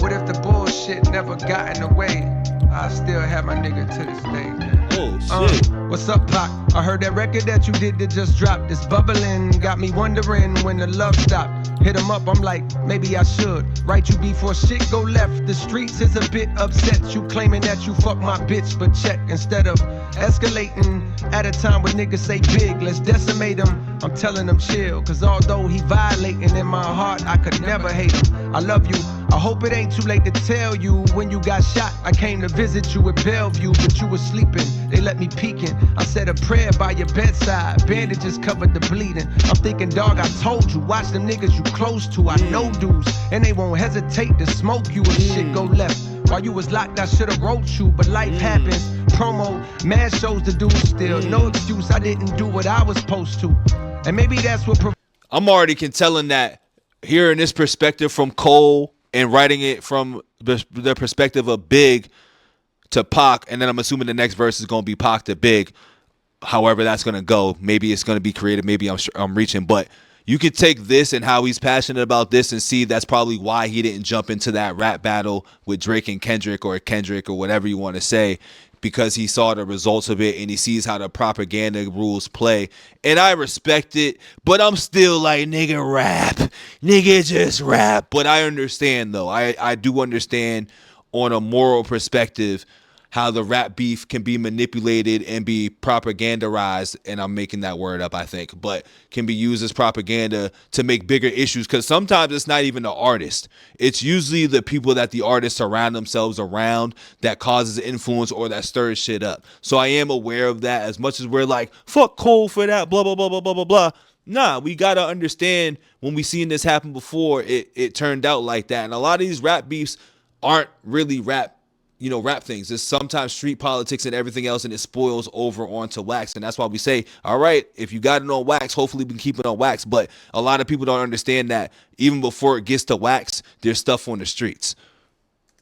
What if the bullshit never got in the way? I still have my nigga to this day, man. Oh, shit. What's up, Pac? I heard that record that you did that just dropped. It's bubbling, got me wondering when the love stopped. Hit him up, I'm like, maybe I should write you before shit go left. The streets is a bit upset. You claiming that you fuck my bitch, but check. Instead of escalating at a time when niggas say big, let's decimate him. I'm telling them chill, cause although he violating in my heart, I could never hate him. I love you. I hope it ain't too late to tell you when you got shot. I came to visit you at Bellevue, but you were sleeping. They let me peeking. I said a prayer by your bedside. Bandages covered the bleeding. I'm thinking, dog, I told you. Watch them niggas you close to. I know dudes, and they won't hesitate to smoke you if shit go left. While you was locked, I should've wrote you, but life happens. Promo, mad shows to do still. No excuse, I didn't do what I was supposed to. And maybe that's what... I'm already telling that hearing this perspective from Cole and writing it from the perspective of Big to Pac, and then I'm assuming the next verse is going to be Pac to Big. However that's going to go. Maybe it's going to be creative. Maybe I'm reaching. But you could take this and how he's passionate about this and see that's probably why he didn't jump into that rap battle with Drake and Kendrick or whatever you want to say, because he saw the results of it and he sees how the propaganda rules play. And I respect it, but I'm still like, nigga, rap. Nigga, just rap. But I understand, though. I do understand on a moral perspective how the rap beef can be manipulated and be propagandized, and I'm making that word up, I think, but can be used as propaganda to make bigger issues, because sometimes it's not even the artist. It's usually the people that the artists surround themselves around that causes influence or that stirs shit up. So I am aware of that. As much as we're like, fuck Cole for that, blah, blah, blah, blah, blah, blah, blah. Nah, we got to understand when we seen this happen before, it turned out like that. And a lot of these rap beefs aren't really rap things. It's sometimes street politics and everything else, and it spoils over onto wax. And that's why we say, all right, if you got it on wax, hopefully we can keep it on wax. But a lot of people don't understand that even before it gets to wax, there's stuff on the streets.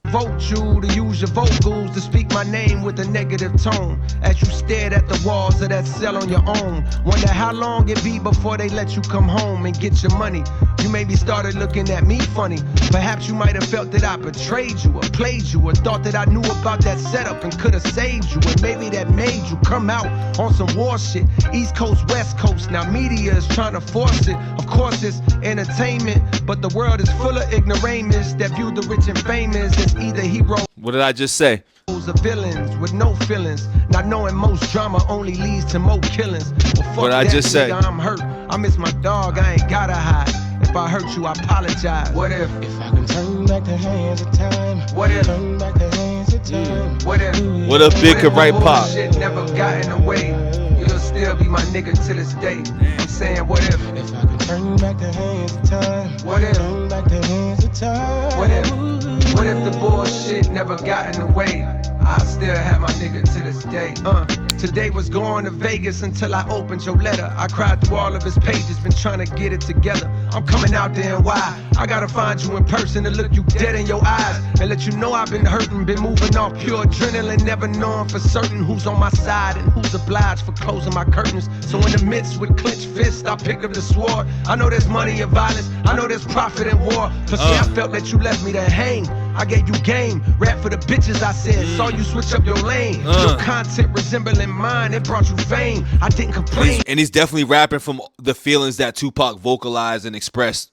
Vote you to use your vocals to speak my name with a negative tone as you stared at the walls of that cell on your own. Wonder how long it be before they let you come home and get your money. You maybe started looking at me funny. Perhaps you might have felt that I betrayed you or played you or thought that I knew about that setup and could have saved you. And maybe that made you come out on some war shit. East Coast, West Coast, now media is trying to force it. Of course it's entertainment, but the world is full of ignoramus that view the rich and famous as either heroes. What did I just say? Or villains with no feelings, not knowing most drama only leads to more killings. Well, fuck what I that, just said. I'm hurt. I miss my dog. I ain't gotta hide. If I hurt you, I apologize. What if I can turn back the hands of time? What if turn back the hands of time? What if Big could write pop? Shit never got in the way. You'll still be my nigga to this day. I'm saying, what if I can turn back the hands of time? What if turn back the hands of time? What if the bullshit never got in the way? I still have my nigga to this day. Today was going to Vegas until I opened your letter. I cried through all of his pages, been trying to get it together. I'm coming out there and why? I gotta find you in person to look you dead in your eyes and let you know I've been hurting, been moving off pure adrenaline, never knowing for certain who's on my side and who's obliged for closing my curtains. So in the midst with clenched fists, I pick up the sword. I know there's money in violence, I know there's profit in war. But see, I felt that you left me to hang. I gave you game, rap for the bitches, I said. Saw you switch up your lane. Your content resembling mine, it brought you fame. I didn't complain. And he's definitely rapping from the feelings that Tupac vocalized and expressed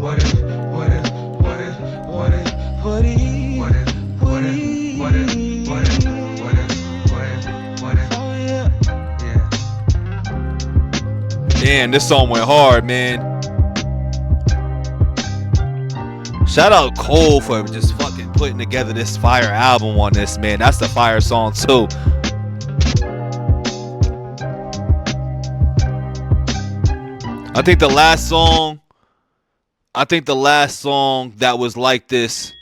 What if, what if, what if, what if, what if, what if, what if, what if, what if, what if, what if, oh yeah, yeah. Damn, this song went hard, man. Shout out Cole for just fucking putting together this fire album on this, man. That's the fire song too. I think the last song that was like this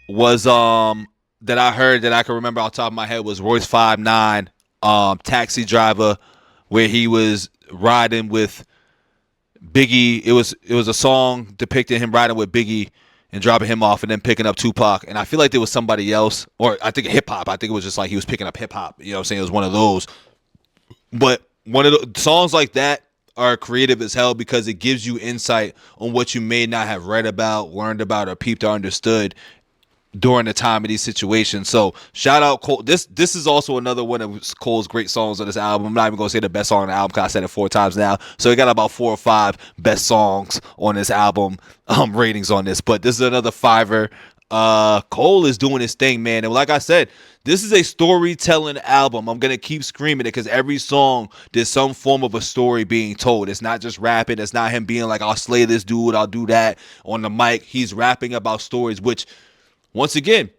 was that I heard that I can remember off the top of my head was Royce 5'9", Taxi Driver, where he was riding with Biggie. It was a song depicting him riding with Biggie and dropping him off and then picking up Tupac. And I feel like there was somebody else, or I think hip hop. I think it was just like he was picking up hip hop. You know what I'm saying? It was one of those. But one of the songs like that are creative as hell because it gives you insight on what you may not have read about, learned about, or peeped or understood during the time of these situations. So shout out Cole. This is also another one of Cole's great songs on this album. I'm not even gonna say the best song on the album because I said it 4 times now. So we got about 4 or 5 best songs on this album, ratings on this. But this is another fiver. Cole is doing his thing, man. And like I said, this is a storytelling album. I'm gonna keep screaming it because every song there's some form of a story being told. It's not just rapping. It's not him being like, I'll slay this dude, I'll do that on the mic. He's rapping about stories, which once again,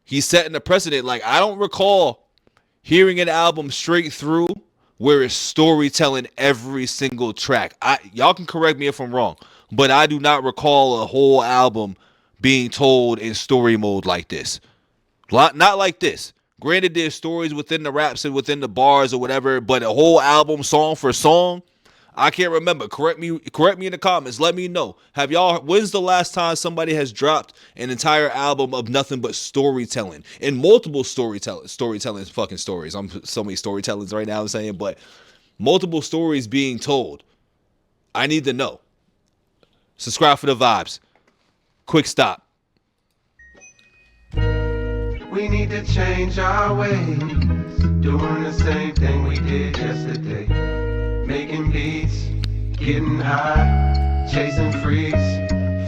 he's setting a precedent. Like, I don't recall hearing an album straight through where it's storytelling every single track. Y'all can correct me if I'm wrong, but I do not recall a whole album being told in story mode like this. Not like this. Granted, there's stories within the raps and within the bars or whatever, but a whole album, song for song, I can't remember. Correct me in the comments. Let me know. When's the last time somebody has dropped an entire album of nothing but storytelling and multiple storytelling fucking stories? I'm so many storytellings right now, I'm saying, but multiple stories being told. I need to know. Subscribe for the vibes. Quick stop. We need to change our ways, doing the same thing we did yesterday. Making beats, getting high, chasing freaks,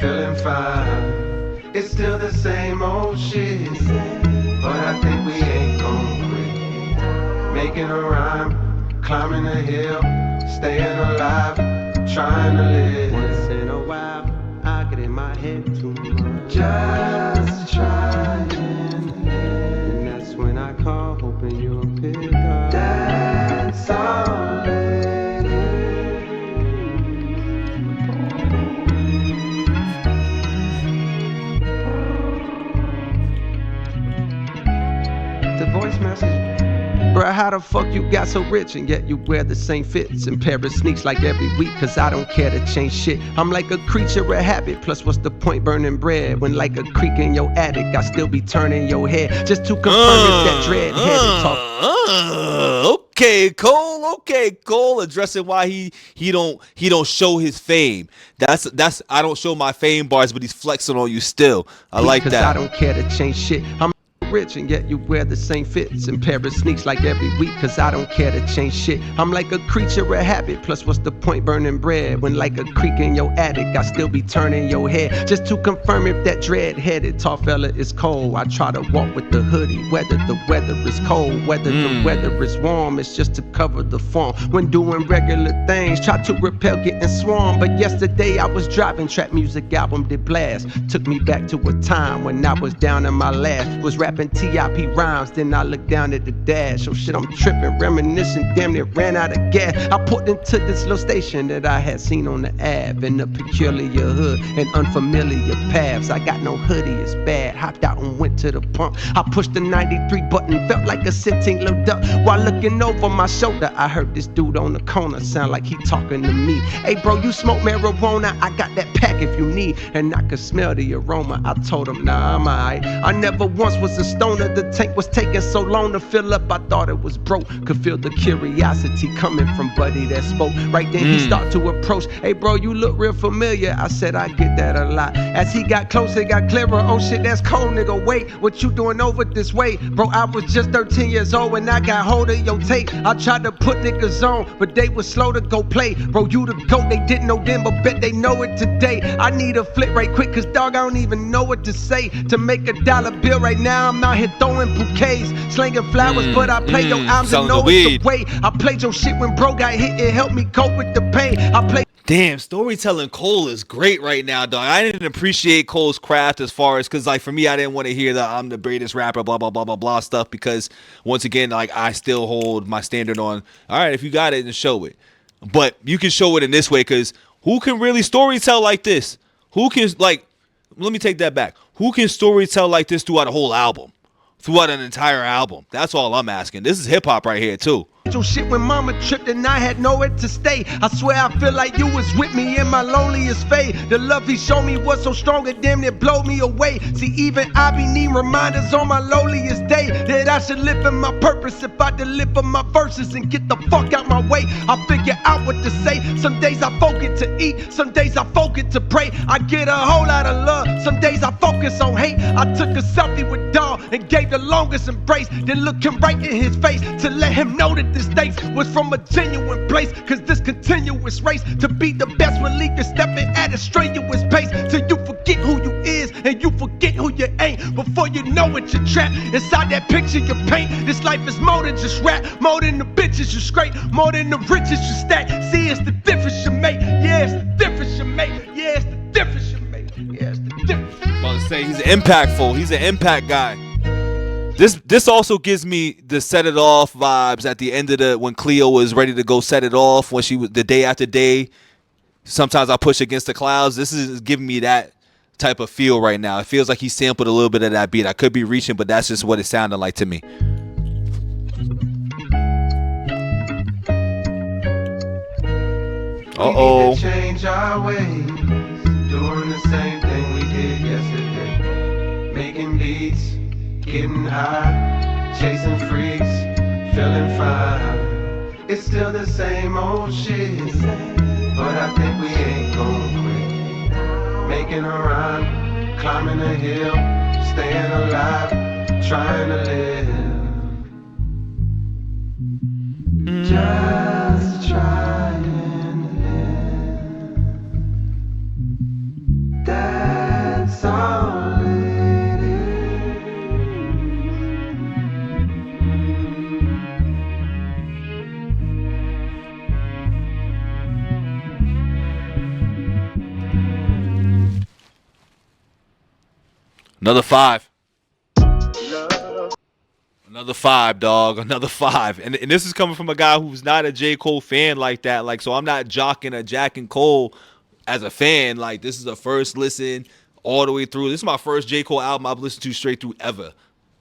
feeling fine. It's still the same old shit, but I think we ain't gon' quit. Making a rhyme, climbing a hill, staying alive, trying to live. Once in a while, I get in my head too much. Just trying, and that's when I call, hoping you'll pick up. That's all. Bruh, how the fuck you got so rich and yet you wear the same fits and pair of sneaks like every week? Cause I don't care to change shit. I'm like a creature of habit. Plus, what's the point burning bread when like a creek in your attic, I still be turning your head just to confirm if that dread-headed talk. Okay, Cole, addressing why he don't show his fame. That's I don't show my fame bars, but he's flexing on you still. I like that. Cause I don't care to change shit. I'm rich and yet you wear the same fits and pair of sneaks like every week. Cause I don't care to change shit. I'm like a creature of habit. Plus, what's the point burning bread when like a creek in your attic, I still be turning your head just to confirm if that dread-headed tall fella is cold. I try to walk with the hoodie whether the weather is cold, whether the weather is warm. It's just to cover the form when doing regular things. Try to repel getting swarmed. But yesterday I was driving, trap music album did blast. Took me back to a time when I was down in my last. Was rapping TIP rhymes, then I looked down at the dash. Oh shit, I'm tripping, reminiscing, damn near ran out of gas. I pulled into this little station that I had seen on the Ave in a peculiar hood and unfamiliar paths. I got no hoodie, it's bad. Hopped out and went to the pump. I pushed the 93 button, felt like a 16 load up. While looking over my shoulder, I heard this dude on the corner sound like he talking to me. Hey bro, you smoke marijuana? I got that pack if you need. And I could smell the aroma. I told him, nah, I'm alright. I never once was a stoner. The tank was taking so long to fill up, I thought it was broke. Could feel the curiosity coming from buddy that spoke. Right then he started to approach. Hey bro, you look real familiar. I said I get that a lot. As he got closer, it got clearer. Oh shit, that's cold, nigga. Wait, what you doing over this way? Bro, I was just 13 years old when I got hold of your tape. I tried to put niggas on, but they was slow to go play. Bro, you the GOAT, they didn't know then, but bet they know it today. I need a flip right quick, cause dog, I don't even know what to say. To make a dollar bill right now, I'm out here throwing bouquets, slinging flowers, but I play your albums and know it's the way. I played your shit when bro got hit, it helped me cope with the pain. I played. Damn, storytelling Cole is great right now, dog. I didn't appreciate Cole's craft as far as, because like for me, I didn't want to hear that I'm the greatest rapper, blah blah blah blah blah stuff, because once again, like I still hold my standard on, all right, if you got it, then show it. But you can show it in this way, because who can really storytell like this? Who can, like, let me take that back. Who can storytell like this throughout a whole album? Throughout an entire album? That's all I'm asking. This is hip hop right here too. Your shit when mama tripped and I had nowhere to stay. I swear I feel like you was with me in my loneliest phase. The love he showed me was so strong it damn near blow me away. See, even I be need reminders on my loneliest day that I should live in my purpose if I deliver my verses and get the fuck out my way. I figure out what to say. Some days I focus to eat, some days I focus to pray. I get a whole lot of love, some days I focus on hate. I took a selfie with dog and gave the longest embrace, then look him right in his face to let him know that this thanks was from a genuine place. Cause this continuous race to be the best will leave you stepping at a strenuous pace till you forget who you is and you forget who you ain't. Before you know it, you're trapped inside that picture you paint. This life is more than just rap, more than the bitches you scrape, more than the riches you stack. See, it's the difference you make. Yeah, it's the difference you make. Yeah, it's the difference you make. Yeah, it's the difference. I was about to say, he's impactful. He's an impact guy. This also gives me the Set It Off vibes at the end of the, when Cleo was ready to go set it off, when she was the day after day. Sometimes I push against the clouds. This is giving me that type of feel right now. It feels like he sampled a little bit of that beat. I could be reaching, but that's just what it sounded like to me. We need to change our ways, doing the same thing we did yesterday, making beats, getting high, chasing freaks, feeling fine. It's still the same old shit, but I think we ain't gon' quit. Making a run, climbing a hill, staying alive, trying to live. Just trying to live. That's all. Another 5. Another 5, dog. Another 5. And this is coming from a guy who's not a J. Cole fan like that. Like, so I'm not jocking or jacking Cole as a fan. Like, this is the first listen all the way through. This is my first J. Cole album I've listened to straight through ever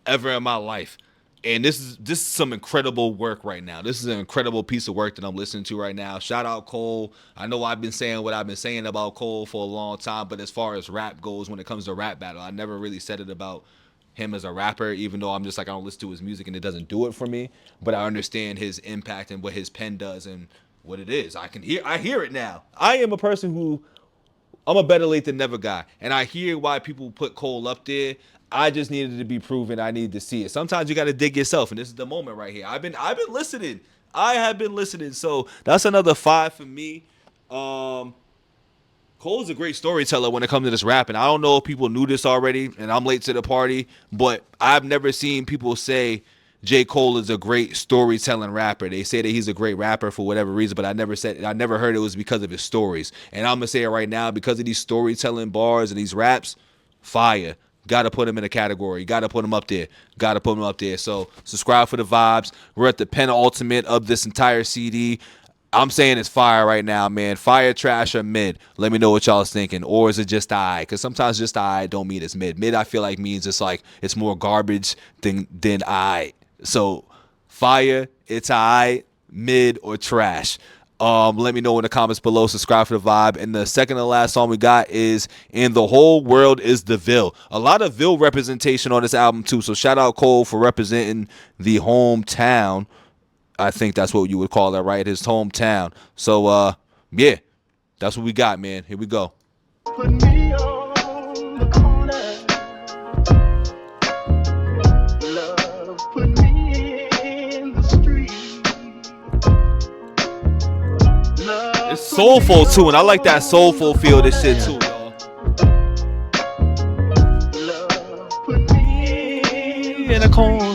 in my life. And this is some incredible work right now. This is an incredible piece of work that I'm listening to right now. Shout out Cole. I know I've been saying what I've been saying about Cole for a long time, but as far as rap goes, when it comes to rap battle, I never really said it about him as a rapper, even though I'm just like, I don't listen to his music and it doesn't do it for me. But I understand his impact and what his pen does and what it is. I hear it now. I am a person who, I'm a better late than never guy. And I hear why people put Cole up there. I just needed to be proven. I need to see it. Sometimes you got to dig yourself, and this is the moment right here. I've been listening. I have been listening. So that's another 5 for me. Cole's a great storyteller when it comes to this rapping. I don't know if people knew this already, and I'm late to the party, but I've never seen people say J. Cole is a great storytelling rapper. They say that he's a great rapper for whatever reason, but I never heard it was because of his stories. And I'm gonna say it right now, because of these storytelling bars and these raps, fire. Gotta put him in a category. Gotta put him up there. Gotta put him up there. So subscribe for the vibes. We're at the penultimate of this entire CD. I'm saying it's fire right now, man. Fire, trash, or mid. Let me know what y'all is thinking. Or is it just I? Because sometimes just I don't mean it's mid. Mid, I feel like means it's like it's more garbage than I. So fire, it's I, mid, or trash. Let me know in the comments below. Subscribe for the vibe. And the second to last song we got is "In the Whole World Is the Ville." A lot of Ville representation on this album too. So shout out Cole for representing the hometown. I think that's what you would call that, right? His hometown. So yeah, that's what we got, man. Here we go. Put me on the corner. Love put me in the street. It's soulful too, and I like that soulful feel of this shit too, y'all. Love put me in a corner.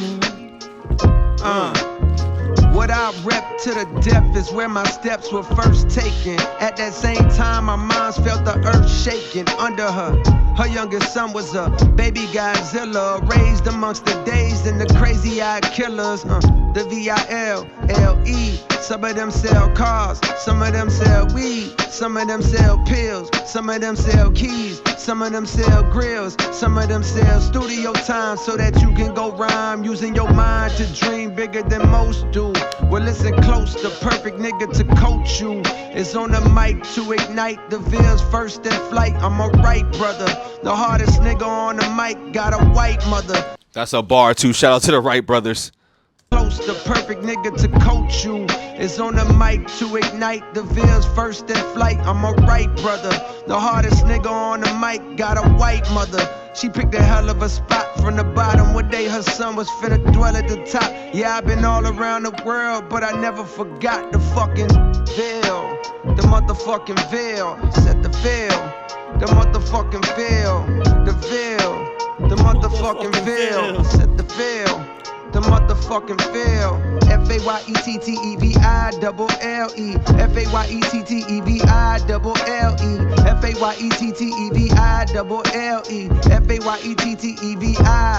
What I rep to the death is where my steps were first taken. At that same time, my mom's felt the earth shaking under her. Her youngest son was a baby Godzilla, raised amongst the dazed and the crazy-eyed killers. The VILLE. Some of them sell cars, some of them sell weed, some of them sell pills, some of them sell keys, some of them sell grills, some of them sell studio time so that you can go rhyme using your mind to dream bigger than most do. Well, listen close, the perfect nigga to coach you is on the mic to ignite the Ville's first in flight. I'm a right brother, the hardest nigga on the mic, got a white mother. That's a bar too. Shout out to the Wright brothers. Close, the perfect nigga to coach you is on the mic to ignite the Ville's first in flight. I'm a right brother, the hardest nigga on the mic, got a white mother. She picked a hell of a spot from the bottom. One day her son was finna dwell at the top. Yeah, I've been all around the world, but I never forgot the fucking Ville. The motherfucking Ville. Set the Ville. The motherfucking Ville. The Ville. The motherfucking Ville. Set the Ville. The motherfucking Ville. FAYETTEVILLE. FAYETTEVILLE.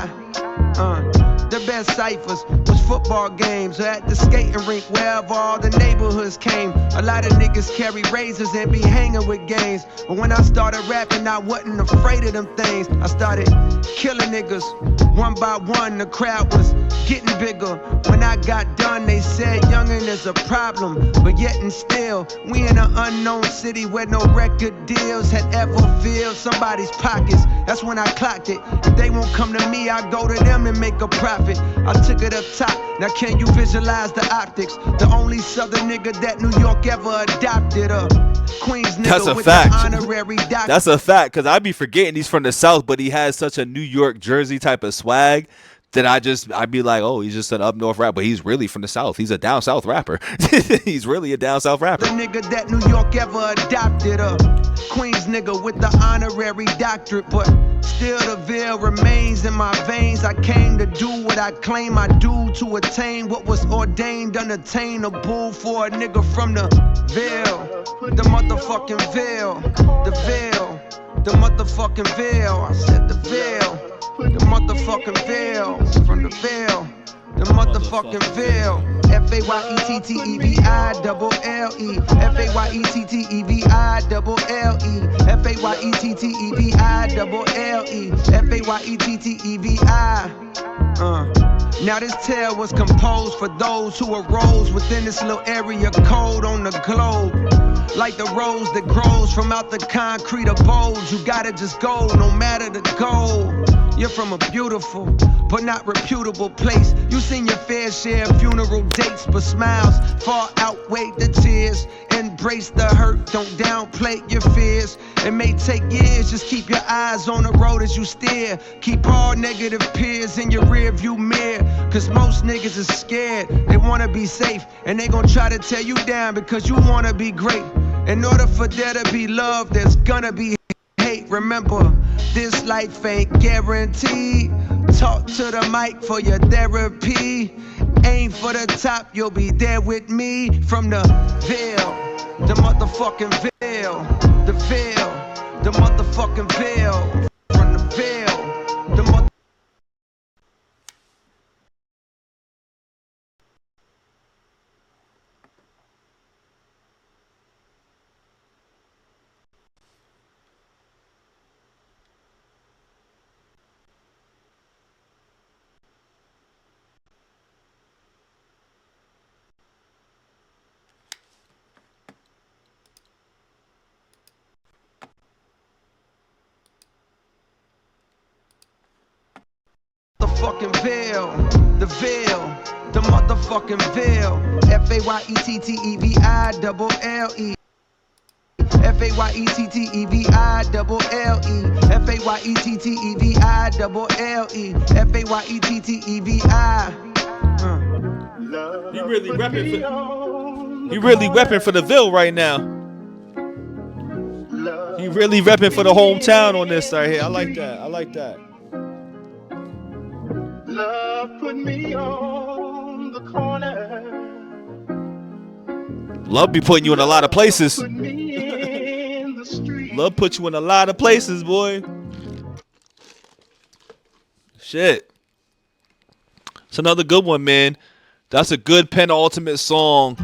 The best ciphers was football games or at the skating rink wherever all the neighborhoods came. A lot of niggas carry razors and be hanging with gangs. But when I started rapping, I wasn't afraid of them things. I started killing niggas one by one. The crowd was getting bigger. When I got done, they said youngin' is a problem. But yet and still, we in an unknown city where no record deals had ever filled somebody's pockets. That's when I clocked it. If they won't come to me, I go to them and make a profit. I took it up top. Now can you visualize the optics? The only southern nigga that New York ever adopted. Queens nigga. That's a with fact. the honorary doctor. That's a fact, because I be forgetting he's from the South, but he has such a New York, Jersey type of swag that I'd be like, oh, he's just an up north rapper, but he's really from the South. He's a down south rapper. He's really a down south rapper. The nigga that New York ever adopted. Queens nigga with the honorary doctorate, but still the Ville remains in my veins. I came to do what I claim I do, to attain what was ordained unattainable for a nigga from the Ville. The motherfucking Ville. The Ville. The motherfucking Ville. I said the Ville. The motherfucking Ville. From the Ville. The the motherfucking Ville. F-A-Y-E-T-T-E-V-I-double-L-E. F-A-Y-E-T-T-E-V-I-double-L-E. F-A-Y-E-T-T-E-V-I-double-L-E. F-A-Y-E-T-T-E-V-I. Now this tale was composed for those who arose within this little area code on the globe. Like the rose that grows from out the concrete abodes. You gotta just go, no matter the goal. You're from a beautiful, but not reputable place. You seen your fair share of funeral dates, but smiles far outweigh the tears. Embrace the hurt, don't downplay your fears. It may take years, just keep your eyes on the road as you steer. Keep all negative peers in your rear view mirror. Cause most niggas is scared, they wanna be safe. And they gon' try to tear you down because you wanna be great. In order for there to be love, there's gonna be hate. Remember, this life ain't guaranteed. Talk to the mic for your therapy. Aim for the top, you'll be there with me. From the Ville, the motherfucking Ville. The Ville, the motherfucking Ville. From the Ville, the motherfucking Ville, the Ville, the motherfucking Ville. F-A-Y-E-T-T-E-V-I-double-L-E. F-A-Y-E-T-T-E-V-I-double-L-E. F-A-Y-E-T-T-E-V-I-double-L-E. F-A-Y-E-T-T-E-V-I. He really repping for the Ville right now. He really repping for the hometown on this right here. I like that. I like that. Love put me on the corner. Love be putting you in a lot of places. Love put you in a lot of places, boy. Shit. It's another good one, man. That's a good penultimate song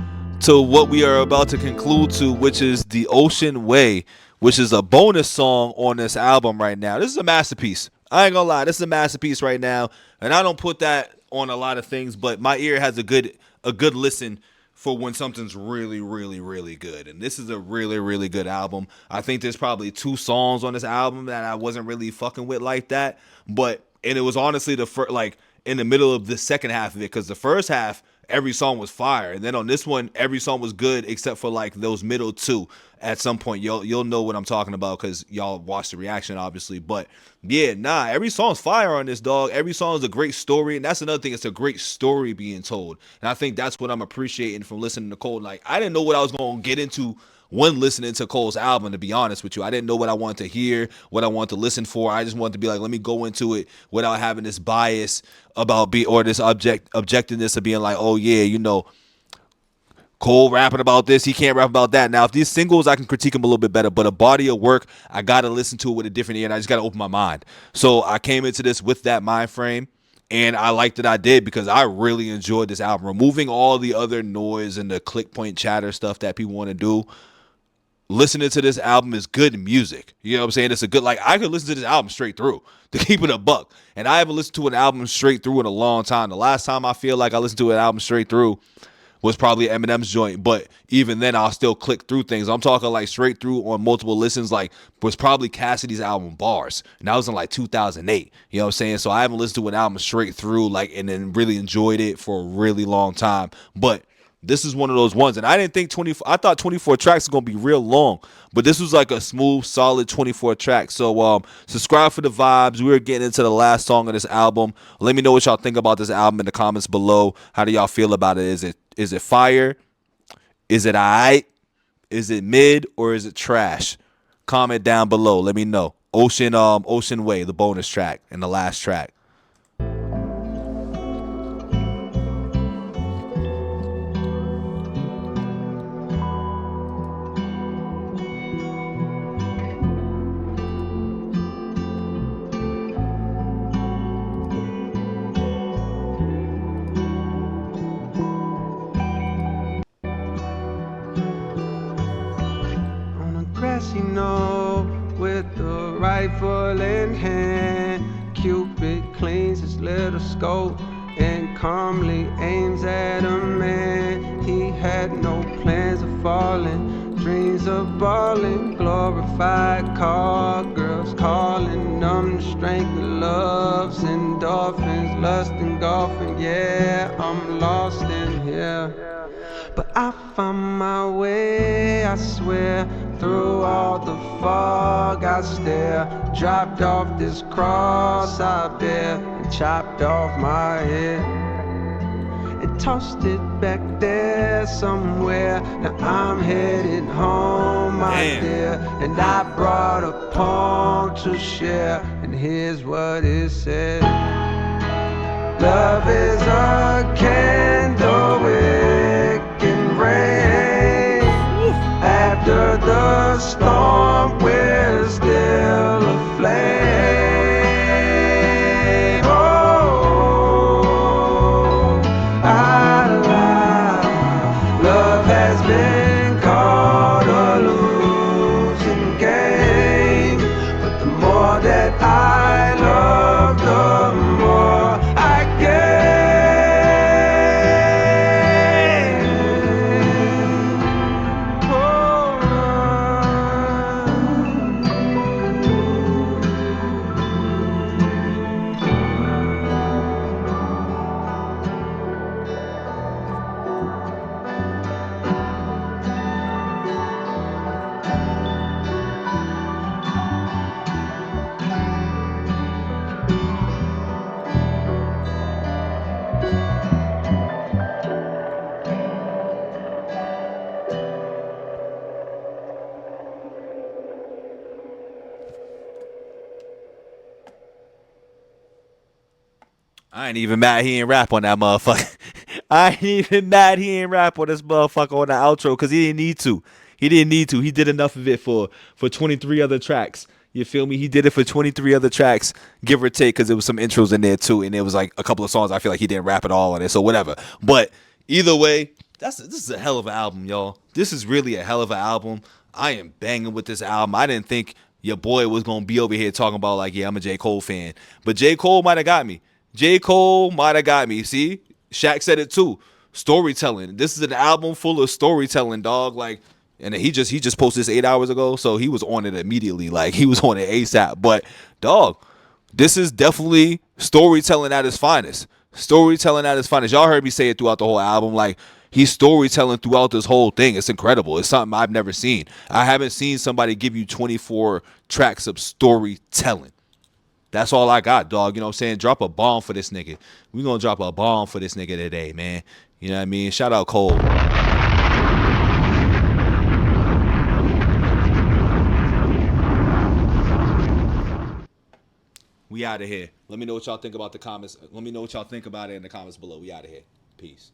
to what we are about to conclude to, which is The Ocean Way, which is a bonus song on this album right now. This is a masterpiece. I ain't gonna lie, this is a masterpiece right now, and I don't put that on a lot of things, but my ear has a good listen for when something's really, really, really good, and this is a really, really good album. I think there's probably 2 songs on this album that I wasn't really fucking with like that, and it was honestly the first, like in the middle of the second half of it, because the first half every song was fire, and then on this one every song was good except for like those middle 2. At some point you'll know what I'm talking about because y'all watched the reaction obviously, but yeah, every song's fire on this, dog. Every song is a great story, and that's another thing, it's a great story being told, and I think that's what I'm appreciating from listening to Cole. Like, I didn't know what I was going to get into when listening to Cole's album, to be honest with you. I didn't know what I wanted to hear, what I wanted to listen for. I just wanted to be like, let me go into it without having this bias about this objectiveness of being like, oh yeah, you know, Cole rapping about this, he can't rap about that. Now, if these singles, I can critique him a little bit better, but a body of work, I got to listen to it with a different ear, and I just got to open my mind. So I came into this with that mind frame, and I liked that I did because I really enjoyed this album. Removing all the other noise and the click point chatter stuff that people want to do, listening to this album is good music. You know what I'm saying? It's a good, like, I could listen to this album straight through, to keep it a buck. And I haven't listened to an album straight through in a long time. The last time I feel like I listened to an album straight through was probably Eminem's joint, but even then I'll still click through things. I'm talking like straight through on multiple listens, like was probably Cassidy's album Bars, and that was in like 2008. You know what I'm saying? So I haven't listened to an album straight through, like, and then really enjoyed it for a really long time. But this is one of those ones, and I didn't think I thought 24 tracks was gonna be real long, but this was like a smooth, solid 24 tracks. So subscribe for the vibes. We're getting into the last song of this album. Let me know what y'all think about this album in the comments below. How do y'all feel about it? Is it fire? Is it alright? Is it mid, or is it trash? Comment down below. Let me know. Ocean Way, the bonus track and the last track. know, with the rifle in hand, Cupid cleans his little scope and calmly aims at a man. He had no plans of falling, dreams of balling, glorified car girls calling them the strength of loves, endorphins, lust and golfing. Yeah, I'm lost in here, but I found my way, I swear. Through all the fog I stare, dropped off this cross I bear, and chopped off my head and tossed it back there somewhere. Now I'm headed home, my dear, and I brought a poem to share, and here's what it said. Love is a candle it can rain. After the storm we're still aflame. Oh, love has been called a losing game, but the more that I love, the more I I ain't even mad he ain't rap on that motherfucker. I ain't even mad he ain't rap on this motherfucker on the outro because he didn't need to. He didn't need to. He did enough of it for 23 other tracks. You feel me? He did it for 23 other tracks, give or take, because there was some intros in there too, and there was like a couple of songs I feel like he didn't rap at all on it, so whatever. But either way, this is a hell of an album, y'all. This is really a hell of an album. I am banging with this album. I didn't think your boy was going to be over here talking about like, yeah, I'm a J. Cole fan. But J. Cole might have got me. J. Cole might have got me. See? Shaq said it too. Storytelling. This is an album full of storytelling, dog. Like, and he just posted this 8 hours ago, so he was on it immediately. Like, he was on it ASAP. But, dog, this is definitely storytelling at its finest. Storytelling at its finest. Y'all heard me say it throughout the whole album. Like, he's storytelling throughout this whole thing. It's incredible. It's something I've never seen. I haven't seen somebody give you 24 tracks of storytelling. That's all I got, dog. You know what I'm saying? Drop a bomb for this nigga. We gonna drop a bomb for this nigga today, man. You know what I mean? Shout out Cole. We out of here. Let me know what y'all think about the comments. Let me know what y'all think about it in the comments below. We out of here. Peace.